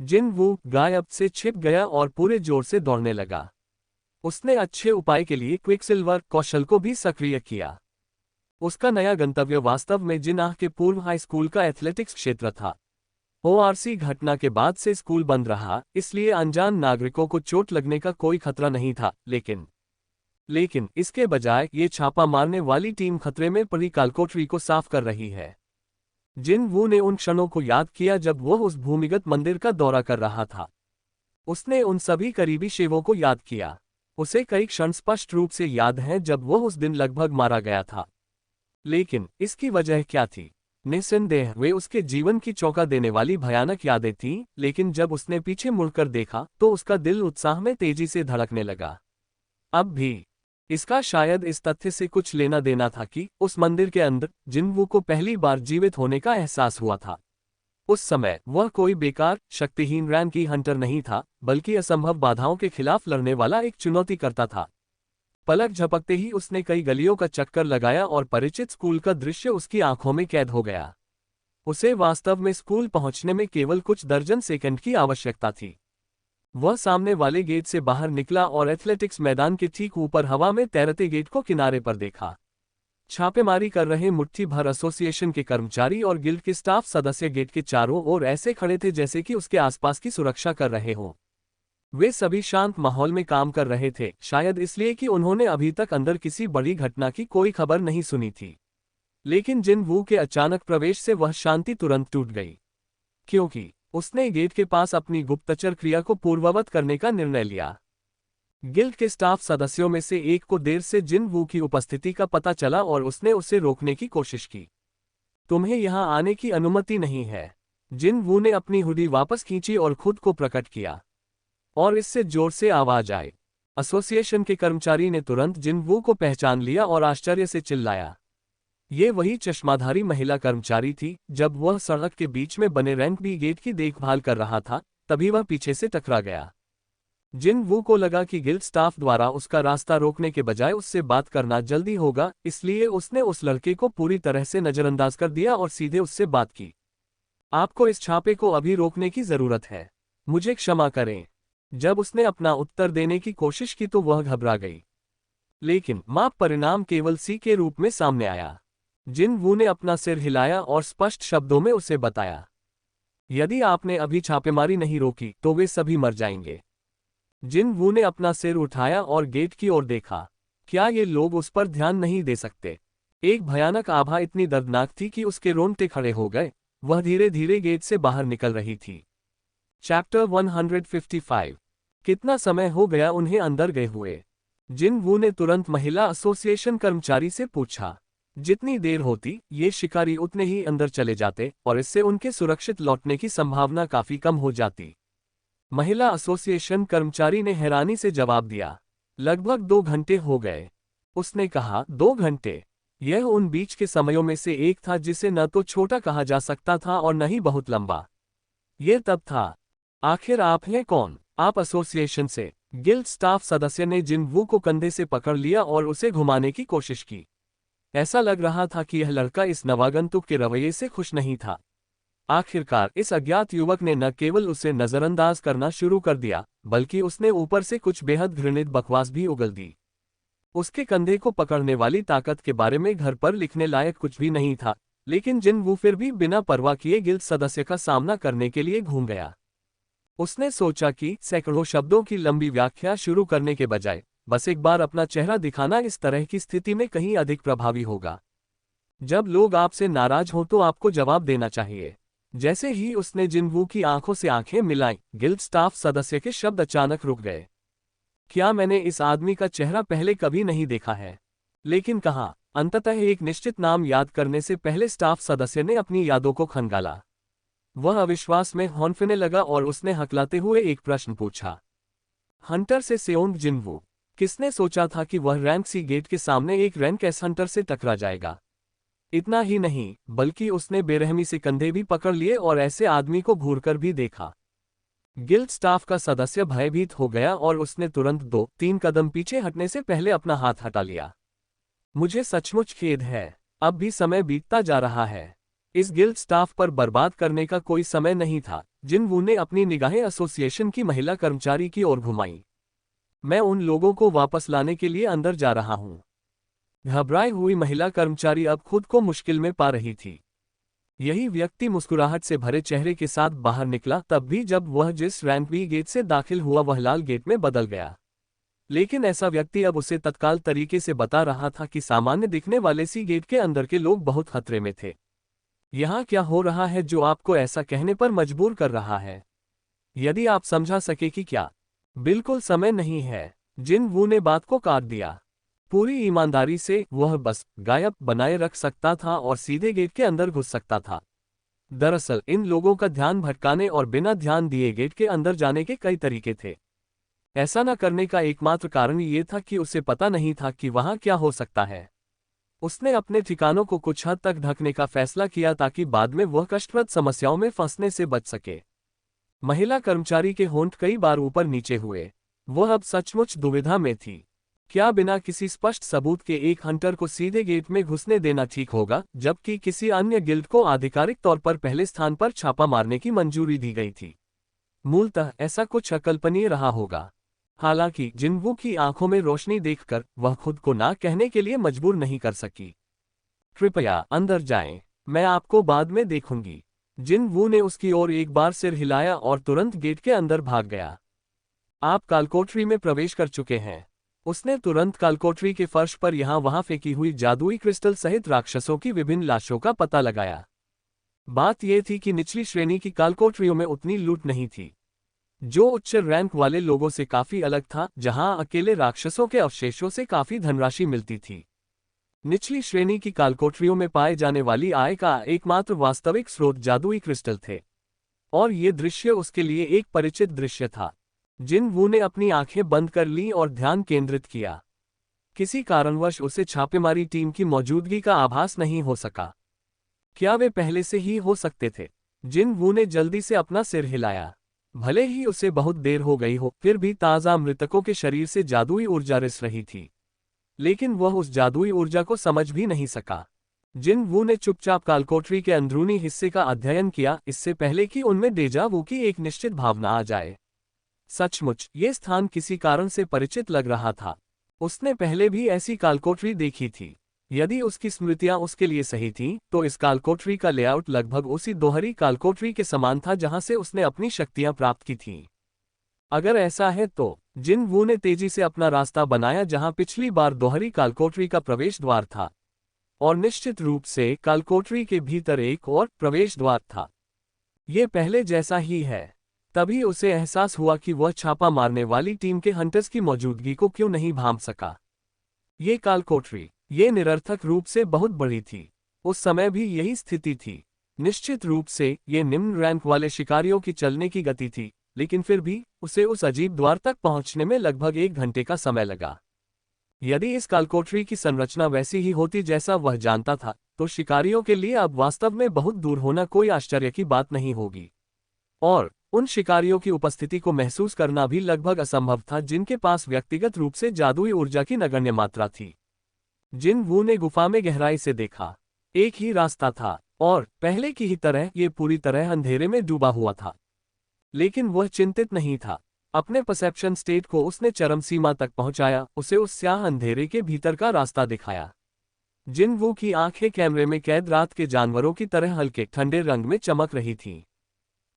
जिनवू गायब से छिप गया और पूरे जोर से दौड़ने लगा। उसने अच्छे उपाय के लिए क्विकसिल्वर कौशल को भी सक्रिय किया। उसका नया गंतव्य वास्तव में जिनाह के पूर्व हाई स्कूल का एथलेटिक्स क्षेत्र था। ORC घटना के बाद से स्कूल बंद रहा, इसलिए अनजान नागरिकों को चोट लगने का कोई खतरा नहीं था, लेकिन इसके बजाय ये छापा मारने वाली टीम खतरे में पड़ी कालकोठरी को साफ कर रही है। जिनवू ने उन क्षणों को याद किया जब वह उस भूमिगत मंदिर का दौरा कर रहा था। उसने उन सभी करीबी शवों को याद किया। उसे कई क्षण स्पष्ट रूप से याद हैं जब वह उस दिन लगभग मारा गया था। लेकिन इसकी वजह क्या थी? निस्संदेह वे उसके जीवन की चौंका देने वाली भयानक यादें थीं, लेकिन जब उसने पीछे मुड़कर देखा तो उसका दिल उत्साह में तेजी से धड़कने लगा। अब भी इसका शायद इस तथ्य से कुछ लेना देना था कि उस मंदिर के अंदर जिनवू को पहली बार जीवित होने का एहसास हुआ था। उस समय वह कोई बेकार, शक्तिहीन रैन की हंटर नहीं था, बल्कि असंभव बाधाओं के खिलाफ लड़ने वाला एक चुनौतीकर्ता था। पलक झपकते ही उसने कई गलियों का चक्कर लगाया और परिचित स्कूल का दृश्य उसकी आंखों में कैद हो गया। उसे वास्तव में स्कूल पहुंचने में केवल कुछ दर्जन सेकंड की आवश्यकता थी। वह सामने वाले गेट से बाहर निकला और एथलेटिक्स मैदान के ठीक ऊपर हवा में तैरते गेट को किनारे पर देखा। छापेमारी कर रहे मुट्ठी भर एसोसिएशन के कर्मचारी और गिल्ड के स्टाफ सदस्य गेट के चारों ओर ऐसे खड़े थे जैसे कि उसके आसपास की सुरक्षा कर रहे हों। वे सभी शांत माहौल में काम कर रहे थे, शायद इसलिए कि उन्होंने अभी तक अंदर किसी बड़ी घटना की कोई खबर नहीं सुनी थी। लेकिन जिनवू के अचानक प्रवेश से वह शांति तुरंत टूट गई, क्योंकि उसने गेट के पास अपनी गुप्तचर क्रिया को पूर्ववत करने का निर्णय लिया। गिल्ड के स्टाफ सदस्यों में से एक को देर से जिन वू की उपस्थिति का पता चला और उसने उसे रोकने की कोशिश की। तुम्हें यहां आने की अनुमति नहीं है। जिन वू ने अपनी हुडी वापस खींची और खुद को प्रकट किया, और इससे जोर से आवाज आई। एसोसिएशन के कर्मचारी ने तुरंत जिन वू को पहचान लिया और आश्चर्य से चिल्लाया। ये वही चश्माधारी महिला कर्मचारी थी। जब वह सड़क के बीच में बने रैंक बी गेट की देखभाल कर रहा था, तभी वह पीछे से टकरा गया। जिन वू को लगा कि गिल्ड स्टाफ द्वारा उसका रास्ता रोकने के बजाय उससे बात करना जल्दी होगा, इसलिए उसने उस लड़के को पूरी तरह से नजरअंदाज कर दिया और सीधे उससे बात की। आपको इस छापे को अभी रोकने की जरूरत है। मुझे क्षमा करें। जब उसने अपना उत्तर देने की कोशिश की तो वह घबरा गई, लेकिन माप परिणाम केवल सी के रूप में सामने आया। जिन वू ने अपना सिर हिलाया और स्पष्ट शब्दों में उसे बताया, यदि आपने अभी छापेमारी नहीं रोकी तो वे सभी मर जाएंगे। जिन वू ने अपना सिर उठाया और गेट की ओर देखा। क्या ये लोग उस पर ध्यान नहीं दे सकते? एक भयानक आभा इतनी दर्दनाक थी कि उसके रोंगटे खड़े हो गए। वह धीरे धीरे गेट से बाहर निकल रही थी। चैप्टर 155। कितना समय हो गया उन्हें अंदर गए हुए? जिन वू ने तुरंत महिला एसोसिएशन कर्मचारी से पूछा। जितनी देर होती, ये शिकारी उतने ही अंदर चले जाते और इससे उनके सुरक्षित लौटने की संभावना काफी कम हो जाती। महिला एसोसिएशन कर्मचारी ने हैरानी से जवाब दिया। लगभग 2 घंटे हो गए। उसने कहा, 2 घंटे? यह उन बीच के समयों में से एक था जिसे न तो छोटा कहा जा सकता था और न ही बहुत लंबा। यह तब था। आखिर आप हैं कौन? आप एसोसिएशन से? गिल्ड स्टाफ सदस्य ने जिन वू को कंधे से पकड़ लिया और उसे घुमाने की कोशिश की। ऐसा लग रहा था कि यह लड़का इस नवागंतुक के रवैये से खुश नहीं था। आखिरकार इस अज्ञात युवक ने न केवल उसे नजरअंदाज करना शुरू कर दिया, बल्कि उसने ऊपर से कुछ बेहद घृणित बकवास भी उगल दी। उसके कंधे को पकड़ने वाली ताकत के बारे में घर पर लिखने लायक कुछ भी नहीं था, लेकिन जिन वू फिर भी बिना परवाह किए गिल्ड सदस्य का सामना करने के लिए घूम गया। उसने सोचा कि सैकड़ों शब्दों की लंबी व्याख्या शुरू करने के बजाय बस एक बार अपना चेहरा दिखाना इस तरह की स्थिति में कहीं अधिक प्रभावी होगा। जब लोग आपसे नाराज हों तो आपको जवाब देना चाहिए। जैसे ही उसने जिन वू की आंखों से आंखें मिलाईं, गिल्ड स्टाफ सदस्य के शब्द अचानक रुक गए। क्या मैंने इस आदमी का चेहरा पहले कभी नहीं देखा है? लेकिन कहाँ? अंततः एक निश्चित नाम याद करने से पहले स्टाफ सदस्य ने अपनी यादों को खंगाला। वह अविश्वास में हौंफने लगा और उसने हकलाते हुए एक प्रश्न पूछा। हंटर से सेओंग जिन वू। किसने सोचा था कि वह रैंक सी गेट के सामने एक रैंक एस हंटर से टकरा जाएगा? इतना ही नहीं, बल्कि उसने बेरहमी से कंधे भी पकड़ लिए और ऐसे आदमी को घूरकर भी देखा। गिल्ड स्टाफ का सदस्य भयभीत हो गया और उसने तुरंत 2-3 कदम पीछे हटने से पहले अपना हाथ हटा लिया। मुझे सचमुच खेद है। अब भी समय बीतता जा रहा है। इस गिल्ड स्टाफ पर बर्बाद करने का कोई समय नहीं था। जिन वू ने अपनी निगाहें एसोसिएशन की महिला कर्मचारी की ओर घुमाई। मैं उन लोगों को वापस लाने के लिए अंदर जा रहा हूं। घबराई हुई महिला कर्मचारी अब खुद को मुश्किल में पा रही थी। यही व्यक्ति मुस्कुराहट से भरे चेहरे के साथ बाहर निकला, तब भी जब वह जिस रैंक बी गेट से दाखिल हुआ वह लाल गेट में बदल गया। लेकिन ऐसा व्यक्ति अब उसे तत्काल तरीके से बता रहा था कि सामान्य दिखने वाले सी गेट के अंदर के लोग बहुत खतरे में थे। यहाँ क्या हो रहा है जो आपको ऐसा कहने पर मजबूर कर रहा है? यदि आप समझा सके कि क्या? बिल्कुल समय नहीं है। जिन वू ने बात को काट दिया। पूरी ईमानदारी से वह बस गायब बनाए रख सकता था और सीधे गेट के अंदर घुस सकता था। दरअसल इन लोगों का ध्यान भटकाने और बिना ध्यान दिए गेट के अंदर जाने के कई तरीके थे। ऐसा न करने का एकमात्र कारण ये था कि उसे पता नहीं था कि वहां क्या हो सकता है। उसने अपने ठिकानों को कुछ हद तक ढकने का फैसला किया ताकि बाद में वह कष्टप्रद समस्याओं में फंसने से बच सके। महिला कर्मचारी के होंठ कई बार ऊपर नीचे हुए। वह अब सचमुच दुविधा में थी। क्या बिना किसी स्पष्ट सबूत के एक हंटर को सीधे गेट में घुसने देना ठीक होगा, जबकि किसी अन्य गिल्ड को आधिकारिक तौर पर पहले स्थान पर छापा मारने की मंजूरी दी गई थी? मूलतः ऐसा कुछ अकल्पनीय रहा होगा। हालांकि जिन वू की आंखों में रोशनी देखकर वह खुद को ना कहने के लिए मजबूर नहीं कर सकी। कृपया अंदर जाएं, मैं आपको बाद में देखूंगी। जिन वू ने उसकी ओर एक बार सिर हिलाया और तुरंत गेट के अंदर भाग गया। आप कालकोठरी में प्रवेश कर चुके हैं। उसने तुरंत कालकोठरी के फर्श पर यहां वहां फेंकी हुई जादुई क्रिस्टल सहित राक्षसों की विभिन्न लाशों का पता लगाया। बात यह थी कि निचली श्रेणी की कालकोठरियों में उतनी लूट नहीं थी। जो उच्च रैंक वाले लोगों से काफी अलग था, जहां अकेले राक्षसों के अवशेषों से काफी धनराशि मिलती थी। निचली श्रेणी की कालकोठरियों में पाए जाने वाली आय का एकमात्र वास्तविक स्रोत जादुई क्रिस्टल थे, और ये दृश्य उसके लिए एक परिचित दृश्य था। जिन वू ने अपनी आंखें बंद कर लीं और ध्यान केंद्रित किया। किसी कारणवश उसे छापेमारी टीम की मौजूदगी का आभास नहीं हो सका। क्या वे पहले से ही हो सकते थे? जिन वू ने जल्दी से अपना सिर हिलाया। भले ही उसे बहुत देर हो गई हो, फिर भी ताज़ा मृतकों के शरीर से जादुई ऊर्जा रिस रही थी, लेकिन वह उस जादुई ऊर्जा को समझ भी नहीं सका। जिन वू ने चुपचाप कालकोठरी के अंदरूनी हिस्से का अध्ययन किया, इससे पहले कि उनमें डेजा वू की एक निश्चित भावना आ जाए। सचमुच ये स्थान किसी कारण से परिचित लग रहा था। उसने पहले भी ऐसी कालकोठरी देखी थी। यदि उसकी स्मृतियां उसके लिए सही थीं, तो इस कालकोठरी का लेआउट लगभग उसी दोहरी कालकोठरी के समान था जहां से उसने अपनी शक्तियां प्राप्त की थीं। अगर ऐसा है तो जिन वू ने तेजी से अपना रास्ता बनाया जहां पिछली बार दोहरी कालकोठरी का प्रवेश द्वार था, और निश्चित रूप से कालकोठरी के भीतर एक और प्रवेश द्वार था। ये पहले जैसा ही है। तभी उसे एहसास हुआ कि वह छापा मारने वाली टीम के हंटर्स की मौजूदगी को क्यों नहीं भांप सका। ये कालकोठरी, ये निरर्थक रूप से बहुत बड़ी थी। उस समय भी यही स्थिति थी। निश्चित रूप से ये निम्न रैंक वाले शिकारियों की चलने की गति थी, लेकिन फिर भी उसे उस अजीब द्वार तक पहुंचने में लगभग 1 घंटे का समय लगा। यदि इस कालकोठरी की संरचना वैसी ही होती जैसा वह जानता था, तो शिकारियों के लिए अब वास्तव में बहुत दूर होना कोई आश्चर्य की बात नहीं होगी, और उन शिकारियों की उपस्थिति को महसूस करना भी लगभग असंभव था जिनके पास व्यक्तिगत रूप से जादुई ऊर्जा की नगण्य मात्रा थी। जिन वू ने गुफा में गहराई से देखा। एक ही रास्ता था, और पहले की ही तरह ये पूरी तरह अंधेरे में डूबा हुआ था। लेकिन वह चिंतित नहीं था। अपने परसेप्शन स्टेट को उसने चरम सीमा तक पहुंचाया, उसे उस स्याह अंधेरे के भीतर का रास्ता दिखाया। जिन वू की आंखें कैमरे में कैद रात के जानवरों की तरह हल्के ठंडे रंग में चमक रही थीं।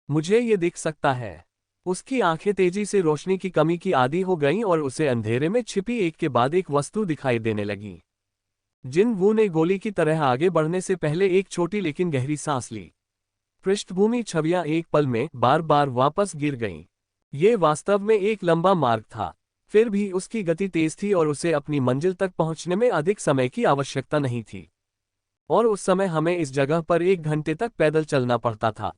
मुझे ये दिख सकता है। उसकी आंखें तेजी से रोशनी की कमी की आदी हो गईं और उसे अंधेरे में छिपी एक के बाद एक वस्तु दिखाई देने लगी। जिन वू ने गोली की तरह आगे बढ़ने से पहले एक छोटी लेकिन गहरी सांस ली। पृष्ठभूमि छवियां एक पल में बार बार वापस गिर गईं। ये वास्तव में एक लंबा मार्ग था, फिर भी उसकी गति तेज थी और उसे अपनी मंजिल तक पहुंचने में अधिक समय की आवश्यकता नहीं थी। और उस समय हमें इस जगह पर 1 घंटे तक पैदल चलना पड़ता था।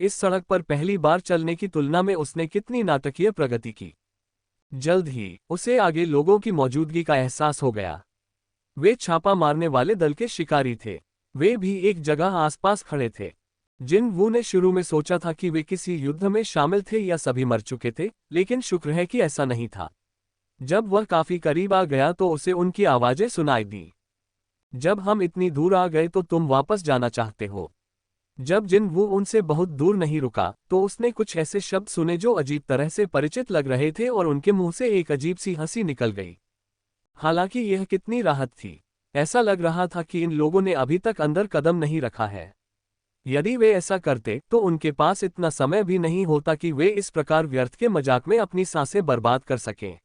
इस सड़क पर पहली बार चलने की तुलना में उसने कितनी नाटकीय प्रगति की। जल्द ही उसे आगे लोगों की मौजूदगी का एहसास हो गया। वे छापा मारने वाले दल के शिकारी थे। वे भी एक जगह आसपास खड़े थे। जिन वू ने शुरू में सोचा था कि वे किसी युद्ध में शामिल थे या सभी मर चुके थे, लेकिन शुक्र है कि ऐसा नहीं था। जब वह काफी करीब आ गया तो उसे उनकी आवाजें सुनाई दी। जब हम इतनी दूर आ गए तो तुम वापस जाना चाहते हो। जब जिन वू उनसे बहुत दूर नहीं रुका, तो उसने कुछ ऐसे शब्द सुने जो अजीब तरह से परिचित लग रहे थे और उनके मुंह से एक अजीब सी हंसी निकल गई। हालांकि यह कितनी राहत थी। ऐसा लग रहा था कि इन लोगों ने अभी तक अंदर कदम नहीं रखा है। यदि वे ऐसा करते तो उनके पास इतना समय भी नहीं होता कि वे इस प्रकार व्यर्थ के मजाक में अपनी सांसें बर्बाद कर सकें।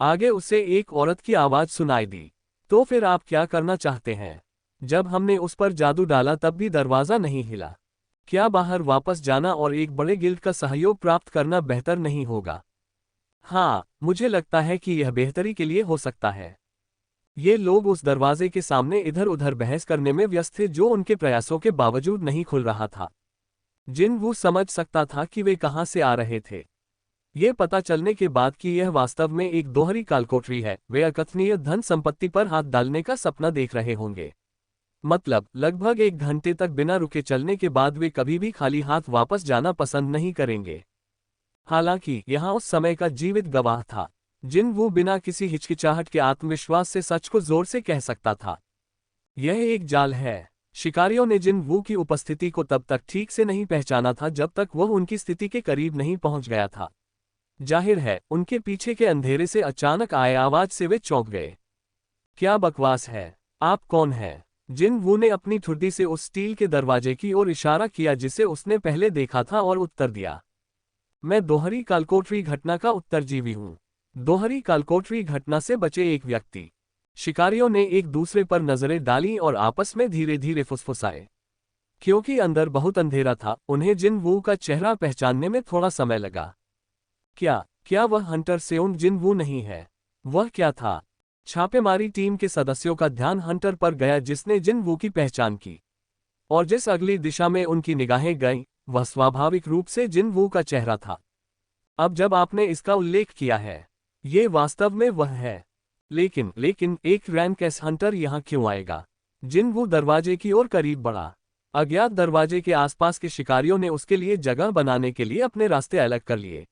आगे उसे एक औरत की आवाज सुनाई दी। तो फिर आप क्या करना चाहते हैं? जब हमने उस पर जादू डाला तब भी दरवाजा नहीं हिला। क्या बाहर वापस जाना और एक बड़े गिल्ड का सहयोग प्राप्त करना बेहतर नहीं होगा? हाँ, मुझे लगता है कि यह बेहतरी के लिए हो सकता है। ये लोग उस दरवाजे के सामने इधर उधर बहस करने में व्यस्त थे जो उनके प्रयासों के बावजूद नहीं खुल रहा था। जिन वो समझ सकता था कि वे कहां से आ रहे थे। ये पता चलने के बाद कि यह वास्तव में एक दोहरी कालकोठरी है, वे अकथनीय धन संपत्ति पर हाथ डालने का सपना देख रहे होंगे। मतलब लगभग 1 घंटे तक बिना रुके चलने के बाद वे कभी भी खाली हाथ वापस जाना पसंद नहीं करेंगे। हालांकि यहाँ उस समय का जीवित गवाह था। जिन वो बिना किसी हिचकिचाहट के आत्मविश्वास से सच को जोर से कह सकता था। यह एक जाल है। शिकारियों ने जिन वू की उपस्थिति को तब तक ठीक से नहीं पहचाना था जब तक वह उनकी स्थिति के करीब नहीं पहुंच गया था। जाहिर है, उनके पीछे के अंधेरे से अचानक आए आवाज से वे चौंक गए। क्या बकवास है? आप कौन हैं? जिन वू ने अपनी ठुड्डी से उस स्टील के दरवाजे की ओर इशारा किया जिसे उसने पहले देखा था और उत्तर दिया। मैं दोहरी कालकोठरी घटना का उत्तरजीवी हूँ। दोहरी कालकोठरी घटना से बचे एक व्यक्ति। शिकारियों ने एक दूसरे पर नजरें डाली और आपस में धीरे धीरे फुसफुसाए। क्योंकि अंदर बहुत अंधेरा था, उन्हें जिन वू का चेहरा पहचानने में थोड़ा समय लगा। क्या क्या वह हंटर सेउंग जिनवू नहीं है? वह क्या था? छापेमारी टीम के सदस्यों का ध्यान हंटर पर गया जिसने जिनवू की पहचान की, और जिस अगली दिशा में उनकी निगाहें गईं, वह स्वाभाविक रूप से जिनवू का चेहरा था। अब जब आपने इसका उल्लेख किया है, ये वास्तव में वह है। लेकिन एक रैंक एस हंटर यहाँ क्यों आएगा? जिनवू दरवाजे की ओर करीब बढ़ा। अज्ञात दरवाजे के आसपास के शिकारियों ने उसके लिए जगह बनाने के लिए अपने रास्ते अलग कर लिए।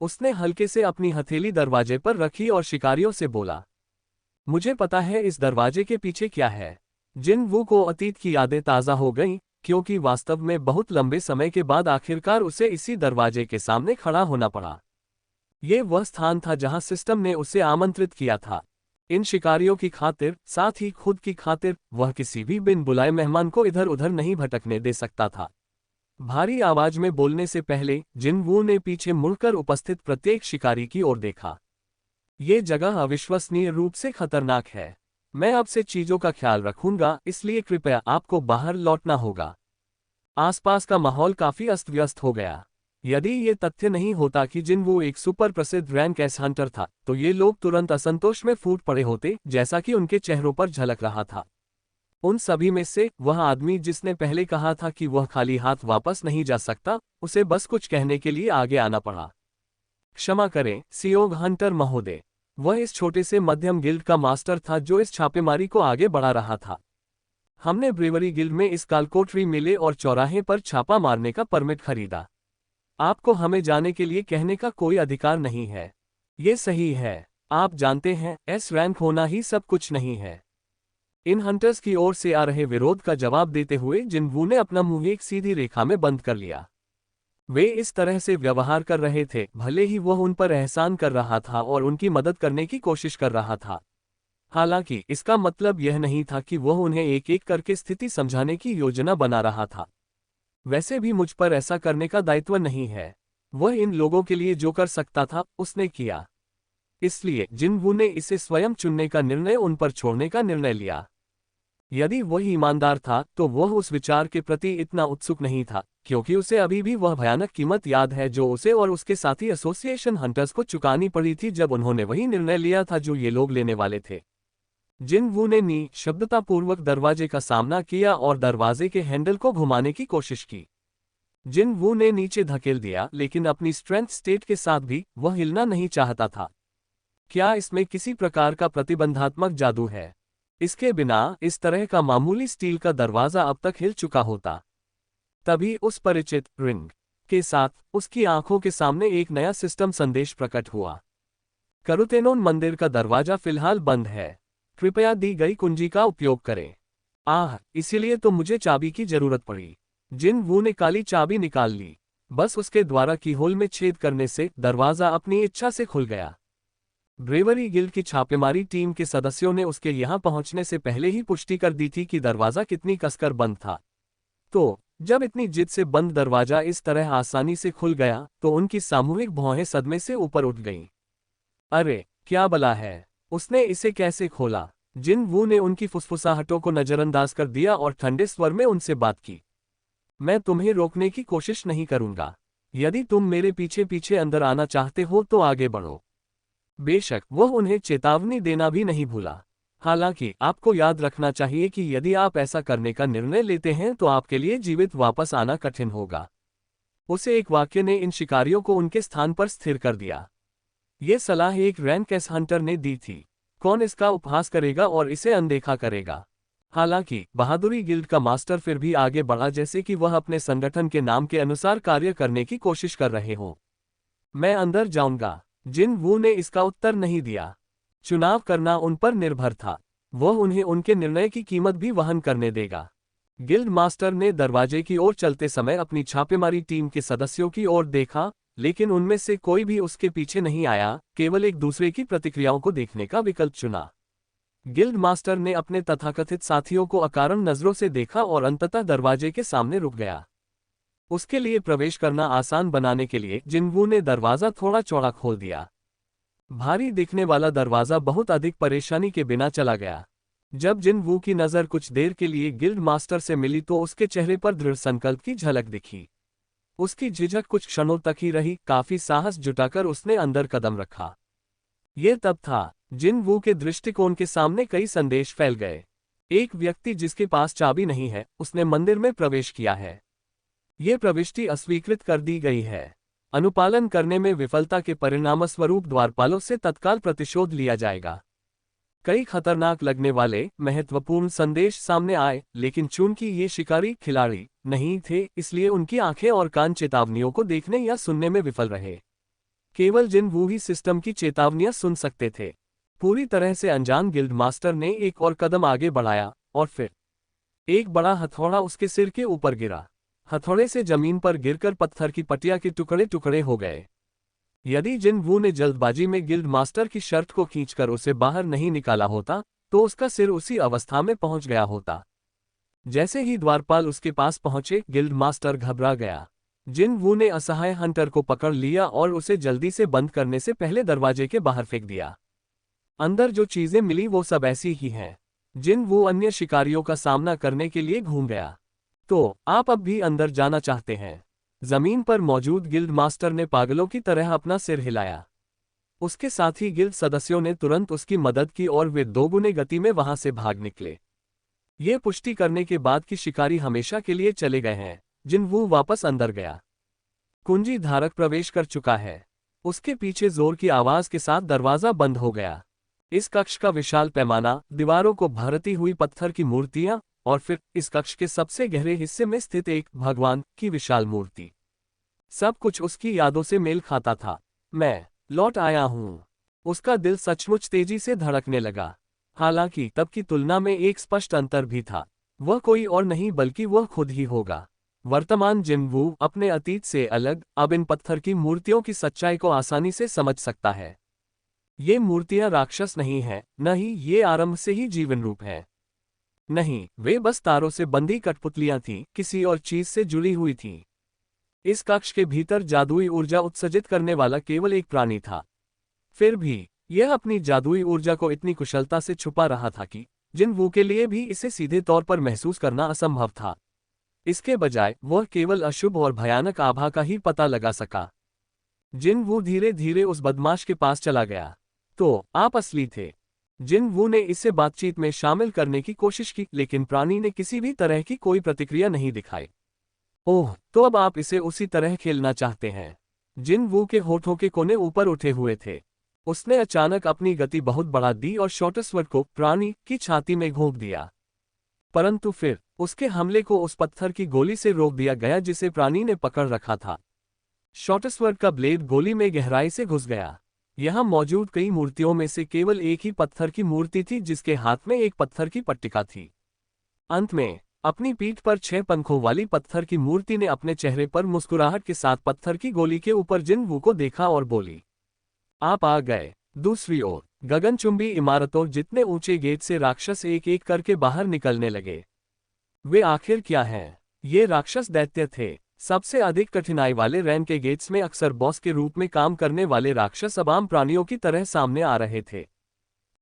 उसने हल्के से अपनी हथेली दरवाजे पर रखी और शिकारियों से बोला, मुझे पता है इस दरवाजे के पीछे क्या है। जिनवू को अतीत की यादें ताज़ा हो गईं, क्योंकि वास्तव में बहुत लंबे समय के बाद आखिरकार उसे इसी दरवाजे के सामने खड़ा होना पड़ा। ये वह स्थान था जहां सिस्टम ने उसे आमंत्रित किया था। इन शिकारियों की खातिर, साथ ही खुद की खातिर, वह किसी भी बिन बुलाए मेहमान को इधर उधर नहीं भटकने दे सकता था। भारी आवाज में बोलने से पहले जिनवू ने पीछे मुड़कर उपस्थित प्रत्येक शिकारी की ओर देखा। ये जगह अविश्वसनीय रूप से खतरनाक है। मैं अब से चीजों का ख्याल रखूंगा, इसलिए कृपया आपको बाहर लौटना होगा। आसपास का माहौल काफी अस्त व्यस्त हो गया। यदि ये तथ्य नहीं होता कि जिनवू एक सुपर प्रसिद्ध रैंक एस हंटर था, तो ये लोग तुरंत असंतोष में फूट पड़े होते, जैसा कि उनके चेहरों पर झलक रहा था। उन सभी में से वह आदमी जिसने पहले कहा था कि वह खाली हाथ वापस नहीं जा सकता, उसे बस कुछ कहने के लिए आगे आना पड़ा। क्षमा करें सियोग हंटर महोदय। वह इस छोटे से मध्यम गिल्ड का मास्टर था जो इस छापेमारी को आगे बढ़ा रहा था। हमने ब्रेवरी गिल्ड में इस कालकोटरी मेले और चौराहे पर छापा मारने का परमिट खरीदा। आपको हमें जाने के लिए कहने का कोई अधिकार नहीं है। ये सही है। आप जानते हैं, एस रैंक होना ही सब कुछ नहीं है। इन हंटर्स की ओर से आ रहे विरोध का जवाब देते हुए जिनवू ने अपना मुंह एक सीधी रेखा में बंद कर लिया। वे इस तरह से व्यवहार कर रहे थे, भले ही वह उन पर एहसान कर रहा था और उनकी मदद करने की कोशिश कर रहा था। हालांकि इसका मतलब यह नहीं था कि वह उन्हें एक एक करके स्थिति समझाने की योजना बना रहा था। वैसे भी मुझ पर ऐसा करने का दायित्व नहीं है। वह इन लोगों के लिए जो कर सकता था, उसने किया। इसलिए जिनवू ने इसे स्वयं चुनने का निर्णय उन पर छोड़ने का निर्णय लिया। यदि वह ईमानदार था, तो वह उस विचार के प्रति इतना उत्सुक नहीं था, क्योंकि उसे अभी भी वह भयानक कीमत याद है जो उसे और उसके साथी एसोसिएशन हंटर्स को चुकानी पड़ी थी जब उन्होंने वही निर्णय लिया था जो ये लोग लेने वाले थे। जिनवू ने निशब्दतापूर्वक दरवाजे का सामना किया और दरवाजे के हैंडल को घुमाने की कोशिश की। जिनवू ने नीचे धकेल दिया, लेकिन अपनी स्ट्रेंथ स्टेट के साथ भी वह हिलना नहीं चाहता था। क्या इसमें किसी प्रकार का प्रतिबंधात्मक जादू है? इसके बिना इस तरह का मामूली स्टील का दरवाजा अब तक हिल चुका होता। तभी उस परिचित रिंग के साथ उसकी आंखों के सामने एक नया सिस्टम संदेश प्रकट हुआ। करुतेनोन मंदिर का दरवाजा फिलहाल बंद है। कृपया दी गई कुंजी का उपयोग करें। इसीलिए तो मुझे चाबी की जरूरत पड़ी। जिनवू ने काली चाबी निकाल ली। बस उसके द्वारा कीहोल में छेद करने से दरवाजा अपनी इच्छा से खुल गया। ब्रेवरी गिल्ड की छापेमारी टीम के सदस्यों ने उसके यहां पहुंचने से पहले ही पुष्टि कर दी थी कि दरवाजा कितनी कसकर बंद था। तो जब इतनी जिद से बंद दरवाजा इस तरह आसानी से खुल गया, तो उनकी सामूहिक भौहें सदमे से ऊपर उठ गईं। अरे क्या बला है? उसने इसे कैसे खोला? जिनवू ने उनकी फुसफुसाहटों को नजरअंदाज कर दिया और ठंडे स्वर में उनसे बात की। मैं तुम्हें रोकने की कोशिश नहीं करूंगा। यदि तुम मेरे पीछे पीछे अंदर आना चाहते हो तो आगे बढ़ो। बेशक वह उन्हें चेतावनी देना भी नहीं भूला। हालांकि आपको याद रखना चाहिए कि यदि आप ऐसा करने का निर्णय लेते हैं तो आपके लिए जीवित वापस आना कठिन होगा। उसे एक वाक्य ने इन शिकारियों को उनके स्थान पर स्थिर कर दिया। ये सलाह एक रैंक एस हंटर ने दी थी। कौन इसका उपहास करेगा और इसे अनदेखा करेगा? हालांकि बहादुरी गिल्ड का मास्टर फिर भी आगे बढ़ा, जैसे कि वह अपने संगठन के नाम के अनुसार कार्य करने की कोशिश कर रहे हों। मैं अंदर जाऊंगा। जिनवू ने इसका उत्तर नहीं दिया। चुनाव करना उन पर निर्भर था। वह उन्हें उनके निर्णय की कीमत भी वहन करने देगा। गिल्ड मास्टर ने दरवाजे की ओर चलते समय अपनी छापेमारी टीम के सदस्यों की ओर देखा, लेकिन उनमें से कोई भी उसके पीछे नहीं आया, केवल एक दूसरे की प्रतिक्रियाओं को देखने का विकल्प चुना। गिल्ड मास्टर ने अपने तथाकथित साथियों को अकारण नजरों से देखा और अंततः दरवाजे के सामने रुक गया। उसके लिए प्रवेश करना आसान बनाने के लिए जिनवू ने दरवाजा थोड़ा चौड़ा खोल दिया। भारी दिखने वाला दरवाजा बहुत अधिक परेशानी के बिना चला गया। जब जिनवू की नज़र कुछ देर के लिए गिल्ड मास्टर से मिली तो उसके चेहरे पर दृढ़ संकल्प की झलक दिखी। उसकी झिझक कुछ क्षणों तक ही रही, काफी साहस जुटाकर उसने अंदर कदम रखा। ये तब था जिन वू के दृष्टिकोण के सामने कई संदेश फैल गए। एक व्यक्ति जिसके पास चाबी नहीं है, उसने मंदिर में प्रवेश किया है। ये प्रविष्टि अस्वीकृत कर दी गई है। अनुपालन करने में विफलता के परिणामस्वरूप द्वारपालों से तत्काल प्रतिशोध लिया जाएगा। कई खतरनाक लगने वाले महत्वपूर्ण संदेश सामने आए, लेकिन चूंकि ये शिकारी खिलाड़ी नहीं थे, इसलिए उनकी आंखें और कान चेतावनियों को देखने या सुनने में विफल रहे। केवल जिन वू ही सिस्टम की चेतावनियां सुन सकते थे। पूरी तरह से अनजान गिल्ड मास्टर ने एक और कदम आगे बढ़ाया, और फिर एक बड़ा हथौड़ा उसके सिर के ऊपर गिरा। हथौड़े से जमीन पर गिरकर पत्थर की पटिया के टुकड़े टुकड़े हो गए। यदि जिन वू ने जल्दबाजी में गिल्ड मास्टर की शर्त को खींचकर उसे बाहर नहीं निकाला होता, तो उसका सिर उसी अवस्था में पहुंच गया होता। जैसे ही द्वारपाल उसके पास पहुंचे, गिल्ड मास्टर घबरा गया। जिन वू ने असहाय हंटर को पकड़ लिया और उसे जल्दी से बंद करने से पहले दरवाजे के बाहर फेंक दिया। अंदर जो चीजें मिली वो सब ऐसी ही हैं। जिन वू अन्य शिकारियों का सामना करने के लिए घूम गया। तो आप अब भी अंदर जाना चाहते हैं? जमीन पर मौजूद गिल्ड मास्टर ने पागलों की तरह अपना सिर हिलाया। उसके साथ ही गिल्ड सदस्यों ने तुरंत उसकी मदद की और वे दोगुने गति में वहां से भाग निकले। ये पुष्टि करने के बाद कि शिकारी हमेशा के लिए चले गए हैं, जिन वू वापस अंदर गया। कुंजी धारक प्रवेश कर चुका है। उसके पीछे जोर की आवाज के साथ दरवाजा बंद हो गया। इस कक्ष का विशाल पैमाना, दीवारों को भरती हुई पत्थर की मूर्तियां, और फिर इस कक्ष के सबसे गहरे हिस्से में स्थित एक भगवान की विशाल मूर्ति। सब कुछ उसकी यादों से मेल खाता था। मैं लौट आया हूं। उसका दिल सचमुच तेजी से धड़कने लगा। हालांकि तब की तुलना में एक स्पष्ट अंतर भी था। वह कोई और नहीं बल्कि वह खुद ही होगा। वर्तमान जिन वू अपने अतीत से अलग, अब इन पत्थर की मूर्तियों की सच्चाई को आसानी से समझ सकता है। ये मूर्तियां राक्षस नहीं हैं, न ही ये आरंभ से ही जीवन रूप है। नहीं, वे बस तारों से बंधी कठपुतलियां थीं, किसी और चीज से जुड़ी हुई थीं। इस कक्ष के भीतर जादुई ऊर्जा उत्सर्जित करने वाला केवल एक प्राणी था। फिर भी यह अपनी जादुई ऊर्जा को इतनी कुशलता से छुपा रहा था कि जिन वू के लिए भी इसे सीधे तौर पर महसूस करना असंभव था। इसके बजाय वह केवल अशुभ और भयानक आभा का ही पता लगा सका। जिन वू धीरे धीरे उस बदमाश के पास चला गया। तो आप असली थे। जिन वू ने इसे बातचीत में शामिल करने की कोशिश की, लेकिन प्राणी ने किसी भी तरह की कोई प्रतिक्रिया नहीं दिखाई। ओह, तो अब आप इसे उसी तरह खेलना चाहते हैं? जिन वू के होठों के कोने ऊपर उठे हुए थे। उसने अचानक अपनी गति बहुत बढ़ा दी और शॉर्टस्वर को प्राणी की छाती में घोंप दिया। परंतु फिर उसके हमले को उस पत्थर की गोली से रोक दिया गया जिसे प्राणी ने पकड़ रखा था। शॉर्टस्वर का ब्लेड गोली में गहराई से घुस गया। यहां मौजूद कई मूर्तियों में से केवल एक ही पत्थर की मूर्ति थी जिसके हाथ में एक पत्थर की पट्टिका थी। अंत में अपनी पीठ पर 6 पंखों वाली पत्थर की मूर्ति ने अपने चेहरे पर मुस्कुराहट के साथ पत्थर की गोली के ऊपर जिन वू को देखा और बोली, आप आ गए। दूसरी ओर गगनचुंबी इमारतों जितने ऊंचे गेट से राक्षस एक एक करके बाहर निकलने लगे। वे आखिर क्या हैं? ये राक्षस दैत्य थे। सबसे अधिक कठिनाई वाले रैंक के गेट्स में अक्सर बॉस के रूप में काम करने वाले राक्षस अब आम प्राणियों की तरह सामने आ रहे थे।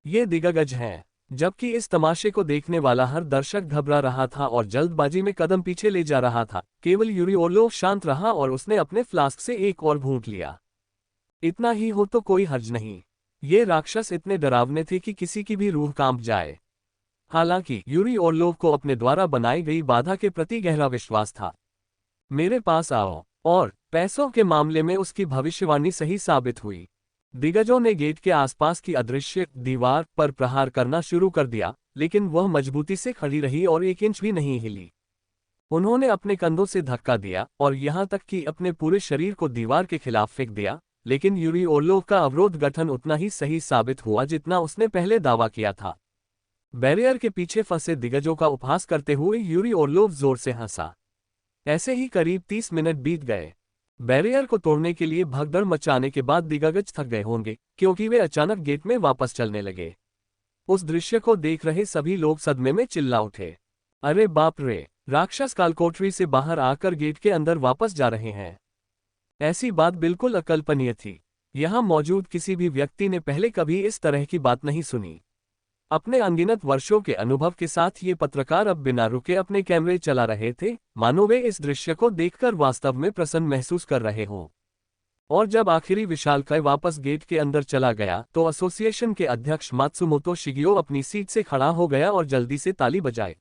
ये दिग्गज हैं। जबकि इस तमाशे को देखने वाला हर दर्शक घबरा रहा था और जल्दबाजी में कदम पीछे ले जा रहा था। केवल यूरी ओर्लोव शांत रहा और उसने अपने फ्लास्क से एक और घूंट लिया। इतना ही हो तो कोई हर्ज नहीं। ये राक्षस इतने डरावने थे कि किसी की भी रूह कांप जाए। हालांकि यूरी ओर्लोव को अपने द्वारा बनाई गई बाधा के प्रति गहरा विश्वास था। मेरे पास आओ। और पैसों के मामले में उसकी भविष्यवाणी सही साबित हुई। दिग्गजों ने गेट के आसपास की अदृश्य दीवार पर प्रहार करना शुरू कर दिया, लेकिन वह मजबूती से खड़ी रही और 1 इंच भी नहीं हिली। उन्होंने अपने कंधों से धक्का दिया और यहां तक कि अपने पूरे शरीर को दीवार के खिलाफ फेंक दिया, लेकिन यूरी ओर्लोव का अवरोध गठन उतना ही सही साबित हुआ जितना उसने पहले दावा किया था। बैरियर के पीछे फंसे दिग्गजों का उपहास करते हुए यूरी ओर्लोव जोर से हंसा। ऐसे ही करीब 30 मिनट बीत गए। बैरियर को तोड़ने के लिए भगदड़ मचाने के बाद दिग्गज थक गए होंगे, क्योंकि वे अचानक गेट में वापस चलने लगे। उस दृश्य को देख रहे सभी लोग सदमे में चिल्ला उठे। अरे बाप रे, राक्षस कालकोठरी से बाहर आकर गेट के अंदर वापस जा रहे हैं। ऐसी बात बिल्कुल अकल्पनीय थी। यहां मौजूद किसी भी व्यक्ति ने पहले कभी इस तरह की बात नहीं सुनी। अपने अनगिनत वर्षों के अनुभव के साथ ये पत्रकार अब बिना रुके अपने कैमरे चला रहे थे, मानो वे इस दृश्य को देखकर वास्तव में प्रसन्न महसूस कर रहे हों। और जब आखिरी विशालकाय वापस गेट के अंदर चला गया तो एसोसिएशन के अध्यक्ष मात्सुमोतो शिगियो अपनी सीट से खड़ा हो गया और जल्दी से ताली बजाए।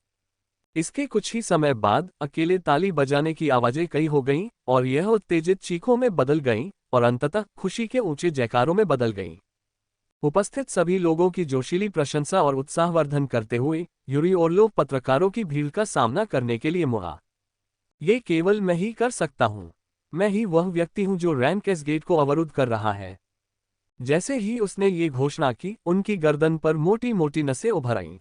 इसके कुछ ही समय बाद अकेले ताली बजाने की आवाजें कई हो गईं और यह उत्तेजित चीखों में बदल गईं और अंततः खुशी के ऊंचे जयकारों में बदल गईं। उपस्थित सभी लोगों की जोशीली प्रशंसा और उत्साहवर्धन करते हुए यूरी ओर्लोव पत्रकारों की भीड़ का सामना करने के लिए मुड़ा। ये केवल मैं ही कर सकता हूँ। मैं ही वह व्यक्ति हूँ जो रैमकेस गेट को अवरुद्ध कर रहा है। जैसे ही उसने ये घोषणा की, उनकी गर्दन पर मोटी मोटी नसें उभर आईं।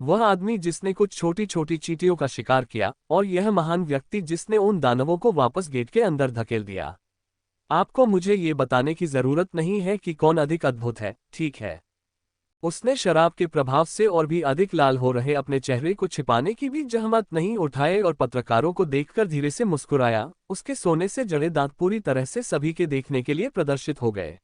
वह आदमी जिसने कुछ छोटी छोटी चींटियों का शिकार किया, और यह महान व्यक्ति जिसने उन दानवों को वापस गेट के अंदर धकेल दिया। आपको मुझे ये बताने की जरूरत नहीं है कि कौन अधिक अद्भुत है, ठीक है? उसने शराब के प्रभाव से और भी अधिक लाल हो रहे अपने चेहरे को छिपाने की भी जहमत नहीं उठाए और पत्रकारों को देखकर धीरे से मुस्कुराया। उसके सोने से जड़े दांत पूरी तरह से सभी के देखने के लिए प्रदर्शित हो गए।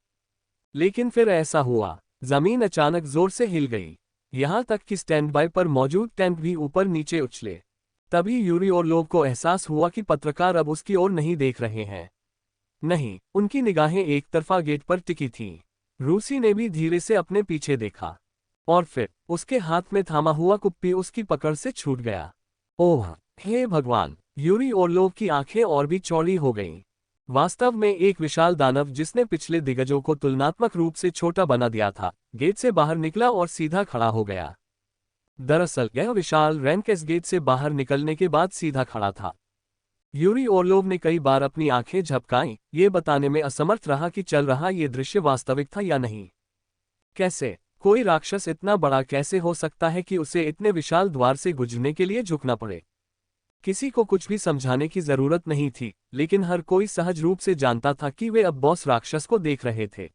लेकिन फिर ऐसा हुआ, जमीन अचानक जोर से हिल गई, यहां तक कि स्टैंड बाय पर मौजूद टैंक भी ऊपर नीचे उछले। तभी यूरी ओर्लोव को एहसास हुआ कि पत्रकार अब उसकी ओर नहीं देख रहे हैं। नहीं, उनकी निगाहें एक तरफा गेट पर टिकी थीं। रूसी ने भी धीरे से अपने पीछे देखा और फिर उसके हाथ में थामा हुआ कुप्पी उसकी पकड़ से छूट गया। ओह हे भगवान! यूरी ओर्लोव की आंखें और भी चौड़ी हो गईं। वास्तव में एक विशाल दानव जिसने पिछले दिग्गजों को तुलनात्मक रूप से छोटा बना दिया था, गेट से बाहर निकला और सीधा खड़ा हो गया। दरअसल यह विशाल रैमकेस गेट से बाहर निकलने के बाद सीधा खड़ा था। यूरी ओर्लोव ने कई बार अपनी आंखें झपकाईं, ये बताने में असमर्थ रहा कि चल रहा ये दृश्य वास्तविक था या नहीं। कैसे कोई राक्षस इतना बड़ा कैसे हो सकता है कि उसे इतने विशाल द्वार से गुजरने के लिए झुकना पड़े? किसी को कुछ भी समझाने की जरूरत नहीं थी, लेकिन हर कोई सहज रूप से जानता था कि वे अब बॉस राक्षस को देख रहे थे।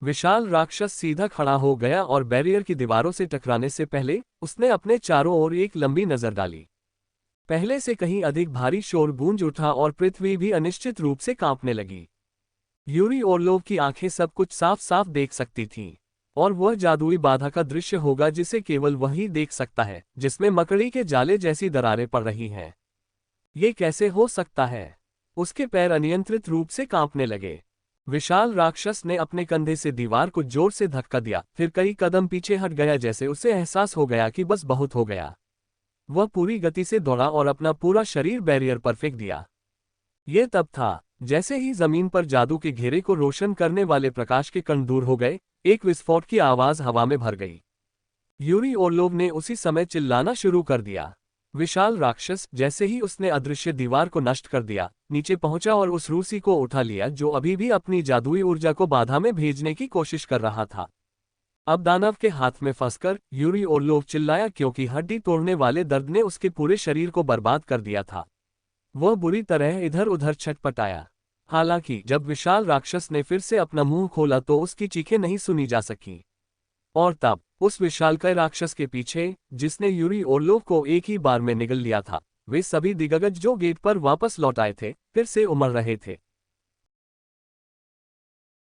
विशाल राक्षस सीधा खड़ा हो गया और बैरियर की दीवारों से टकराने से पहले उसने अपने चारों ओर एक लंबी नजर डाली। पहले से कहीं अधिक भारी शोर गूंज उठा और पृथ्वी भी अनिश्चित रूप से कांपने लगी। यूरी ओर्लोव की आंखें सब कुछ साफ साफ देख सकती थीं, और वह जादुई बाधा का दृश्य होगा जिसे केवल वही देख सकता है, जिसमें मकड़ी के जाले जैसी दरारें पड़ रही हैं। ये कैसे हो सकता है? उसके पैर अनियंत्रित रूप से कांपने लगे। विशाल राक्षस ने अपने कंधे से दीवार को जोर से धक्का दिया, फिर कई कदम पीछे हट गया जैसे उसे एहसास हो गया कि बस बहुत हो गया। वह पूरी गति से दौड़ा और अपना पूरा शरीर बैरियर पर फेंक दिया। यह तब था जैसे ही जमीन पर जादू के घेरे को रोशन करने वाले प्रकाश के कण दूर हो गए, एक विस्फोट की आवाज हवा में भर गई। यूरी ओर्लोव ने उसी समय चिल्लाना शुरू कर दिया। विशाल राक्षस, जैसे ही उसने अदृश्य दीवार को नष्ट कर दिया, नीचे पहुंचा और उस रूसी को उठा लिया जो अभी भी अपनी जादुई ऊर्जा को बाधा में भेजने की कोशिश कर रहा था। अब दानव के हाथ में फंसकर यूरी ओर्लोव चिल्लाया क्योंकि हड्डी तोड़ने वाले दर्द ने उसके पूरे शरीर को बर्बाद कर दिया था। वह बुरी तरह इधर उधर छटपटाया। हालांकि जब विशाल राक्षस ने फिर से अपना मुंह खोला तो उसकी चीखें नहीं सुनी जा सकी। और तब उस विशालकाय राक्षस के पीछे, जिसने यूरी ओर्लोव को एक ही बार में निगल लिया था, वे सभी दिग्गज जो गेट पर वापस लौट आए थे, फिर से उमड़ रहे थे।